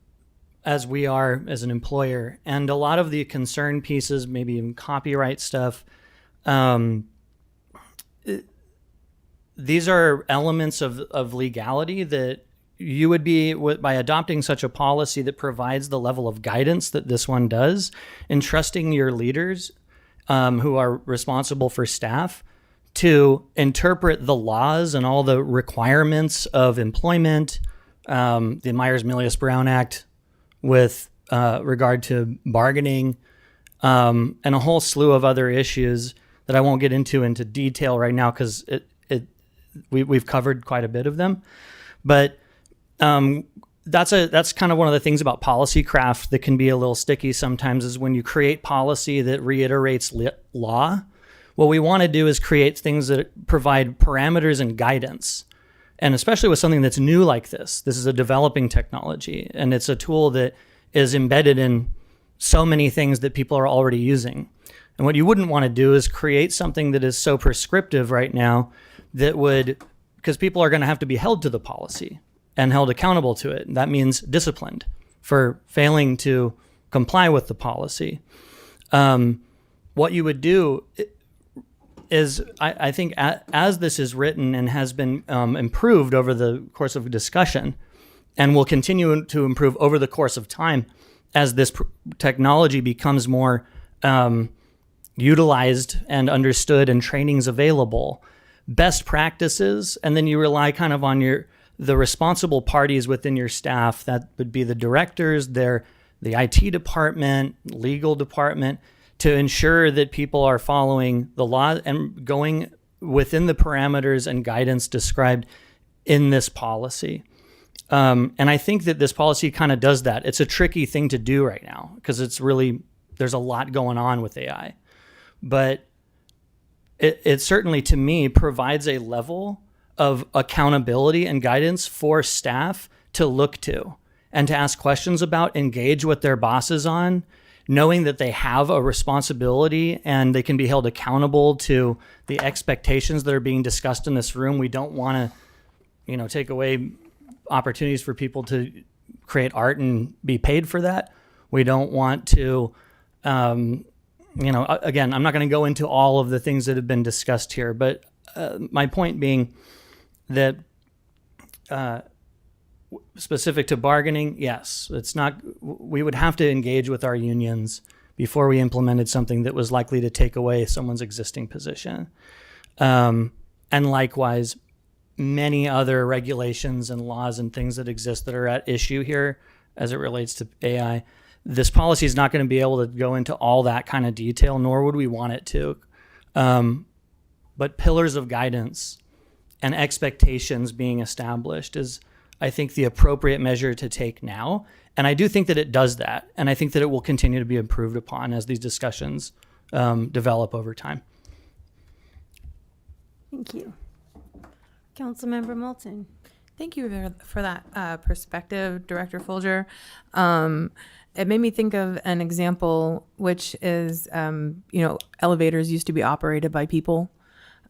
Speaker 9: as we are as an employer, and a lot of the concern pieces, maybe even copyright stuff, these are elements of legality that you would be, by adopting such a policy that provides the level of guidance that this one does, entrusting your leaders who are responsible for staff to interpret the laws and all the requirements of employment, the Myers-Milius-Brown Act with regard to bargaining, and a whole slew of other issues that I won't get into detail right now because we've covered quite a bit of them. But that's kind of one of the things about policy craft that can be a little sticky sometimes, is when you create policy that reiterates law. What we want to do is create things that provide parameters and guidance. And especially with something that's new like this is a developing technology, and it's a tool that is embedded in so many things that people are already using. And what you wouldn't want to do is create something that is so prescriptive right now that would, because people are going to have to be held to the policy and held accountable to it. And that means disciplined for failing to comply with the policy. What you would do is, I think, as this is written and has been improved over the course of discussion, and will continue to improve over the course of time as this technology becomes more utilized and understood and trainings available, best practices, and then you rely kind of on the responsible parties within your staff. That would be the directors, the IT department, legal department, to ensure that people are following the law and going within the parameters and guidance described in this policy. And I think that this policy kind of does that. It's a tricky thing to do right now because there's a lot going on with AI. But it certainly, to me, provides a level of accountability and guidance for staff to look to and to ask questions about, engage with their bosses on, knowing that they have a responsibility and they can be held accountable to the expectations that are being discussed in this room. We don't want to take away opportunities for people to create art and be paid for that. We don't want to, again, I'm not going to go into all of the things that have been discussed here, but my point being that specific to bargaining, yes, we would have to engage with our unions before we implemented something that was likely to take away someone's existing position. And likewise, many other regulations and laws and things that exist that are at issue here as it relates to AI. This policy is not going to be able to go into all that kind of detail, nor would we want it to. But pillars of guidance and expectations being established is, I think, the appropriate measure to take now. And I do think that it does that. And I think that it will continue to be improved upon as these discussions develop over time.
Speaker 1: Thank you. Councilmember Moulton.
Speaker 6: Thank you for that perspective, Director Folger. It made me think of an example, which is, elevators used to be operated by people.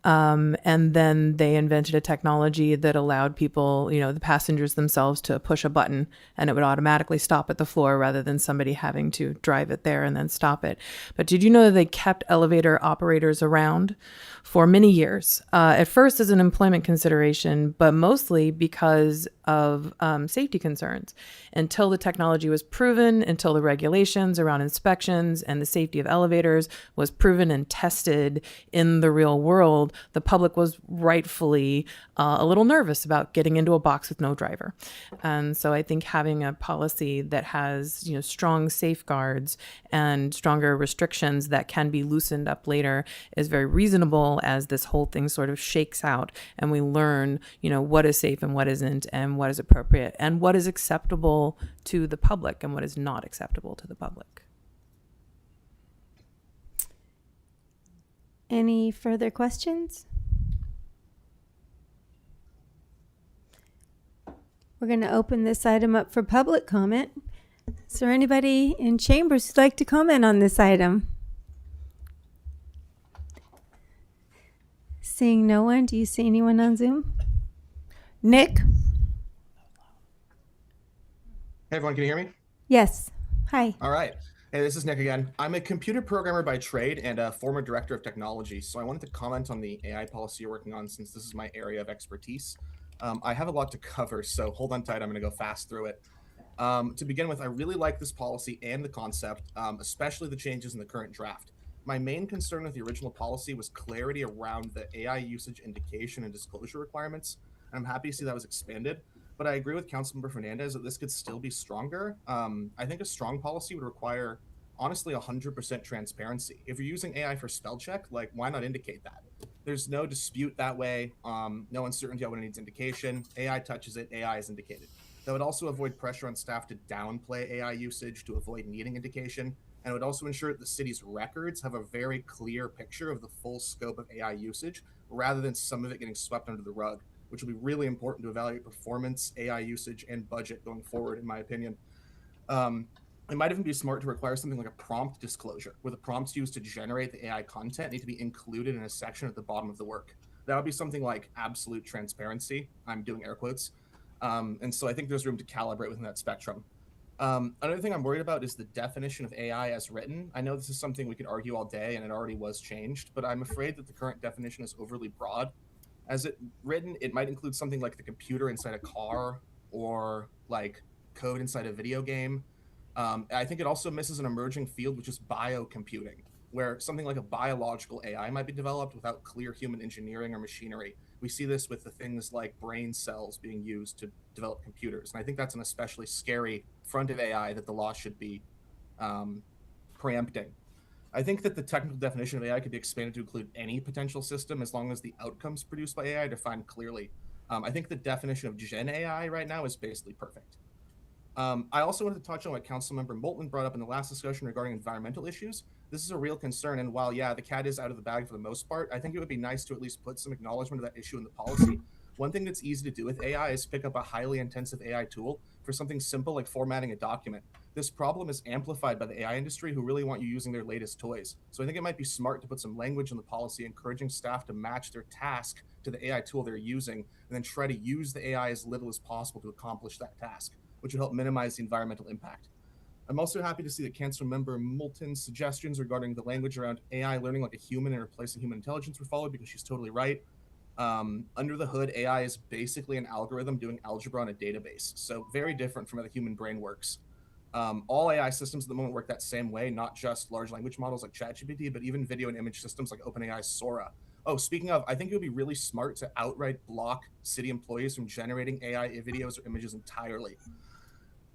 Speaker 6: And then they invented a technology that allowed people, the passengers themselves, to push a button and it would automatically stop at the floor rather than somebody having to drive it there and then stop it. But did you know that they kept elevator operators around for many years? At first as an employment consideration, but mostly because of safety concerns. Until the technology was proven, until the regulations around inspections and the safety of elevators was proven and tested in the real world, the public was rightfully a little nervous about getting into a box with no driver. And so I think having a policy that has, strong safeguards and stronger restrictions that can be loosened up later is very reasonable as this whole thing sort of shakes out and we learn, what is safe and what isn't, and what is appropriate and what is acceptable to the public and what is not acceptable to the public.
Speaker 1: Any further questions? We're going to open this item up for public comment. Is there anybody in chambers who'd like to comment on this item? Seeing no one, do you see anyone on Zoom? Nick?
Speaker 16: Hey everyone, can you hear me?
Speaker 1: Yes. Hi.
Speaker 16: All right. Hey, this is Nick again. I'm a computer programmer by trade and a former director of technology. So I wanted to comment on the AI policy you're working on since this is my area of expertise. I have a lot to cover, so hold on tight. I'm going to go fast through it. To begin with, I really like this policy and the concept, especially the changes in the current draft. My main concern with the original policy was clarity around the AI usage indication and disclosure requirements. And I'm happy to see that was expanded. But I agree with Councilmember Fernandez that this could still be stronger. I think a strong policy would require, honestly, 100% transparency. If you're using AI for spell check, why not indicate that? There's no dispute that way, no uncertainty on when it needs indication. AI touches it, AI is indicated. That would also avoid pressure on staff to downplay AI usage to avoid needing indication. And it would also ensure that the city's records have a very clear picture of the full scope of AI usage, rather than some of it getting swept under the rug, which will be really important to evaluate performance, AI usage, and budget going forward, in my opinion. It might even be smart to require something like a prompt disclosure, where the prompts used to generate the AI content need to be included in a section at the bottom of the work. That would be something like absolute transparency. I'm doing air quotes. And so I think there's room to calibrate within that spectrum. Another thing I'm worried about is the definition of AI as written. I know this is something we could argue all day, and it already was changed, but I'm afraid that the current definition is overly broad. As it written, it might include something like the computer inside a car or like code inside a video game. I think it also misses an emerging field, which is biocomputing, where something like a biological AI might be developed without clear human engineering or machinery. We see this with the things like brain cells being used to develop computers. And I think that's an especially scary front of AI that the law should be preempting. I think that the technical definition of AI could be expanded to include any potential system as long as the outcomes produced by AI are defined clearly. I think the definition of Gen AI right now is basically perfect. I also wanted to touch on what Councilmember Moulton brought up in the last discussion regarding environmental issues. This is a real concern, and while, yeah, the cat is out of the bag for the most part, I think it would be nice to at least put some acknowledgement of that issue in the policy. One thing that's easy to do with AI is pick up a highly intensive AI tool for something simple like formatting a document. This problem is amplified by the AI industry, who really want you using their latest toys. So I think it might be smart to put some language in the policy encouraging staff to match their task to the AI tool they're using, and then try to use the AI as little as possible to accomplish that task, which would help minimize the environmental impact. I'm also happy to see that Council Member Moulton's suggestions regarding the language around AI learning like a human and replacing human intelligence were followed, because she's totally right. Under the hood, AI is basically an algorithm doing algebra on a database, so very different from how the human brain works. All AI systems at the moment work that same way, not just large language models like ChatGPT, but even video and image systems like OpenAI's Sora. Oh, speaking of, I think it would be really smart to outright block city employees from generating AI videos or images entirely.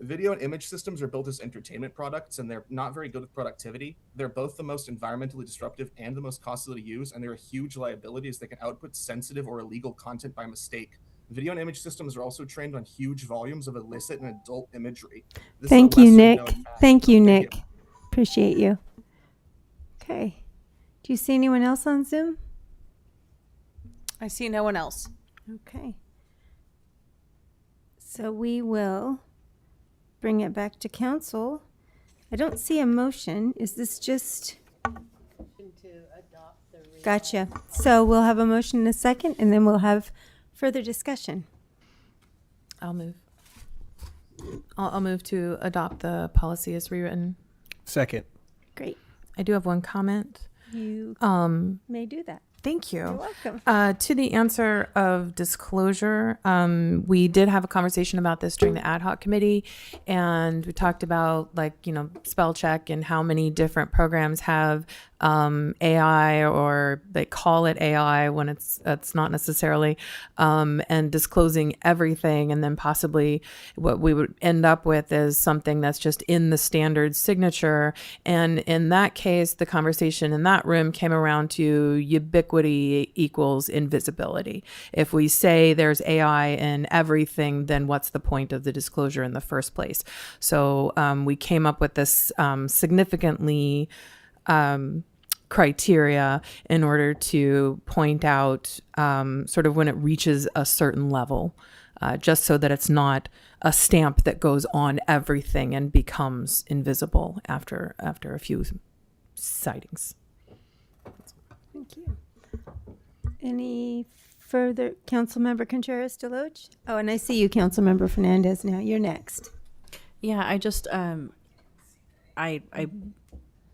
Speaker 16: Video and image systems are built as entertainment products, and they're not very good with productivity. They're both the most environmentally disruptive and the most costly to use, and they're a huge liability as they can output sensitive or illegal content by mistake. Video and image systems are also trained on huge volumes of illicit and adult imagery. This is a
Speaker 1: Thank you,
Speaker 16: lesser
Speaker 1: Nick.
Speaker 16: known fact.
Speaker 1: Thank you,
Speaker 16: Thank
Speaker 1: Nick. Appreciate you. Okay. Do you see anyone else on Zoom?
Speaker 7: I see no one else.
Speaker 1: Okay. So we will bring it back to council. I don't see a motion. Is this just? Gotcha. So we'll have a motion in a second, and then we'll have further discussion.
Speaker 6: I'll move. I'll move to adopt the policy as rewritten.
Speaker 11: Second.
Speaker 1: Great.
Speaker 6: I do have one comment.
Speaker 1: You may do that.
Speaker 6: Thank you.
Speaker 1: You're welcome.
Speaker 6: To the answer of disclosure, we did have a conversation about this during the ad hoc committee, and we talked about spell check and how many different programs have AI, or they call it AI when it's not necessarily, and disclosing everything, and then possibly what we would end up with is something that's just in the standard signature. And in that case, the conversation in that room came around to ubiquity equals invisibility. If we say there's AI in everything, then what's the point of the disclosure in the first place? So we came up with this significantly criteria in order to point out sort of when it reaches a certain level, just so that it's not a stamp that goes on everything and becomes invisible after a few sightings.
Speaker 1: Thank you. Any further? Councilmember Contreras Deloach? Oh, and I see you, Councilmember Fernandez, now. You're next.
Speaker 3: Yeah, I just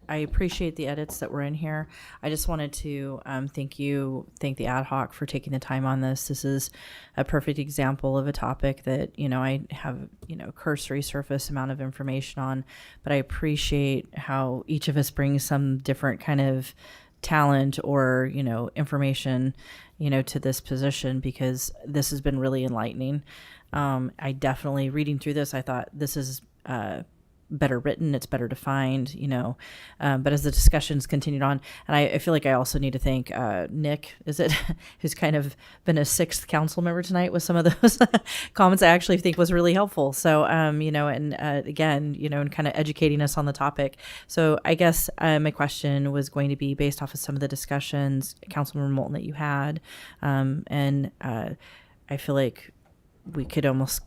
Speaker 3: I appreciate the edits that were in here. I just wanted to thank the ad hoc for taking the time on this. This is a perfect example of a topic that, I have, cursory surface amount of information on, but I appreciate how each of us brings some different kind of talent or, information, to this position, because this has been really enlightening. I definitely, reading through this, I thought this is better written, it's better defined, but as the discussions continued on, and I feel like I also need to thank Nick, who's kind of been a sixth council member tonight with some of those comments I actually think was really helpful. So, and again, and kind of educating us on the topic. So I guess my question was going to be based off of some of the discussions, Councilmember Moulton, that you had, and I feel like we could almost,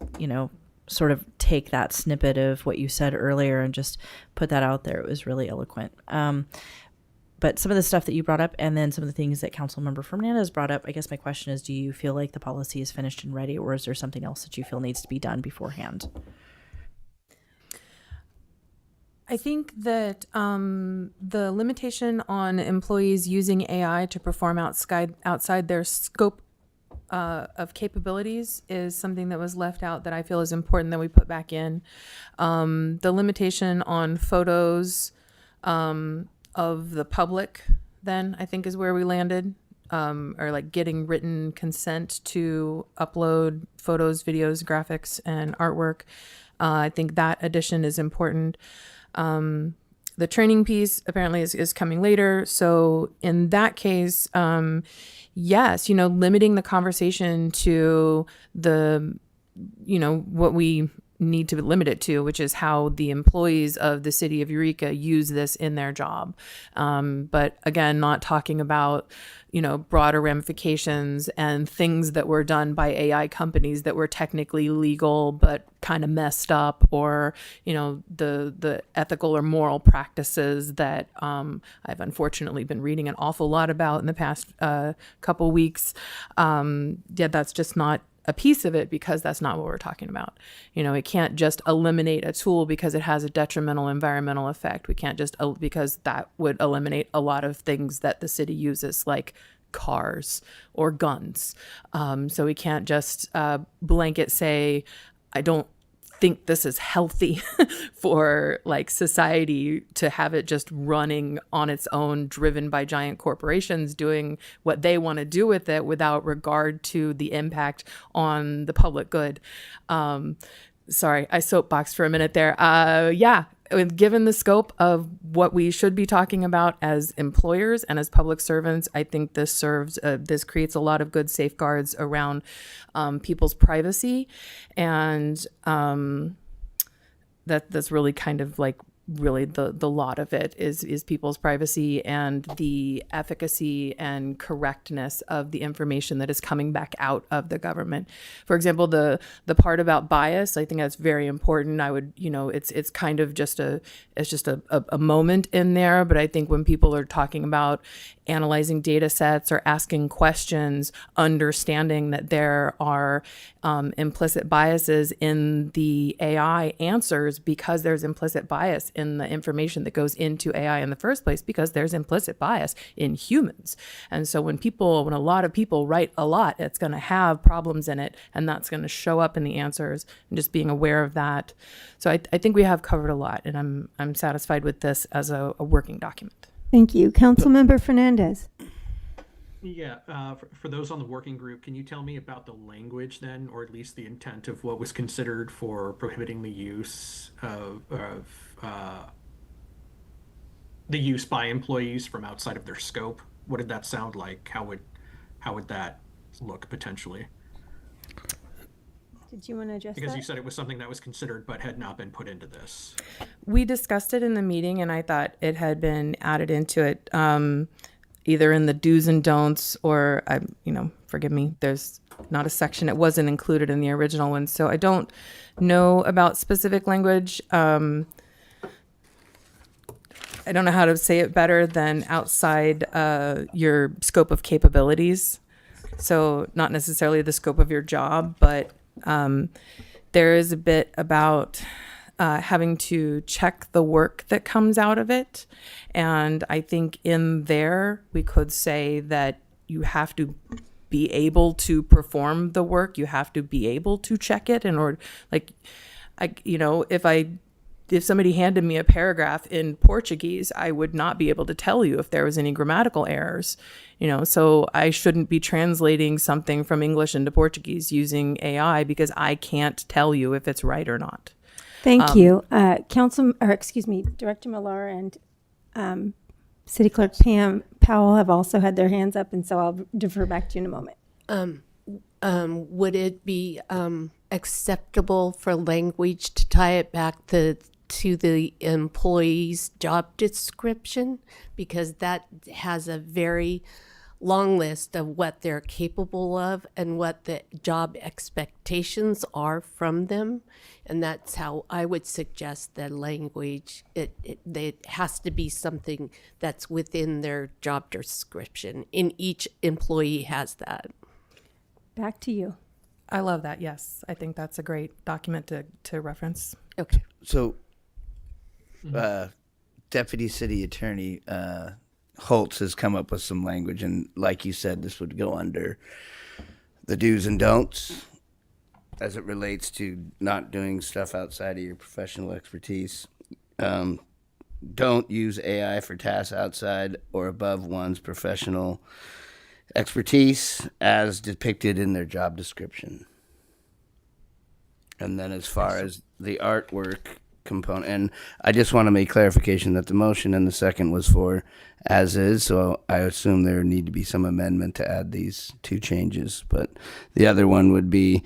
Speaker 3: sort of take that snippet of what you said earlier and just put that out there. It was really eloquent. But some of the stuff that you brought up, and then some of the things that Councilmember Fernandez brought up, I guess my question is, do you feel like the policy is finished and ready, or is there something else that you feel needs to be done beforehand?
Speaker 6: I think that the limitation on employees using AI to perform outside their scope of capabilities is something that was left out that I feel is important that we put back in. The limitation on photos of the public, then, I think, is where we landed, or like getting written consent to upload photos, videos, graphics, and artwork. I think that addition is important. The training piece apparently is coming later. So in that case, yes, limiting the conversation to the, what we need to limit it to, which is how the employees of the city of Eureka use this in their job. But again, not talking about, broader ramifications and things that were done by AI companies that were technically legal but kind of messed up, or the ethical or moral practices that I've unfortunately been reading an awful lot about in the past couple weeks. That's just not a piece of it, because that's not what we're talking about. It can't just eliminate a tool because it has a detrimental environmental effect. We can't just, because that would eliminate a lot of things that the city uses, like cars or guns. So we can't just blanket say, I don't think this is healthy for society to have it just running on its own, driven by giant corporations doing what they want to do with it without regard to the impact on the public good. Sorry, I soapboxed for a minute there. Given the scope of what we should be talking about as employers and as public servants, I think this creates a lot of good safeguards around people's privacy, and that's really kind of really the lot of it is people's privacy and the efficacy and correctness of the information that is coming back out of the government. For example, the part about bias, I think that's very important. I would, it's kind of just a moment in there, but I think when people are talking about analyzing data sets or asking questions, understanding that there are implicit biases in the AI answers, because there's implicit bias in the information that goes into AI in the first place, because there's implicit bias in humans. And so when a lot of people write a lot, it's going to have problems in it, and that's going to show up in the answers, and just being aware of that. So I think we have covered a lot, and I'm satisfied with this as a working document.
Speaker 1: Thank you. Councilmember Fernandez.
Speaker 2: Yeah, for those on the working group, can you tell me about the language then, or at least the intent of what was considered for prohibiting the use of the use by employees from outside of their scope? What did that sound like? How would that look potentially?
Speaker 1: Did you want to address
Speaker 2: Because
Speaker 1: that?
Speaker 2: you said it was something that was considered but had not been put into this.
Speaker 6: We discussed it in the meeting, and I thought it had been added into it, either in the do's and don'ts, or, forgive me, there's not a section. It wasn't included in the original one. So I don't know about specific language. I don't know how to say it better than outside your scope of capabilities. So not necessarily the scope of your job, but there is a bit about having to check the work that comes out of it. And I think in there, we could say that you have to be able to perform the work. You have to be able to check it in order, if somebody handed me a paragraph in Portuguese, I would not be able to tell you if there was any grammatical errors, so I shouldn't be translating something from English into Portuguese using AI, because I can't tell you if it's right or not.
Speaker 1: Thank you. Director Millar and City Clerk Pam Powell have also had their hands up, and so I'll defer back to you in a moment.
Speaker 22: Would it be acceptable for language to tie it back to the employee's job description? Because that has a very long list of what they're capable of and what the job expectations are from them. And that's how I would suggest that language, it has to be something that's within their job description. And each employee has that.
Speaker 1: Back to you.
Speaker 6: I love that. Yes. I think that's a great document to reference.
Speaker 22: Okay.
Speaker 18: So, Deputy City Attorney Holtz has come up with some language, and like you said, this would go under the do's and don'ts as it relates to not doing stuff outside of your professional expertise. Don't use AI for tasks outside or above one's professional expertise as depicted in their job description. And then as far as the artwork component, and I just want to make clarification that the motion and the second was for as is, so I assume there need to be some amendment to add these two changes. But the other one would be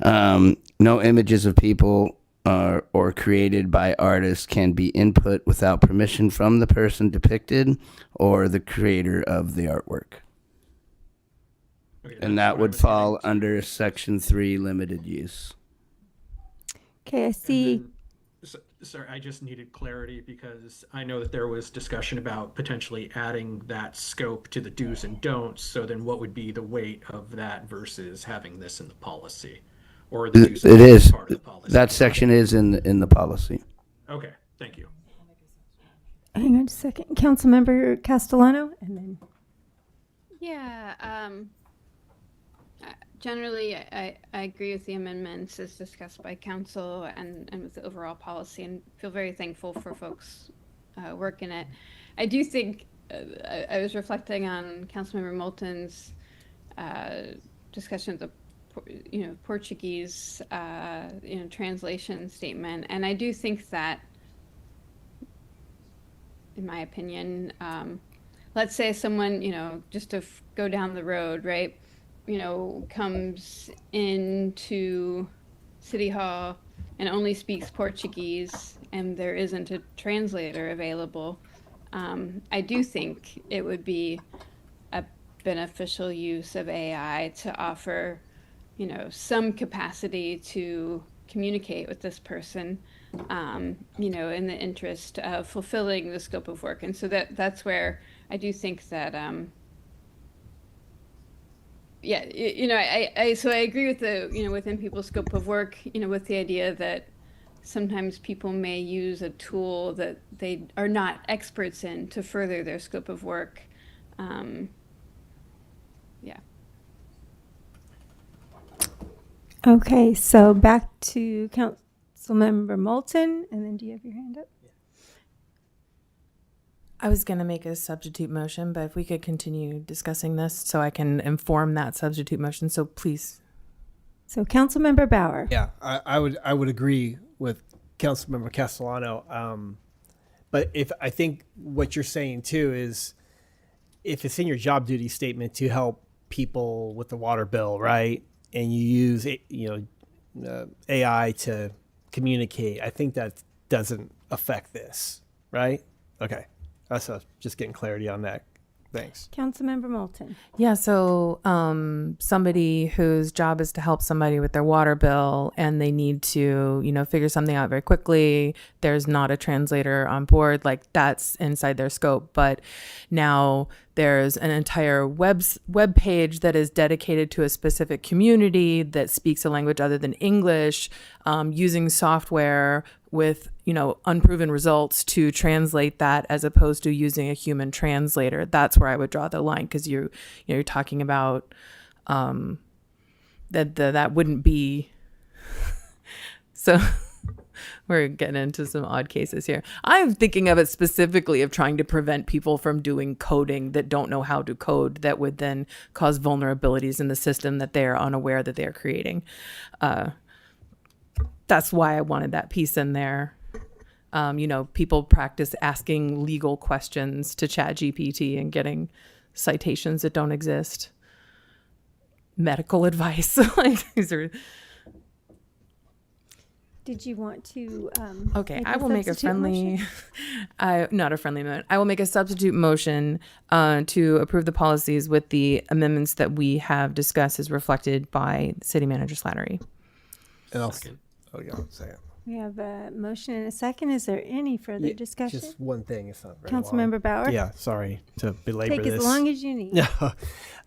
Speaker 18: no images of people or created by artists can be input without permission from the person depicted or the creator of the artwork.
Speaker 2: Okay,
Speaker 18: And
Speaker 2: that's
Speaker 18: that
Speaker 2: what I
Speaker 18: would
Speaker 2: was
Speaker 18: fall
Speaker 2: getting to.
Speaker 18: under Section 3 limited use.
Speaker 1: Okay, I see.
Speaker 2: Sorry, I just needed clarity because I know that there was discussion about potentially adding that scope to the do's and don'ts. So then what would be the weight of that versus having this in the policy? Or the do's and
Speaker 18: It
Speaker 2: don'ts
Speaker 18: is.
Speaker 2: part of the policy?
Speaker 18: That section is in the policy.
Speaker 2: Okay, thank you.
Speaker 1: Hang on just a second. Councilmember Castellano, and then
Speaker 12: Yeah, generally, I agree with the amendments as discussed by council and with the overall policy, and feel very thankful for folks working it. I do think I was reflecting on Councilmember Moulton's discussion of the Portuguese translation statement, and I do think that, in my opinion, let's say someone just to go down the road, right? Comes into City Hall and only speaks Portuguese, and there isn't a translator available. I do think it would be a beneficial use of AI to offer, some capacity to communicate with this person, in the interest of fulfilling the scope of work. And so that's where I do think that, so I agree with the, within people's scope of work, with the idea that sometimes people may use a tool that they are not experts in to further their scope of work. Yeah.
Speaker 1: okay, so back to Councilmember Moulton, and then do you have your hand up?
Speaker 6: I was going to make a substitute motion, but if we could continue discussing this so I can inform that substitute motion. So please.
Speaker 1: So Councilmember Bauer.
Speaker 11: Yeah, I would agree with Councilmember Castellano. But if I think what you're saying too is if it's in your job duty statement to help people with the water bill, right? And you use AI to communicate, I think that doesn't affect this, right? Okay. That's just getting clarity on that. Thanks.
Speaker 1: Councilmember Moulton.
Speaker 6: Yeah, so somebody whose job is to help somebody with their water bill and they need to, figure something out very quickly. There's not a translator on board, like that's inside their scope. But now there's an entire web page that is dedicated to a specific community that speaks a language other than English, using software with unproven results to translate that as opposed to using a human translator. That's where I would draw the line, because you're talking about that wouldn't be so. We're getting into some odd cases here. I'm thinking of it specifically of trying to prevent people from doing coding that don't know how to code, that would then cause vulnerabilities in the system that they are unaware that they're creating. That's why I wanted that piece in there. People practice asking legal questions to ChatGPT and getting citations that don't exist. Medical advice. Like these are.
Speaker 1: Did you want to?
Speaker 6: Okay, I will make a friendly. Not a friendly amendment. I will make a substitute motion to approve the policies with the amendments that we have discussed as reflected by City Manager Slattery.
Speaker 11: And I'll second.
Speaker 1: We have a motion and a second. Is there any further discussion?
Speaker 11: Just one thing. It's not very long.
Speaker 1: Councilmember Bauer.
Speaker 11: Yeah, sorry to belabor
Speaker 1: Take
Speaker 11: this.
Speaker 1: as long as you need.
Speaker 11: No,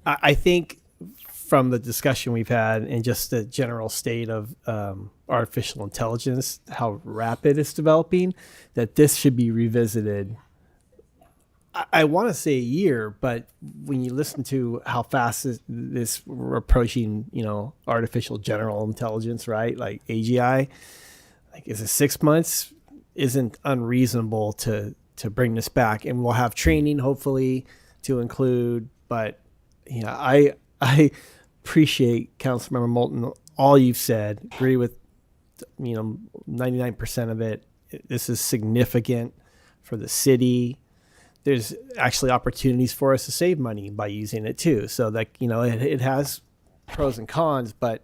Speaker 11: I think from the discussion we've had and just the general state of artificial intelligence, how rapid it's developing, that this should be revisited. I want to say a year, but when you listen to how fast this we're approaching, artificial general intelligence, right? Like AGI, like is it 6 months? Isn't unreasonable to bring this back, and we'll have training hopefully to include. But I appreciate Councilmember Moulton, all you've said. Agree with 99% of it. This is significant for the city. There's actually opportunities for us to save money by using it too. So that it has pros and cons, but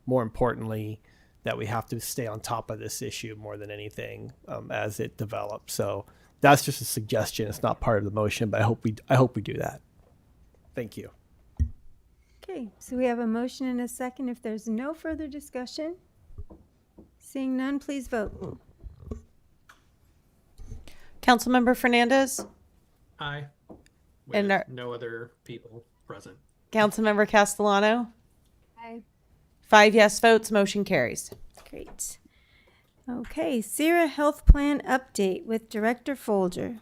Speaker 11: more importantly, that we have to stay on top of this issue more than anything as it develops. So that's just a suggestion. It's not part of the motion, but I hope we do that. Thank you.
Speaker 1: Okay, so we have a motion and a second. If there's no further discussion, seeing none, please vote.
Speaker 7: Councilmember Fernandez,
Speaker 2: Aye.
Speaker 7: And
Speaker 2: With
Speaker 7: our-
Speaker 2: no other people present.
Speaker 7: Councilmember Castellano.
Speaker 12: Aye.
Speaker 7: 5 yes votes, motion carries.
Speaker 1: Great. Okay, Sierra Health Plan update with Director Folger.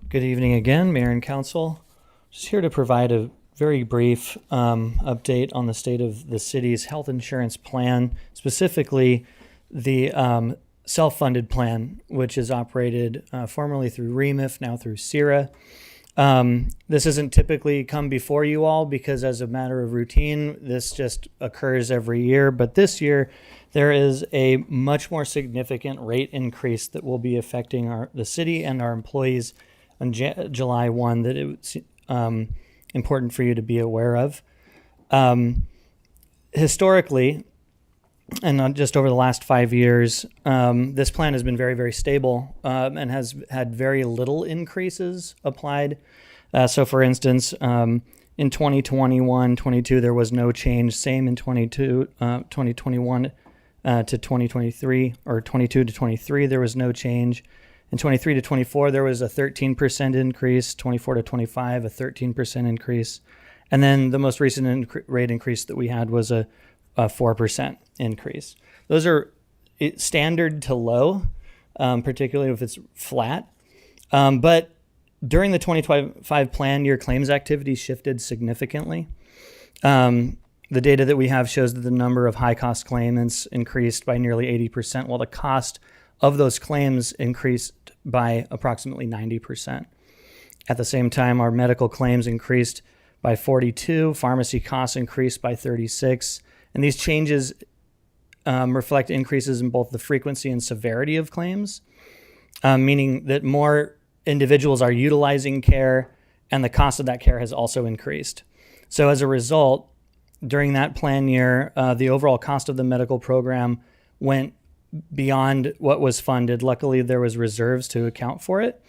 Speaker 9: Good evening again, Mayor and Council. Just here to provide a very brief update on the state of the city's health insurance plan, specifically the self-funded plan, which is operated formerly through REMIF, now through CIRA. This isn't typically come before you all because as a matter of routine, this just occurs every year. But this year, there is a much more significant rate increase that will be affecting the city and our employees on July 1 that it's important for you to be aware of. Historically, and not just over the last 5 years, this plan has been very, very stable and has had very little increases applied. So for instance, in 2021, 22, there was no change. Same in 2021 to 2023, or 22 to 23, there was no change. In 23 to 24, there was a 13% increase. 24 to 25, a 13% increase. And then the most recent rate increase that we had was a 4% increase. Those are standard to low, particularly if it's flat. But during the 2025 plan year, claims activity shifted significantly. The data that we have shows that the number of high-cost claimants increased by nearly 80%, while the cost of those claims increased by approximately 90%. At the same time, our medical claims increased by 42, pharmacy costs increased by 36, and these changes reflect increases in both the frequency and severity of claims, meaning that more individuals are utilizing care and the cost of that care has also increased. So as a result, during that plan year, the overall cost of the medical program went beyond what was funded. Luckily, there was reserves to account for it.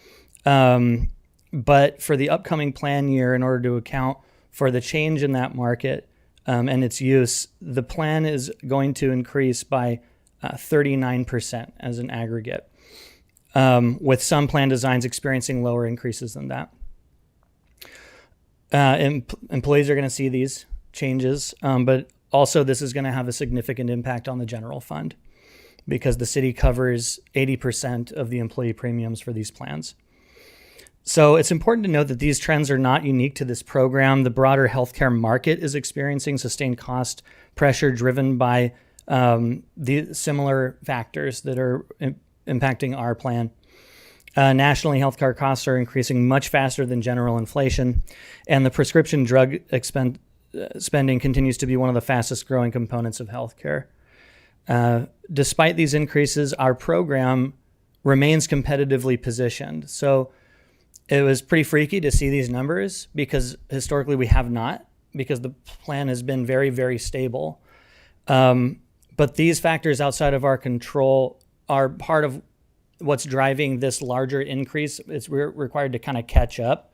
Speaker 9: But for the upcoming plan year, in order to account for the change in that market and its use, the plan is going to increase by 39% as an aggregate, with some plan designs experiencing lower increases than that. Employees are going to see these changes, but also this is going to have a significant impact on the general fund, because the city covers 80% of the employee premiums for these plans. So it's important to note that these trends are not unique to this program. The broader healthcare market is experiencing sustained cost pressure driven by the similar factors that are impacting our plan. Nationally, healthcare costs are increasing much faster than general inflation, and the prescription drug spending continues to be one of the fastest growing components of healthcare. Despite these increases, our program remains competitively positioned. So it was pretty freaky to see these numbers because historically we have not, because the plan has been very, very stable. But these factors outside of our control are part of what's driving this larger increase. We're required to kind of catch up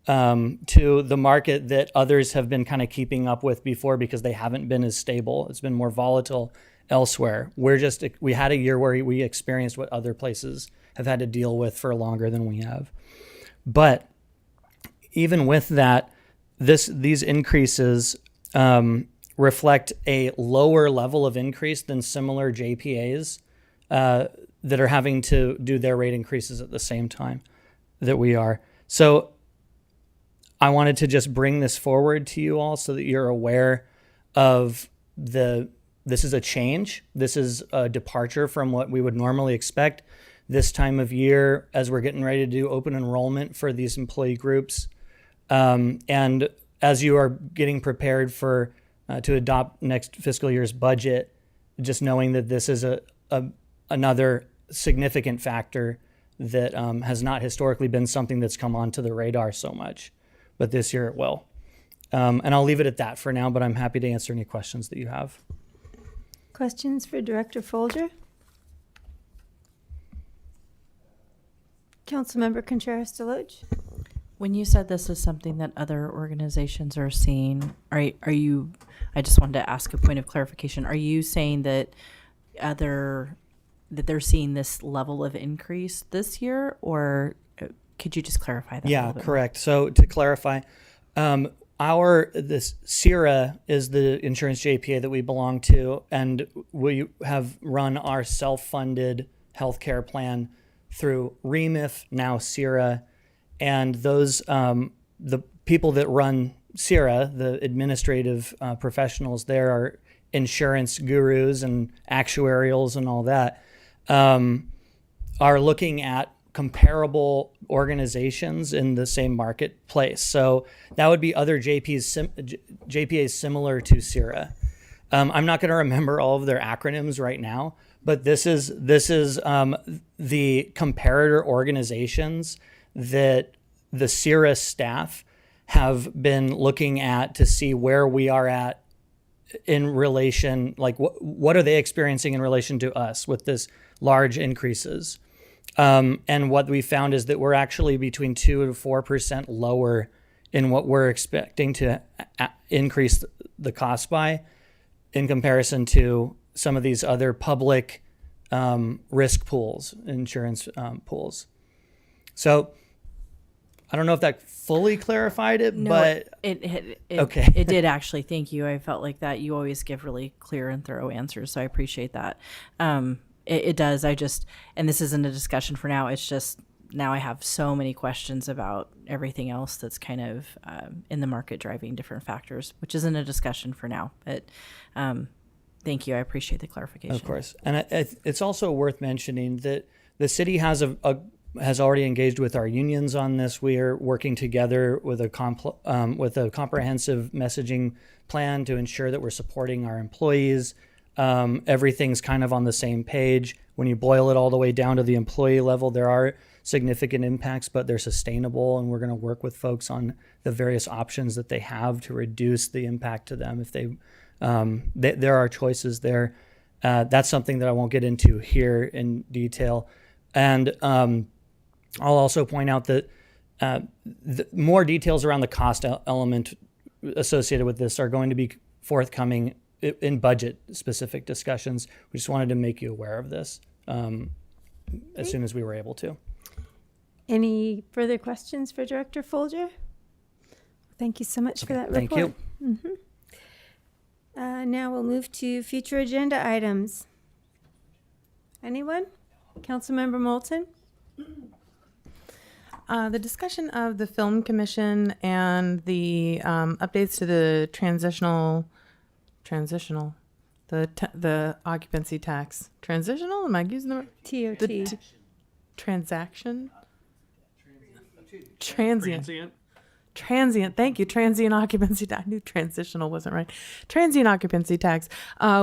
Speaker 9: to the market that others have been kind of keeping up with before because they haven't been as stable. It's been more volatile elsewhere. We had a year where we experienced what other places have had to deal with for longer than we have. But even with that, these increases reflect a lower level of increase than similar JPAs that are having to do their rate increases at the same time that we are. So I wanted to just bring this forward to you all so that you're aware of this is a change. This is a departure from what we would normally expect this time of year as we're getting ready to do open enrollment for these employee groups. And as you are getting prepared for to adopt next fiscal year's budget, just knowing that this is another significant factor that has not historically been something that's come onto the radar so much, but this year it will. And I'll leave it at that for now, but I'm happy to answer any questions that you have.
Speaker 1: Questions for Director Folger? Councilmember Contreras Deloach?
Speaker 3: When you said this is something that other organizations are seeing, are you, I just wanted to ask a point of clarification. Are you saying that that they're seeing this level of increase this year, or could you just clarify that? a
Speaker 9: Yeah,
Speaker 3: little bit
Speaker 9: correct. So to clarify, this CIRA is the insurance JPA that we belong to, and we have run our self-funded healthcare plan through REMIF, now CIRA, and those the people that run CIRA, the administrative professionals there, are insurance gurus and actuarials and all that, are looking at comparable organizations in the same marketplace. So that would be other JPAs similar to CIRA. I'm not going to remember all of their acronyms right now, but this is the comparator organizations that the CIRA staff have been looking at to see where we are at in relation, like what are they experiencing in relation to us with this large increases. And what we found is that we're actually between 2 to 4% lower in what we're expecting to increase the cost by in comparison to some of these other public risk pools, insurance pools. So I don't know if that fully clarified it,
Speaker 3: No,
Speaker 9: but okay.
Speaker 3: It did actually. Thank you. I felt like that. You always give really clear and thorough answers, so I appreciate that. It does. And this isn't a discussion for now. It's just now I have so many questions about everything else that's kind of in the market driving different factors, which isn't a discussion for now. But thank you. I appreciate the clarification.
Speaker 9: Of course. And it's also worth mentioning that the city has has already engaged with our unions on this. We are working together with a comprehensive messaging plan to ensure that we're supporting our employees. Everything's kind of on the same page. When you boil it all the way down to the employee level, there are significant impacts, but they're sustainable, and we're going to work with folks on the various options that they have to reduce the impact to them if there are choices there. That's something that I won't get into here in detail. And I'll also point out that the more details around the cost element associated with this are going to be forthcoming in budget-specific discussions. We just wanted to make you aware of this as soon as we were able to.
Speaker 1: Any further questions for Director Folger? Thank you so much for that report.
Speaker 9: Thank you.
Speaker 1: Now we'll move to future agenda items. Anyone? Councilmember Moulton?
Speaker 6: The discussion of the Film Commission and the updates to the the occupancy tax. Transitional? Am I using the
Speaker 1: TOT.
Speaker 6: Transaction? Transient. Thank you. Transient occupancy tax. I knew transitional wasn't right. Transient occupancy tax,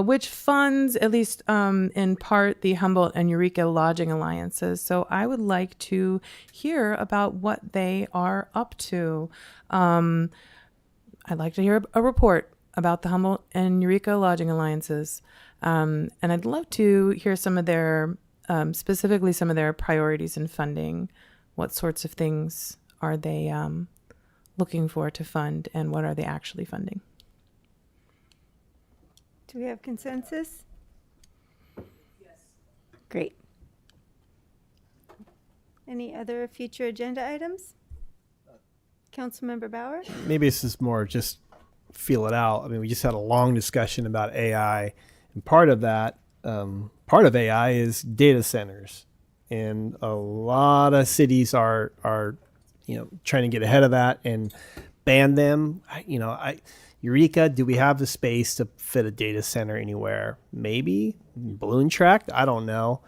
Speaker 6: which funds, at least in part, the Humboldt and Eureka Lodging Alliances. So I would like to hear about what they are up to. I'd like to hear a report about the Humboldt and Eureka Lodging Alliances. And I'd love to hear some of their, specifically some of their priorities in funding. What sorts of things are they looking for to fund, and what are they actually funding?
Speaker 1: Do we have consensus? Yes. Great. Any other future agenda items? Councilmember Bauer?
Speaker 11: Maybe this is more just feel it out. I mean, we just had a long discussion about AI, and part of that, part of AI is data centers, and a lot of cities are trying to get ahead of that and ban them. Eureka, do we have the space to fit a data center anywhere? Maybe balloon tracked. I don't know,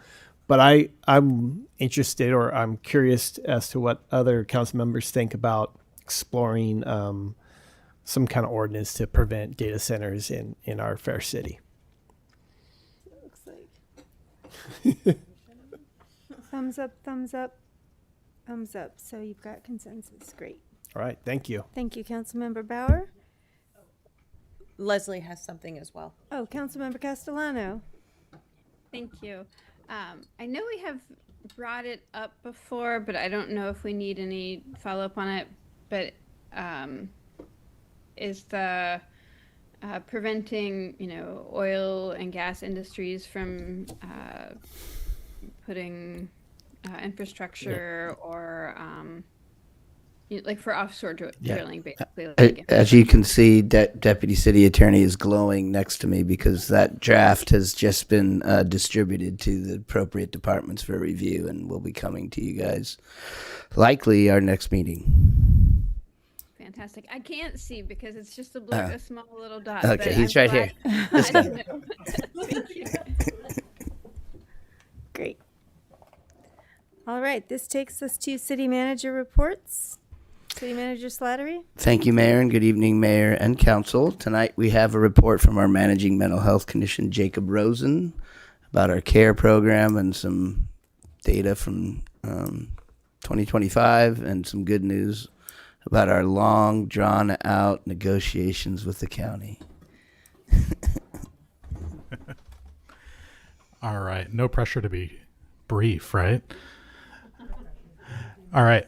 Speaker 11: but I'm interested, or I'm curious as to what other council members think about exploring some kind of ordinance to prevent data centers in our fair city.
Speaker 1: Thumbs up, thumbs up, thumbs up. So you've got consensus. Great.
Speaker 11: All right, thank you.
Speaker 1: Thank you, Councilmember Bauer.
Speaker 7: Leslie has something as well.
Speaker 1: Oh, Councilmember Castellano.
Speaker 12: Thank you. I know we have brought it up before, but I don't know if we need any follow-up on it. But is the preventing, oil and gas industries from putting infrastructure or like for offshore drilling, basically.
Speaker 18: As you can see, Deputy City Attorney is glowing next to me because that draft has just been distributed to the appropriate departments for review and will be coming to you guys likely our next meeting.
Speaker 12: Fantastic. I can't see because it's just a small little dot.
Speaker 18: Okay,
Speaker 12: but
Speaker 18: he's
Speaker 12: I'm
Speaker 18: right here.
Speaker 12: glad-
Speaker 18: This
Speaker 12: I
Speaker 18: guy.
Speaker 12: didn't know. Thank you.
Speaker 1: Great. All right, this takes us to city manager reports. City Manager Slattery.
Speaker 18: Thank you, Mayor, and good evening, Mayor and Council. Tonight we have a report from our managing mental health condition, Jacob Rosen, about our CARE program and some data from 2025 and some good news about our long, drawn-out negotiations with the county.
Speaker 10: All right. No pressure to be brief, right? All right.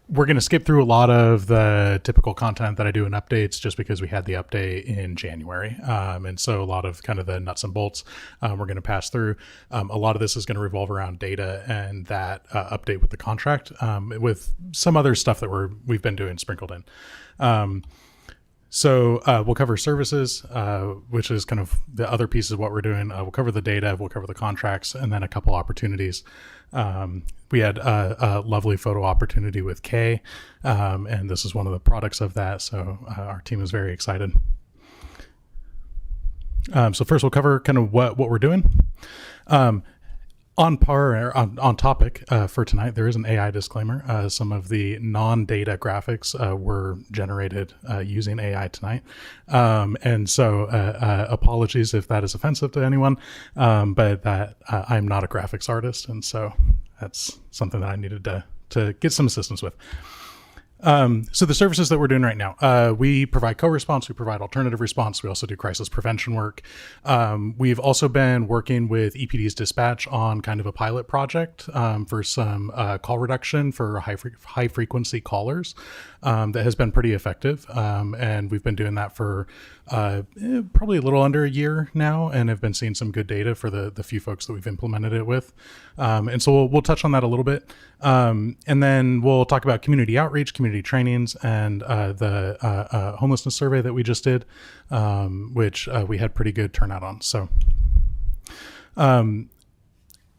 Speaker 10: We're going to skip through a lot of the typical content that I do in updates just because we had the update in January. And so a lot of kind of the nuts and bolts we're going to pass through. A lot of this is going to revolve around data and that update with the contract with some other stuff that we've been doing sprinkled in. So we'll cover services, which is kind of the other pieces of what we're doing. We'll cover the data, we'll cover the contracts, and then a couple opportunities. We had a lovely photo opportunity with Kay, and this is one of the products of that. So our team is very excited. So first we'll cover kind of what we're doing. On topic for tonight, there is an AI disclaimer. Some of the non-data graphics were generated using AI tonight. And so apologies if that is offensive to anyone, but that I'm not a graphics artist. And so that's something that I needed to get some assistance with. So the services that we're doing right now, we provide co-response, we provide alternative response, we also do crisis prevention work. We've also been working with EPD's dispatch on kind of a pilot project for some call reduction for high frequency callers that has been pretty effective. And we've been doing that for probably a little under a year now and have been seeing some good data for the few folks that we've implemented it with. And so we'll touch on that a little bit. And then we'll talk about community outreach, community trainings, and the homelessness survey that we just did, which we had pretty good turnout on. So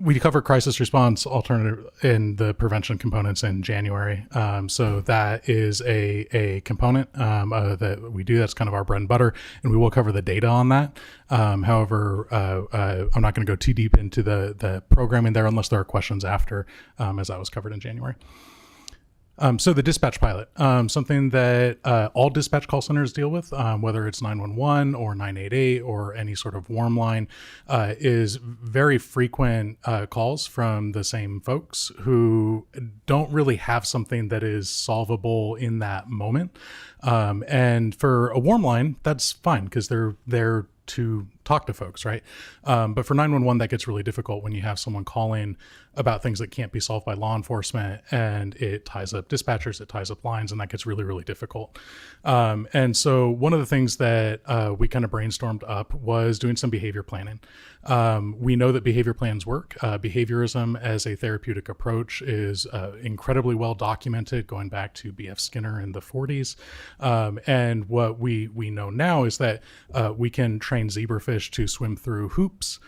Speaker 10: we cover crisis response alternative in the prevention components in January. So that is a component that we do. That's kind of our bread and butter, and we will cover the data on that. However, I'm not going to go too deep into the programming there unless there are questions after, as that was covered in January. So the dispatch pilot, something that all dispatch call centers deal with, whether it's 911 or 988 or any sort of warm line, is very frequent calls from the same folks who don't really have something that is solvable in that moment. And for a warm line, that's fine because they're there to talk to folks, right? But for 911, that gets really difficult when you have someone calling about things that can't be solved by law enforcement, and it ties up dispatchers, it ties up lines, and that gets really, really difficult. And so one of the things that we kind of brainstormed up was doing some behavior planning. We know that behavior plans work. Behaviorism as a therapeutic approach is incredibly well documented, going back to B.F. Skinner in the 40s. And what we know now is that we can train zebrafish to swim through hoops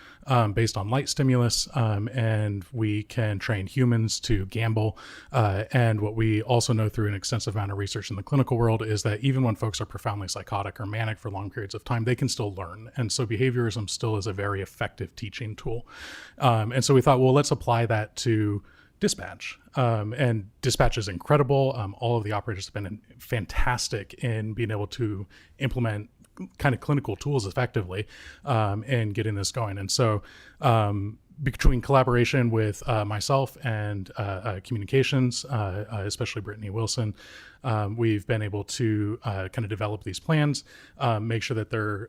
Speaker 10: based on light stimulus, and we can train humans to gamble. And what we also know through an extensive amount of research in the clinical world is that even when folks are profoundly psychotic or manic for long periods of time, they can still learn. And so behaviorism still is a very effective teaching tool. And so we thought, well, let's apply that to dispatch. And dispatch is incredible. All of the operators have been fantastic in being able to implement kind of clinical tools effectively and getting this going. And so between collaboration with myself and communications, especially Brittany Wilson, we've been able to kind of develop these plans, make sure that they're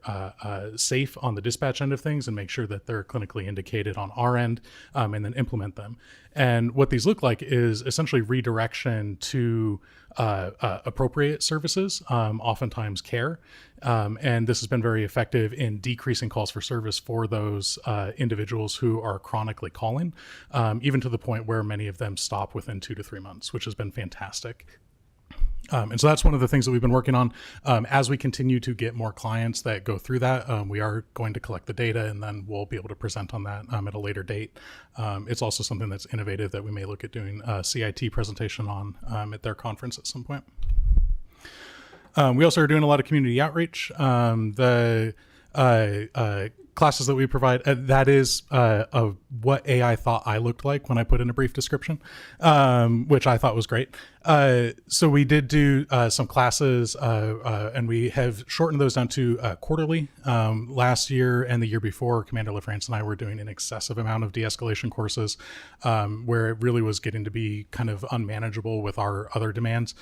Speaker 10: safe on the dispatch end of things, and make sure that they're clinically indicated on our end, and then implement them. And what these look like is essentially redirection to appropriate services, oftentimes care. And this has been very effective in decreasing calls for service for those individuals who are chronically calling, even to the point where many of them stop within 2 to 3 months, which has been fantastic. And so that's one of the things that we've been working on. As we continue to get more clients that go through that, we are going to collect the data, and then we'll be able to present on that at a later date. It's also something that's innovative that we may look at doing a CIT presentation on at their conference at some point. We also are doing a lot of community outreach. The classes that we provide, that is of what AI thought I looked like when I put in a brief description, which I thought was great. So we did do some classes, and we have shortened those down to quarterly. Last year and the year before, Commander LaFrance and I were doing an excessive amount of de-escalation courses, where it really was getting to be kind of unmanageable with our other demands.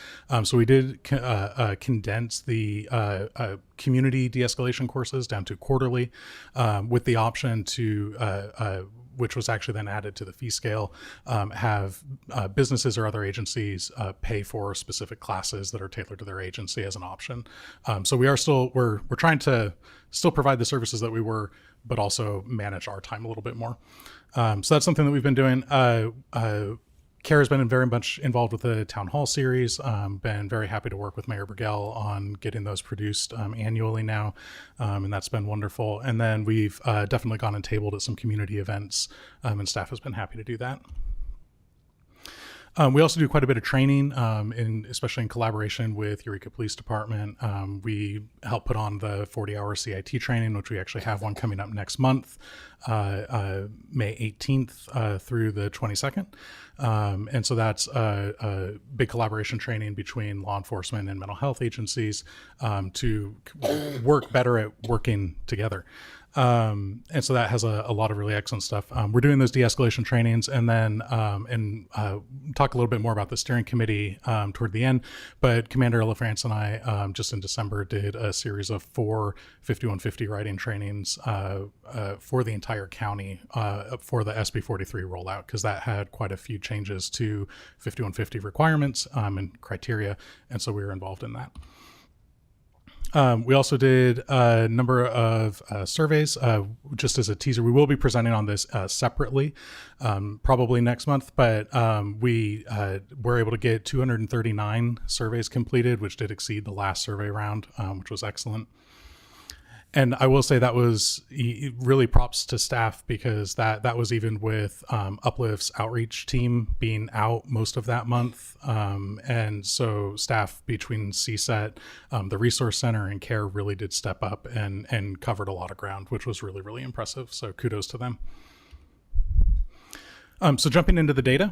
Speaker 10: So we did condense the community de-escalation courses down to quarterly, with the option to which was actually then added to the fee scale, have businesses or other agencies pay for specific classes that are tailored to their agency as an option. So we are still, we're trying to still provide the services that we were, but also manage our time a little bit more. So that's something that we've been doing. CARE has been very much involved with the Town Hall series, been very happy to work with Mayor Burgell on getting those produced annually now, and that's been wonderful. And then we've definitely gone and tabled at some community events, and staff has been happy to do that. We also do quite a bit of training, especially in collaboration with Eureka Police Department. We help put on the 40-hour CIT training, which we actually have one coming up next month, May 18th through the 22nd. And so that's a big collaboration training between law enforcement and mental health agencies to work better at working together. And so that has a lot of really excellent stuff. We're doing those de-escalation trainings, and then talk a little bit more about the steering committee toward the end. But Commander LaFrance and I just in December did a series of 4 5150 writing trainings for the entire county for the SB 43 rollout, because that had quite a few changes to 5150 requirements and criteria, and so we were involved in that. We also did a number of surveys. Just as a teaser, we will be presenting on this separately, probably next month, but we were able to get 239 surveys completed, which did exceed the last survey round, which was excellent. And I will say that was really props to staff, because that was even with Uplift's outreach team being out most of that month. And so staff between CSET, the Resource Center, and CARE really did step up and covered a lot of ground, which was really, really impressive. So kudos to them. So jumping into the data.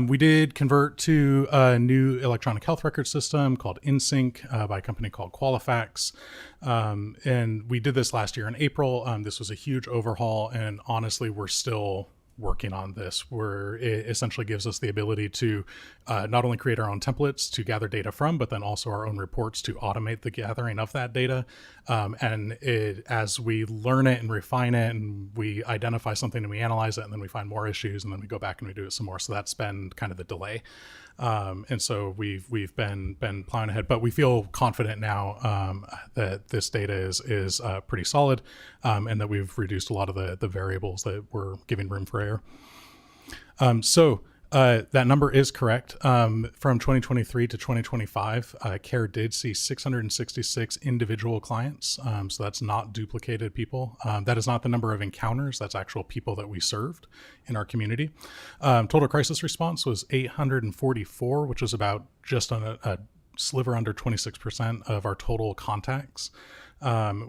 Speaker 10: We did convert to a new electronic health record system called InSync by a company called Qualifax. And we did this last year in April. This was a huge overhaul, and honestly, we're still working on this, where it essentially gives us the ability to not only create our own templates to gather data from, but then also our own reports to automate the gathering of that data. And as we learn it and refine it, and we identify something and we analyze it, and then we find more issues, and then we go back and we do it some more. So that's been kind of the delay. And so we've been plowing ahead, but we feel confident now that this data is pretty solid, and that we've reduced a lot of the variables that were giving room for error. So that number is correct. From 2023 to 2025, CARE did see 666 individual clients. So that's not duplicated people. That is not the number of encounters. That's actual people that we served in our community. Total crisis response was 844, which was about just on a sliver under 26% of our total contacts,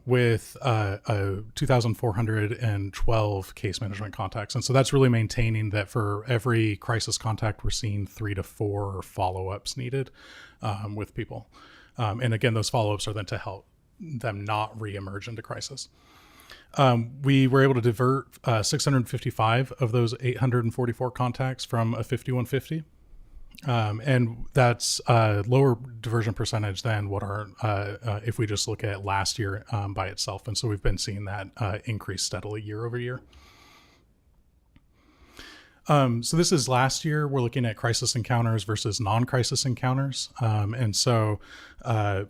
Speaker 10: with 2,412 case management contacts. And so that's really maintaining that for every crisis contact, we're seeing 3 to 4 follow-ups needed with people. And again, those follow-ups are then to help them not reemerge into crisis. We were able to divert 655 of those 844 contacts from a 5150. And that's a lower diversion percentage than what our, if we just look at last year by itself. And so we've been seeing that increase steadily year over year. So this is last year. We're looking at crisis encounters versus non-crisis encounters. And so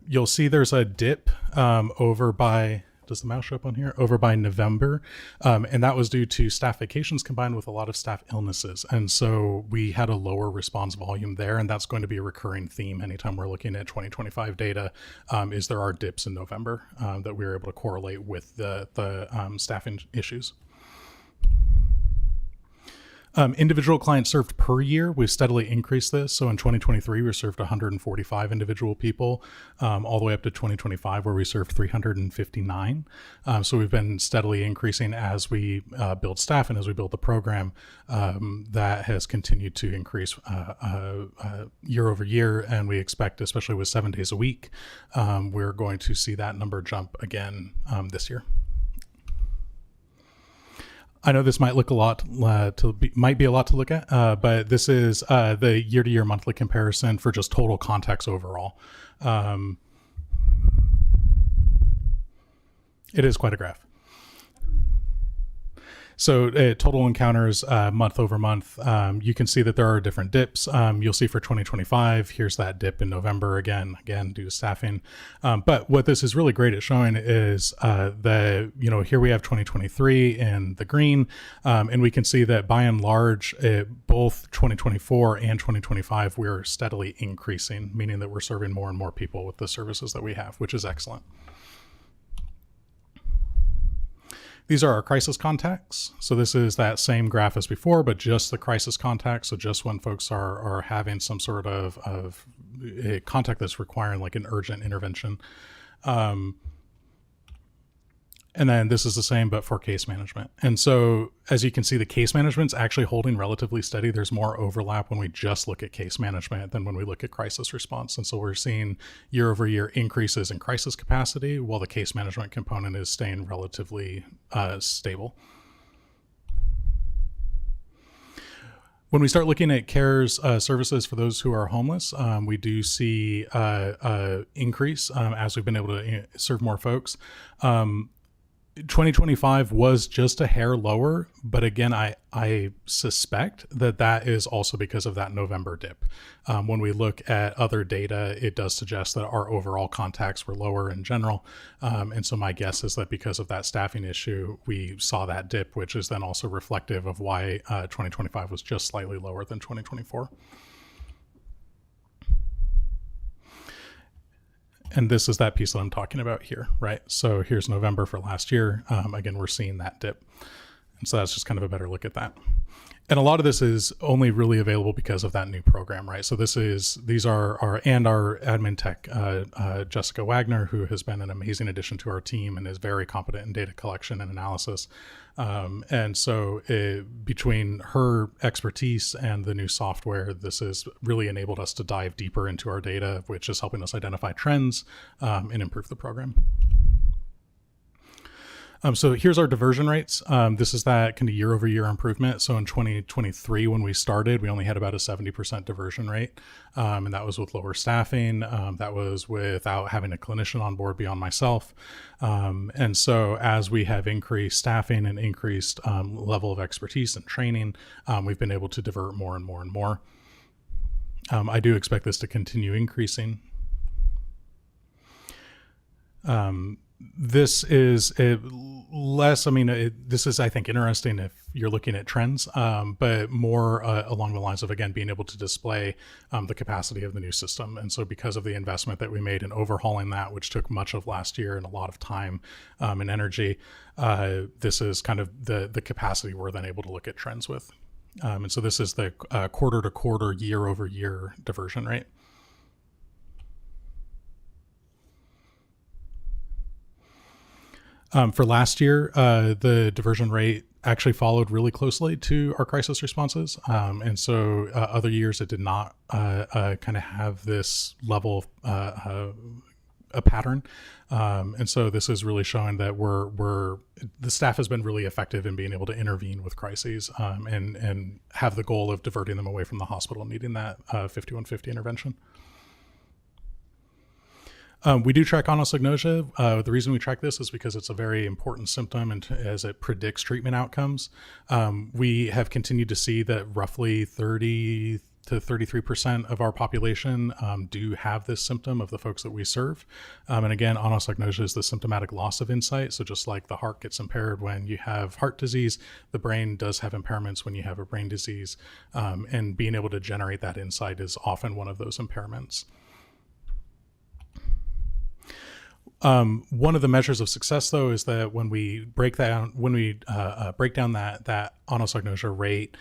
Speaker 10: you'll see there's a dip over by, does the mouse show up on here? Over by November. And that was due to staff vacations combined with a lot of staff illnesses. And so we had a lower response volume there. And that's going to be a recurring theme anytime we're looking at 2025 data, is there are dips in November that we were able to correlate with the staffing issues. Individual clients served per year, we've steadily increased this. So in 2023, we served 145 individual people, all the way up to 2025, where we served 359. So we've been steadily increasing as we build staff and as we build the program. That has continued to increase year over year. And we expect, especially with 7 days a week, we're going to see that number jump again this year. I know this might look a lot might be a lot to look at, but this is the year-to-year monthly comparison for just total contacts overall. It is quite a graph. So total encounters month over month, you can see that there are different dips. You'll see for 2025, here's that dip in November again due to staffing. But what this is really great at showing is here we have 2023 in the green, and we can see that by and large, both 2024 and 2025, we're steadily increasing, meaning that we're serving more and more people with the services that we have, which is excellent. These are our crisis contacts. So this is that same graph as before, but just the crisis contacts. So just when folks are having some sort of a contact that's requiring like an urgent intervention. And then this is the same, but for case management. And so as you can see, the case management's actually holding relatively steady. There's more overlap when we just look at case management than when we look at crisis response. And so we're seeing year over year increases in crisis capacity while the case management component is staying relatively stable. When we start looking at CARES services for those who are homeless, we do see increase as we've been able to serve more folks. 2025 was just a hair lower, but again, I suspect that is also because of that November dip. When we look at other data, it does suggest that our overall contacts were lower in general. And so my guess is that because of that staffing issue, we saw that dip, which is then also reflective of why 2025 was just slightly lower than 2024. And this is that piece that I'm talking about here, right? So here's November for last year. Again, we're seeing that dip. And so that's just kind of a better look at that. And a lot of this is only really available because of that new program, right? So these are our admin tech, Jessica Wagner, who has been an amazing addition to our team and is very competent in data collection and analysis. And so between her expertise and the new software, this has really enabled us to dive deeper into our data, which is helping us identify trends and improve the program. So here's our diversion rates. This is that kind of year over year improvement. So in 2023, when we started, we only had about a 70% diversion rate. And that was with lower staffing. That was without having a clinician on board beyond myself. And so as we have increased staffing and increased level of expertise and training, we've been able to divert more and more and more. I do expect this to continue increasing. This is less, this is, I think, interesting if you're looking at trends, but more along the lines of, again, being able to display the capacity of the new system. And so because of the investment that we made in overhauling that, which took much of last year and a lot of time and energy, this is kind of the capacity we're then able to look at trends with. And so this is the quarter to quarter, year over year diversion rate. For last year, the diversion rate actually followed really closely to our crisis responses. And so other years it did not kind of have this level of a pattern. And so this is really showing that the staff has been really effective in being able to intervene with crises and have the goal of diverting them away from the hospital needing that 5150 intervention. We do track anosognosia. The reason we track this is because it's a very important symptom and as it predicts treatment outcomes. We have continued to see that roughly 30 to 33% of our population do have this symptom of the folks that we serve. And again, anosognosia is the symptomatic loss of insight. So just like the heart gets impaired when you have heart disease, the brain does have impairments when you have a brain disease. And being able to generate that insight is often one of those impairments. One of the measures of success, though, is that when we break down that anosognosia rate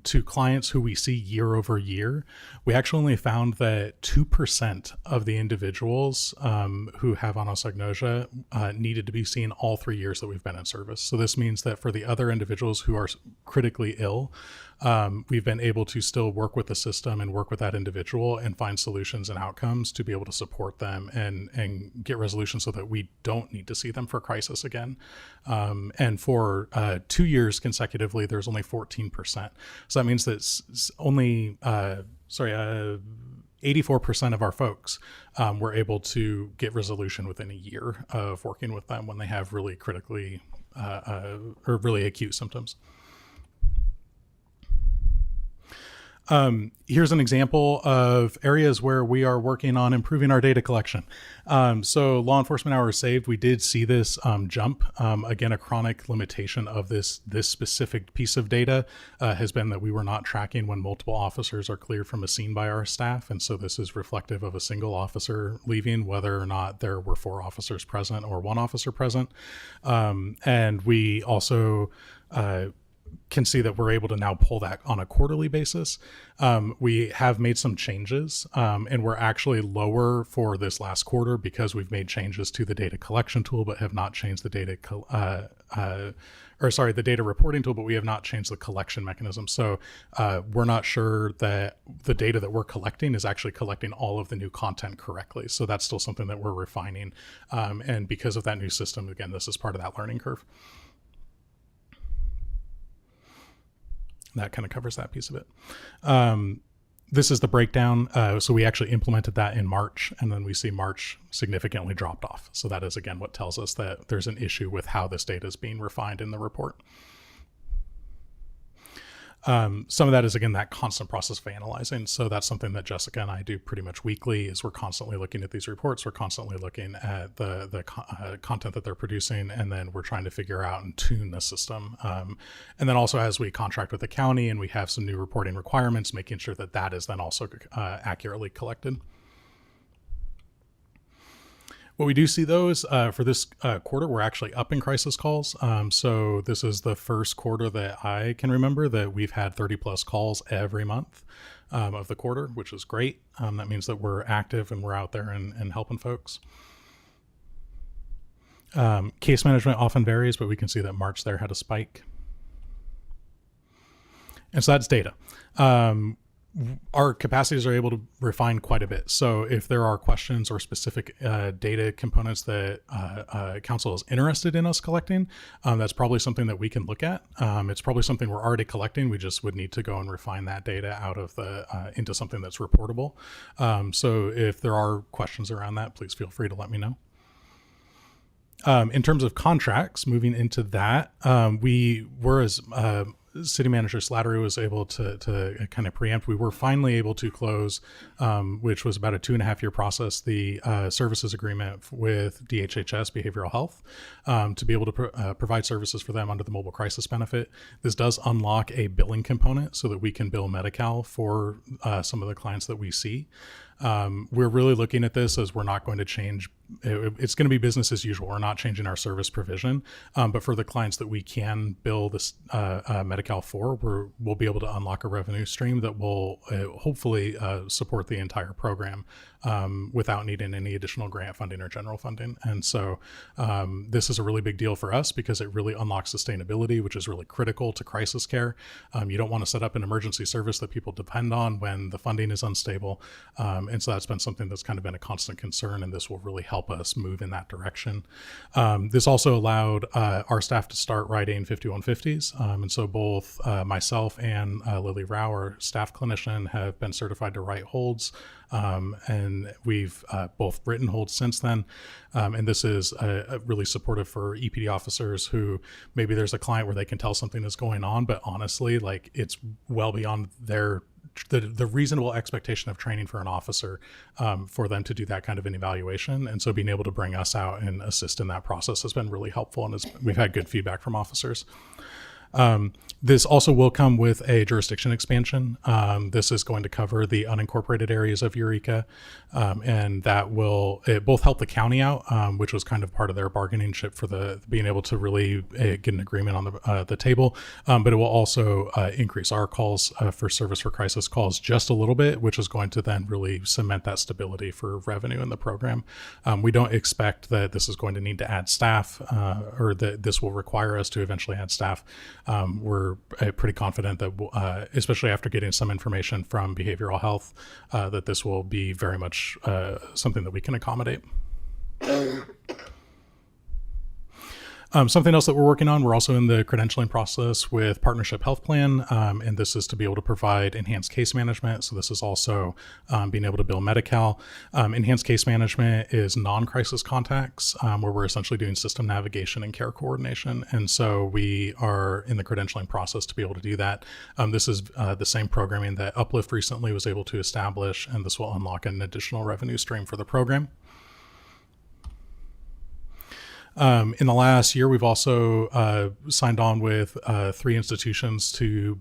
Speaker 10: to clients who we see year over year, we actually only found that 2% of the individuals who have anosognosia needed to be seen all 3 years that we've been in service. So this means that for the other individuals who are critically ill, we've been able to still work with the system and work with that individual and find solutions and outcomes to be able to support them and get resolution so that we don't need to see them for crisis again. And for 2 years consecutively, there's only 14%. So that means that only 84% of our folks were able to get resolution within a year of working with them when they have really critically or really acute symptoms. Here's an example of areas where we are working on improving our data collection. So law enforcement hours saved, we did see this jump. Again, a chronic limitation of this specific piece of data has been that we were not tracking when multiple officers are cleared from a scene by our staff. And so this is reflective of a single officer leaving, whether or not there were 4 officers present or 1 officer present. And we also can see that we're able to now pull that on a quarterly basis. We have made some changes and we're actually lower for this last quarter because we've made changes to the data collection tool, but have not changed the data the data reporting tool, but we have not changed the collection mechanism. So we're not sure that the data that we're collecting is actually collecting all of the new content correctly. So that's still something that we're refining. And because of that new system, again, this is part of that learning curve. That kind of covers that piece of it. This is the breakdown. So we actually implemented that in March, and then we see March significantly dropped off. So that is, again, what tells us that there's an issue with how this data is being refined in the report. Some of that is, again, that constant process of analyzing. So that's something that Jessica and I do pretty much weekly, is we're constantly looking at these reports. We're constantly looking at the content that they're producing, and then we're trying to figure out and tune the system. And then also as we contract with the county and we have some new reporting requirements, making sure that that is then also accurately collected. What we do see, though, is for this quarter, we're actually up in crisis calls. So this is the first quarter that I can remember that we've had 30 plus calls every month of the quarter, which is great. That means that we're active and we're out there and helping folks. Case management often varies, but we can see that March there had a spike. And so that's data. Our capacities are able to refine quite a bit. So if there are questions or specific data components that council is interested in us collecting, that's probably something that we can look at. It's probably something we're already collecting. We just would need to go and refine that data out of into something that's reportable. So if there are questions around that, please feel free to let me know. In terms of contracts, moving into that, we were, as City Manager Slattery was able to kind of preempt, we were finally able to close, which was about a 2.5-year process, the services agreement with DHHS Behavioral Health to be able to provide services for them under the mobile crisis benefit. This does unlock a billing component so that we can bill Medi-Cal for some of the clients that we see. We're really looking at this as we're not going to change. It's going to be business as usual. We're not changing our service provision, but for the clients that we can bill this Medi-Cal for, we'll be able to unlock a revenue stream that will hopefully support the entire program without needing any additional grant funding or general funding. And so this is a really big deal for us because it really unlocks sustainability, which is really critical to crisis care. You don't want to set up an emergency service that people depend on when the funding is unstable. And so that's been something that's kind of been a constant concern, and this will really help us move in that direction. This also allowed our staff to start writing 5150s. And so both myself and Lily Rao, our staff clinician, have been certified to write holds. And we've both written holds since then. And this is really supportive for EPD officers who maybe there's a client where they can tell something is going on, but honestly, like it's well beyond the reasonable expectation of training for an officer for them to do that kind of an evaluation. And so being able to bring us out and assist in that process has been really helpful, and we've had good feedback from officers. This also will come with a jurisdiction expansion. This is going to cover the unincorporated areas of Eureka, and that will both help the county out, which was kind of part of their bargaining chip for being able to really get an agreement on the table, but it will also increase our calls for service for crisis calls just a little bit, which is going to then really cement that stability for revenue in the program. We don't expect that this is going to need to add staff or that this will require us to eventually add staff. We're pretty confident that, especially after getting some information from behavioral health, that this will be very much something that we can accommodate. Something else that we're working on, we're also in the credentialing process with Partnership Health Plan, and this is to be able to provide enhanced case management. So this is also being able to bill Medi-Cal. Enhanced case management is non-crisis contacts, where we're essentially doing system navigation and care coordination. And so we are in the credentialing process to be able to do that. This is the same programming that Uplift recently was able to establish, and this will unlock an additional revenue stream for the program. In the last year, we've also signed on with 3 institutions to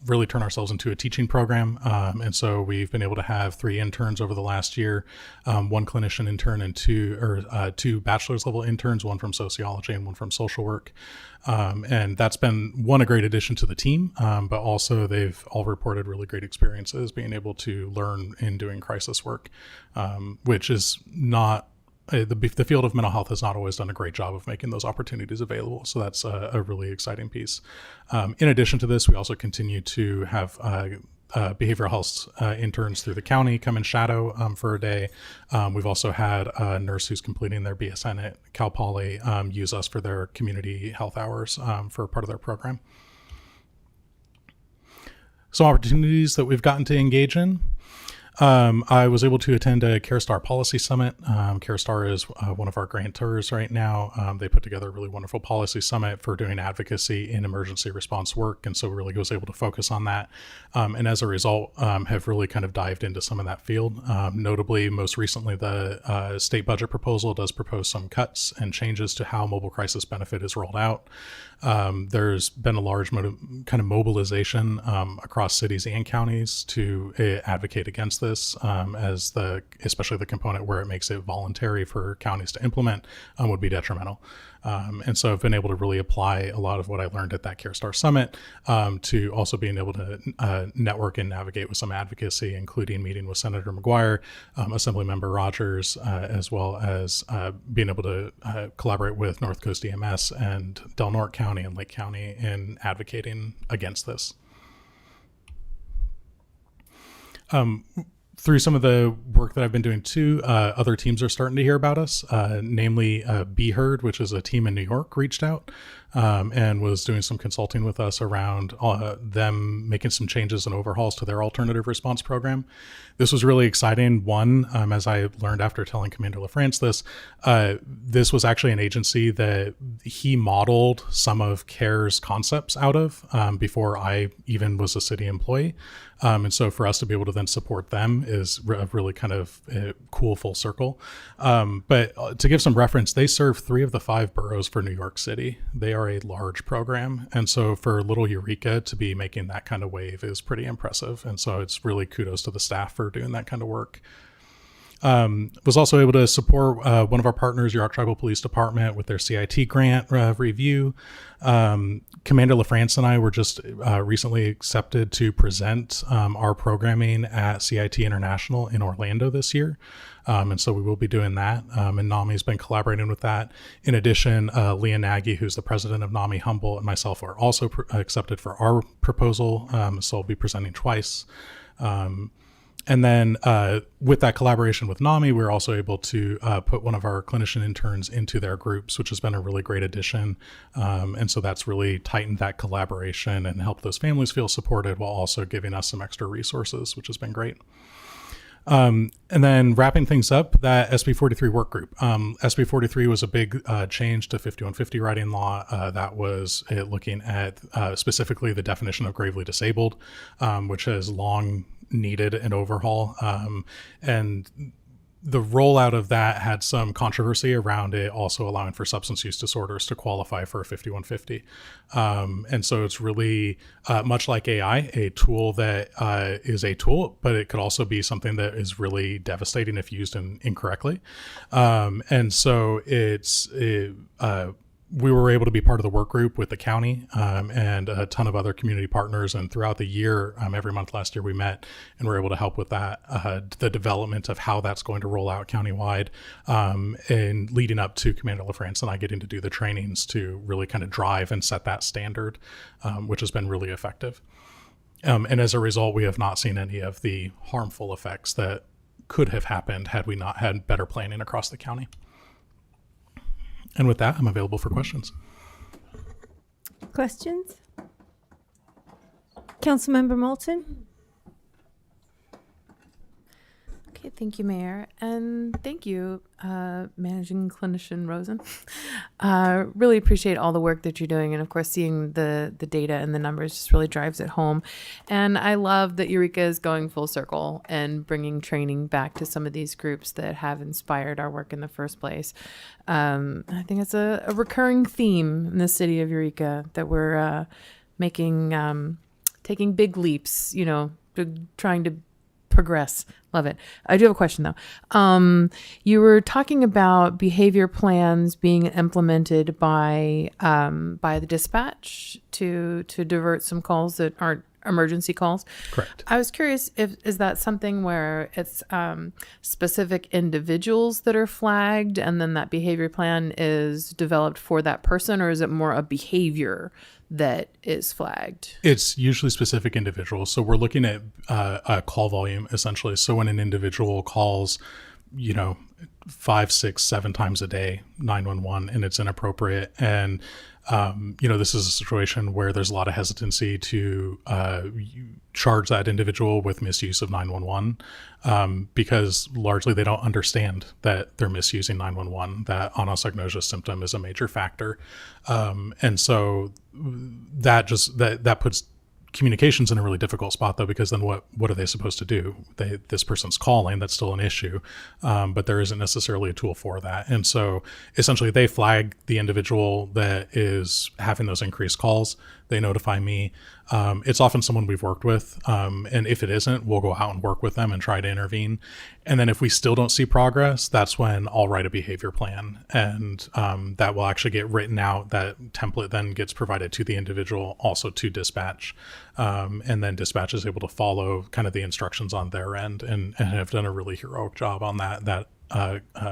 Speaker 10: really turn ourselves into a teaching program. And so we've been able to have 3 interns over the last year, 1 clinician intern and 2 bachelor's level interns, 1 from sociology and 1 from social work. And that's been a great addition to the team, but also they've all reported really great experiences being able to learn in doing crisis work, which is not the field of mental health has not always done a great job of making those opportunities available. So that's a really exciting piece. In addition to this, we also continue to have behavioral health interns through the county come and shadow for a day. We've also had a nurse who's completing their BSN at Cal Poly use us for their community health hours for part of their program. Some opportunities that we've gotten to engage in. I was able to attend a CareStar Policy Summit. CareStar is one of our grantors right now. They put together a really wonderful policy summit for doing advocacy in emergency response work, and so really was able to focus on that. And as a result, have really kind of dived into some of that field. Notably, most recently, the state budget proposal does propose some cuts and changes to how mobile crisis benefit is rolled out. There's been a large kind of mobilization across cities and counties to advocate against this, especially the component where it makes it voluntary for counties to implement would be detrimental. And so I've been able to really apply a lot of what I learned at that CareStar Summit to also being able to network and navigate with some advocacy, including meeting with Senator McGuire, Assemblymember Rogers, as well as being able to collaborate with North Coast EMS and Del Norte County and Lake County in advocating against this. Through some of the work that I've been doing too, other teams are starting to hear about us, namely Be Heard, which is a team in New York, reached out and was doing some consulting with us around them making some changes and overhauls to their alternative response program. This was really exciting. One, as I learned after telling Commander LaFrance this was actually an agency that he modeled some of CARE's concepts out of before I even was a city employee. And so for us to be able to then support them is a really kind of cool full circle. But to give some reference, they serve 3 of the 5 boroughs for New York City. They are a large program. And so for Little Eureka to be making that kind of wave is pretty impressive. And so it's really kudos to the staff for doing that kind of work. Was also able to support one of our partners, Yurok Tribal Police Department, with their CIT grant review. Commander LaFrance and I were just recently accepted to present our programming at CIT International in Orlando this year. And so we will be doing that. And NAMI's been collaborating with that. In addition, Leah Nagy, who's the president of NAMI Humboldt, and myself are also accepted for our proposal. So I'll be presenting twice. And then with that collaboration with NAMI, we're also able to put one of our clinician interns into their groups, which has been a really great addition. And so that's really tightened that collaboration and helped those families feel supported while also giving us some extra resources, which has been great. And then wrapping things up, that SB 43 work group. SB 43 was a big change to 5150 writing law. That was looking at specifically the definition of gravely disabled, which has long needed an overhaul. And the rollout of that had some controversy around it, also allowing for substance use disorders to qualify for a 5150. And so it's really much like AI, a tool that is a tool, but it could also be something that is really devastating if used incorrectly. And so we were able to be part of the work group with the county and a ton of other community partners. And throughout the year, every month last year, we met and were able to help with that, the development of how that's going to roll out countywide, and leading up to Commander LaFrance and I getting to do the trainings to really kind of drive and set that standard, which has been really effective. And as a result, we have not seen any of the harmful effects that could have happened had we not had better planning across the county. And with that, I'm available for questions.
Speaker 1: Questions? Councilmember Moulton?
Speaker 6: Okay, thank you, Mayor. And thank you, Managing Clinician Rosen. Really appreciate all the work that you're doing. And of course, seeing the data and the numbers just really drives it home. And I love that Eureka is going full circle and bringing training back to some of these groups that have inspired our work in the first place. I think it's a recurring theme in the city of Eureka that we're taking big leaps, trying to progress. Love it. I do have a question though. You were talking about behavior plans being implemented by the dispatch to divert some calls that aren't emergency calls.
Speaker 10: Correct.
Speaker 6: I was curious, is that something where it's specific individuals that are flagged and then that behavior plan is developed for that person, or is it more a behavior that is flagged?
Speaker 10: It's usually specific individuals. So we're looking at a call volume essentially. So when an individual calls, 5, 6, 7 times a day, 911, and it's inappropriate. And, this is a situation where there's a lot of hesitancy to charge that individual with misuse of 911 because largely they don't understand that they're misusing 911, that anosognosia symptom is a major factor. And so that puts communications in a really difficult spot though, because then what are they supposed to do? This person's calling, that's still an issue, but there isn't necessarily a tool for that. And so essentially they flag the individual that is having those increased calls. They notify me. It's often someone we've worked with. And if it isn't, we'll go out and work with them and try to intervene. And then if we still don't see progress, that's when I'll write a behavior plan. And that will actually get written out. That template then gets provided to the individual, also to dispatch. And then dispatch is able to follow kind of the instructions on their end and have done a really heroic job on that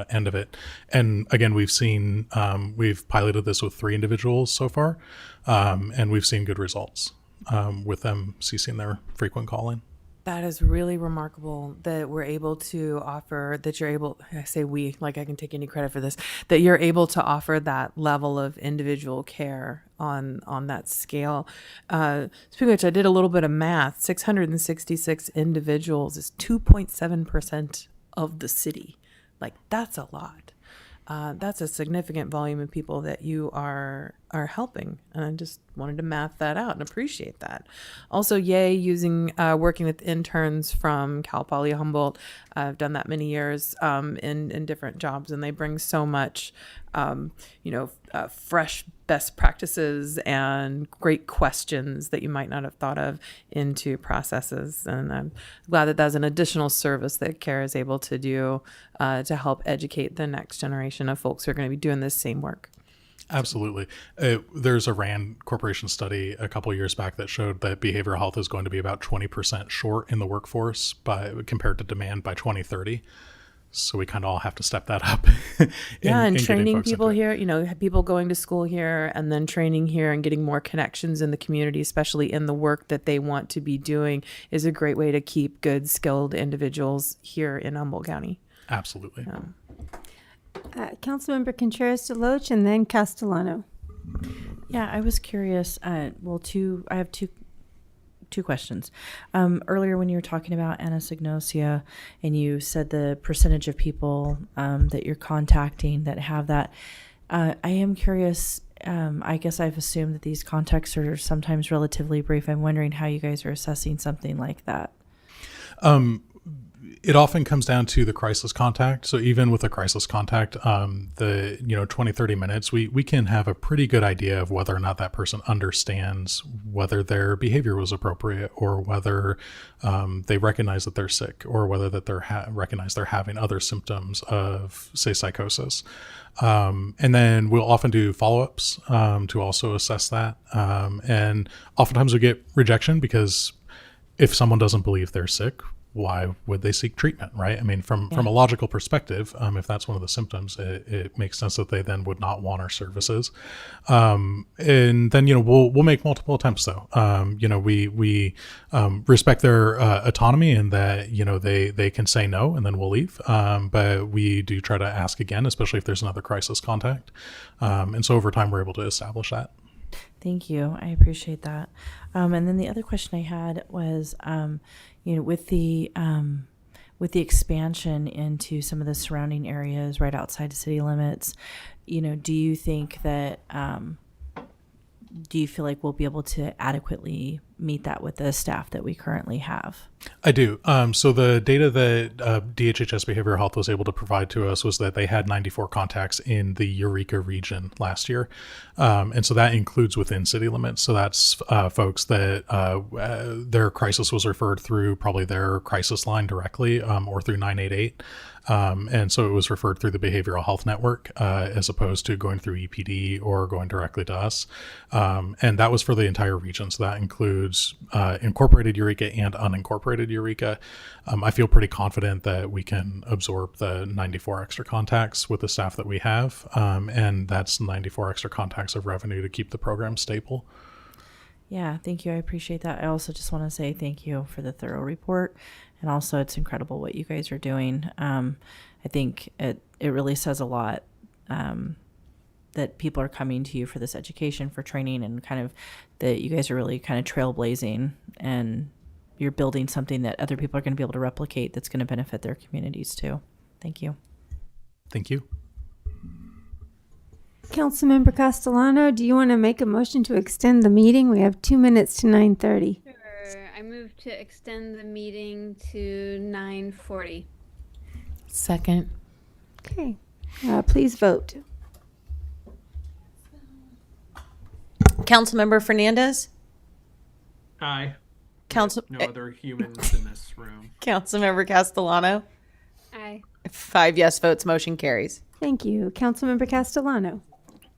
Speaker 10: end of it. And again, we've piloted this with 3 individuals so far, and we've seen good results with them ceasing their frequent calling.
Speaker 6: That is really remarkable that we're able to offer, that you're able, I say we, like I can take any credit for this, that you're able to offer that level of individual care on that scale. Speaking of which, I did a little bit of math. 666 individuals is 2.7% of the city. Like, that's a lot. That's a significant volume of people that you are helping. And I just wanted to math that out and appreciate that. Also, yay, working with interns from Cal Poly Humboldt. I've done that many years in different jobs, and they bring so much, fresh best practices and great questions that you might not have thought of into processes. And I'm glad that that's an additional service that CARE is able to do to help educate the next generation of folks who are going to be doing this same work.
Speaker 10: Absolutely. There's a RAND Corporation study a couple of years back that showed that behavioral health is going to be about 20% short in the workforce compared to demand by 2030. So we kind of all have to step that up.
Speaker 6: And training people here, people going to school here and then training here and getting more connections in the community, especially in the work that they want to be doing, is a great way to keep good, skilled individuals here in Humboldt County.
Speaker 10: Absolutely.
Speaker 1: Councilmember Contreras-Deloche and then Castellano.
Speaker 3: Yeah, I was curious. I have two questions. Earlier when you were talking about anosognosia and you said the percentage of people that you're contacting that have that, I am curious. I guess I've assumed that these contacts are sometimes relatively brief. I'm wondering how you guys are assessing something like that.
Speaker 10: It often comes down to the crisis contact. So even with a crisis contact, the 20, 30 minutes, we can have a pretty good idea of whether or not that person understands whether their behavior was appropriate, or whether they recognize that they're sick, or whether that recognize they're having other symptoms of, say, psychosis. And then we'll often do follow-ups to also assess that. And oftentimes we get rejection because if someone doesn't believe they're sick, why would they seek treatment, right? I mean, from a logical perspective, if that's one of the symptoms, it makes sense that they then would not want our services. And then, we'll make multiple attempts though. We respect their autonomy, and that, they can say no and then we'll leave. But we do try to ask again, especially if there's another crisis contact. And so over time, we're able to establish that.
Speaker 3: Thank you. I appreciate that. And then the other question I had was, with the expansion into some of the surrounding areas right outside the city limits, do you think that, do you feel like we'll be able to adequately meet that with the staff that we currently have?
Speaker 10: I do. So the data that DHHS Behavioral Health was able to provide to us was that they had 94 contacts in the Eureka region last year. And so that includes within city limits. So that's folks that their crisis was referred through probably their crisis line directly, or through 988. And so it was referred through the Behavioral Health Network as opposed to going through EPD or going directly to us. And that was for the entire region. So that includes incorporated Eureka and unincorporated Eureka. I feel pretty confident that we can absorb the 94 extra contacts with the staff that we have. And that's 94 extra contacts of revenue to keep the program stable.
Speaker 3: Yeah, thank you. I appreciate that. I also just want to say thank you for the thorough report. And also, it's incredible what you guys are doing. I think it really says a lot that people are coming to you for this education, for training, and kind of that you guys are really kind of trailblazing, and you're building something that other people are going to be able to replicate that's going to benefit their communities too. Thank you.
Speaker 10: Thank you.
Speaker 1: Councilmember Castellano, do you want to make a motion to extend the meeting? We have 2 minutes to 9:30.
Speaker 12: Sure. I move to extend the meeting to 9:40.
Speaker 6: Second.
Speaker 1: Okay. Please vote.
Speaker 7: Councilmember Fernandez?
Speaker 2: Aye.
Speaker 7: Council.
Speaker 2: No other humans in this room.
Speaker 7: Councilmember Castellano?
Speaker 12: Aye.
Speaker 7: 5 yes votes, motion carries.
Speaker 1: Thank you. Councilmember Castellano.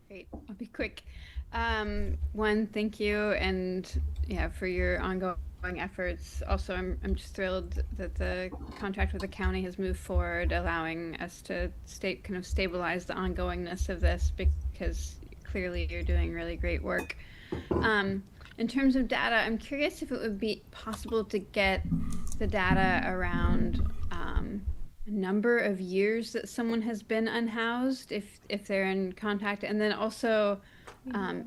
Speaker 12: Great. I'll be quick. One, thank you, and for your ongoing efforts. Also, I'm just thrilled that the contract with the county has moved forward, allowing us to stabilize the ongoingness of this, because clearly you're doing really great work. In terms of data, I'm curious if it would be possible to get the data around number of years that someone has been unhoused, if they're in contact, and then also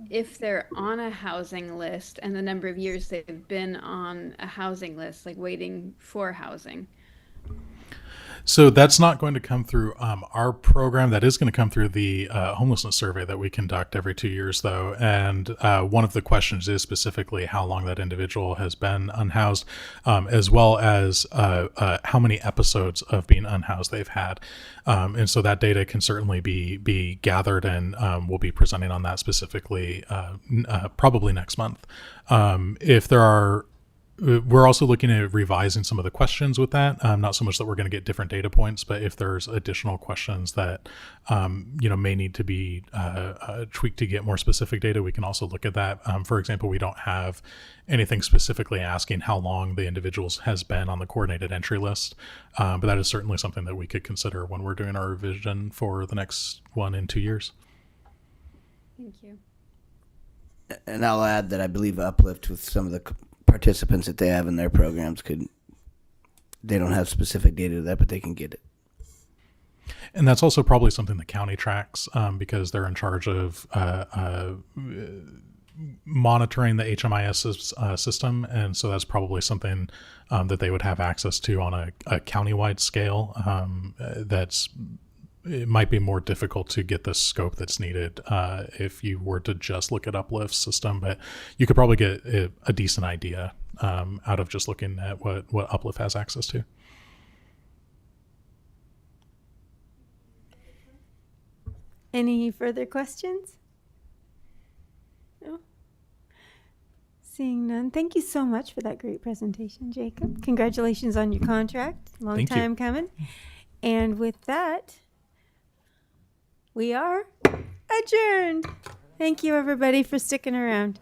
Speaker 12: if they're on a housing list and the number of years they've been on a housing list, like waiting for housing.
Speaker 10: So that's not going to come through our program. That is going to come through the homelessness survey that we conduct every 2 years, though. And one of the questions is specifically how long that individual has been unhoused, as well as how many episodes of being unhoused they've had. And so that data can certainly be gathered, and we'll be presenting on that specifically probably next month. If there are We're also looking at revising some of the questions with that. Not so much that we're going to get different data points, but if there's additional questions that may need to be tweaked to get more specific data, we can also look at that. For example, we don't have anything specifically asking how long the individuals has been on the coordinated entry list, but that is certainly something that we could consider when we're doing our revision for the next 1 and 2 years.
Speaker 12: Thank you.
Speaker 18: And I'll add that I believe Uplift, with some of the participants that they have in their programs, they don't have specific data to that, but they can get it.
Speaker 10: And that's also probably something the county tracks, because they're in charge of monitoring the HMIS system. And so that's probably something that they would have access to on a countywide scale. It might be more difficult to get the scope that's needed if you were to just look at Uplift's system, but you could probably get a decent idea out of just looking at what Uplift has access to.
Speaker 1: Any further questions? No? Seeing none. Thank you so much for that great presentation, Jacob. Congratulations on your contract. Long
Speaker 10: Thank you.
Speaker 1: time coming. And with that, we are adjourned. Thank you, everybody, for sticking around.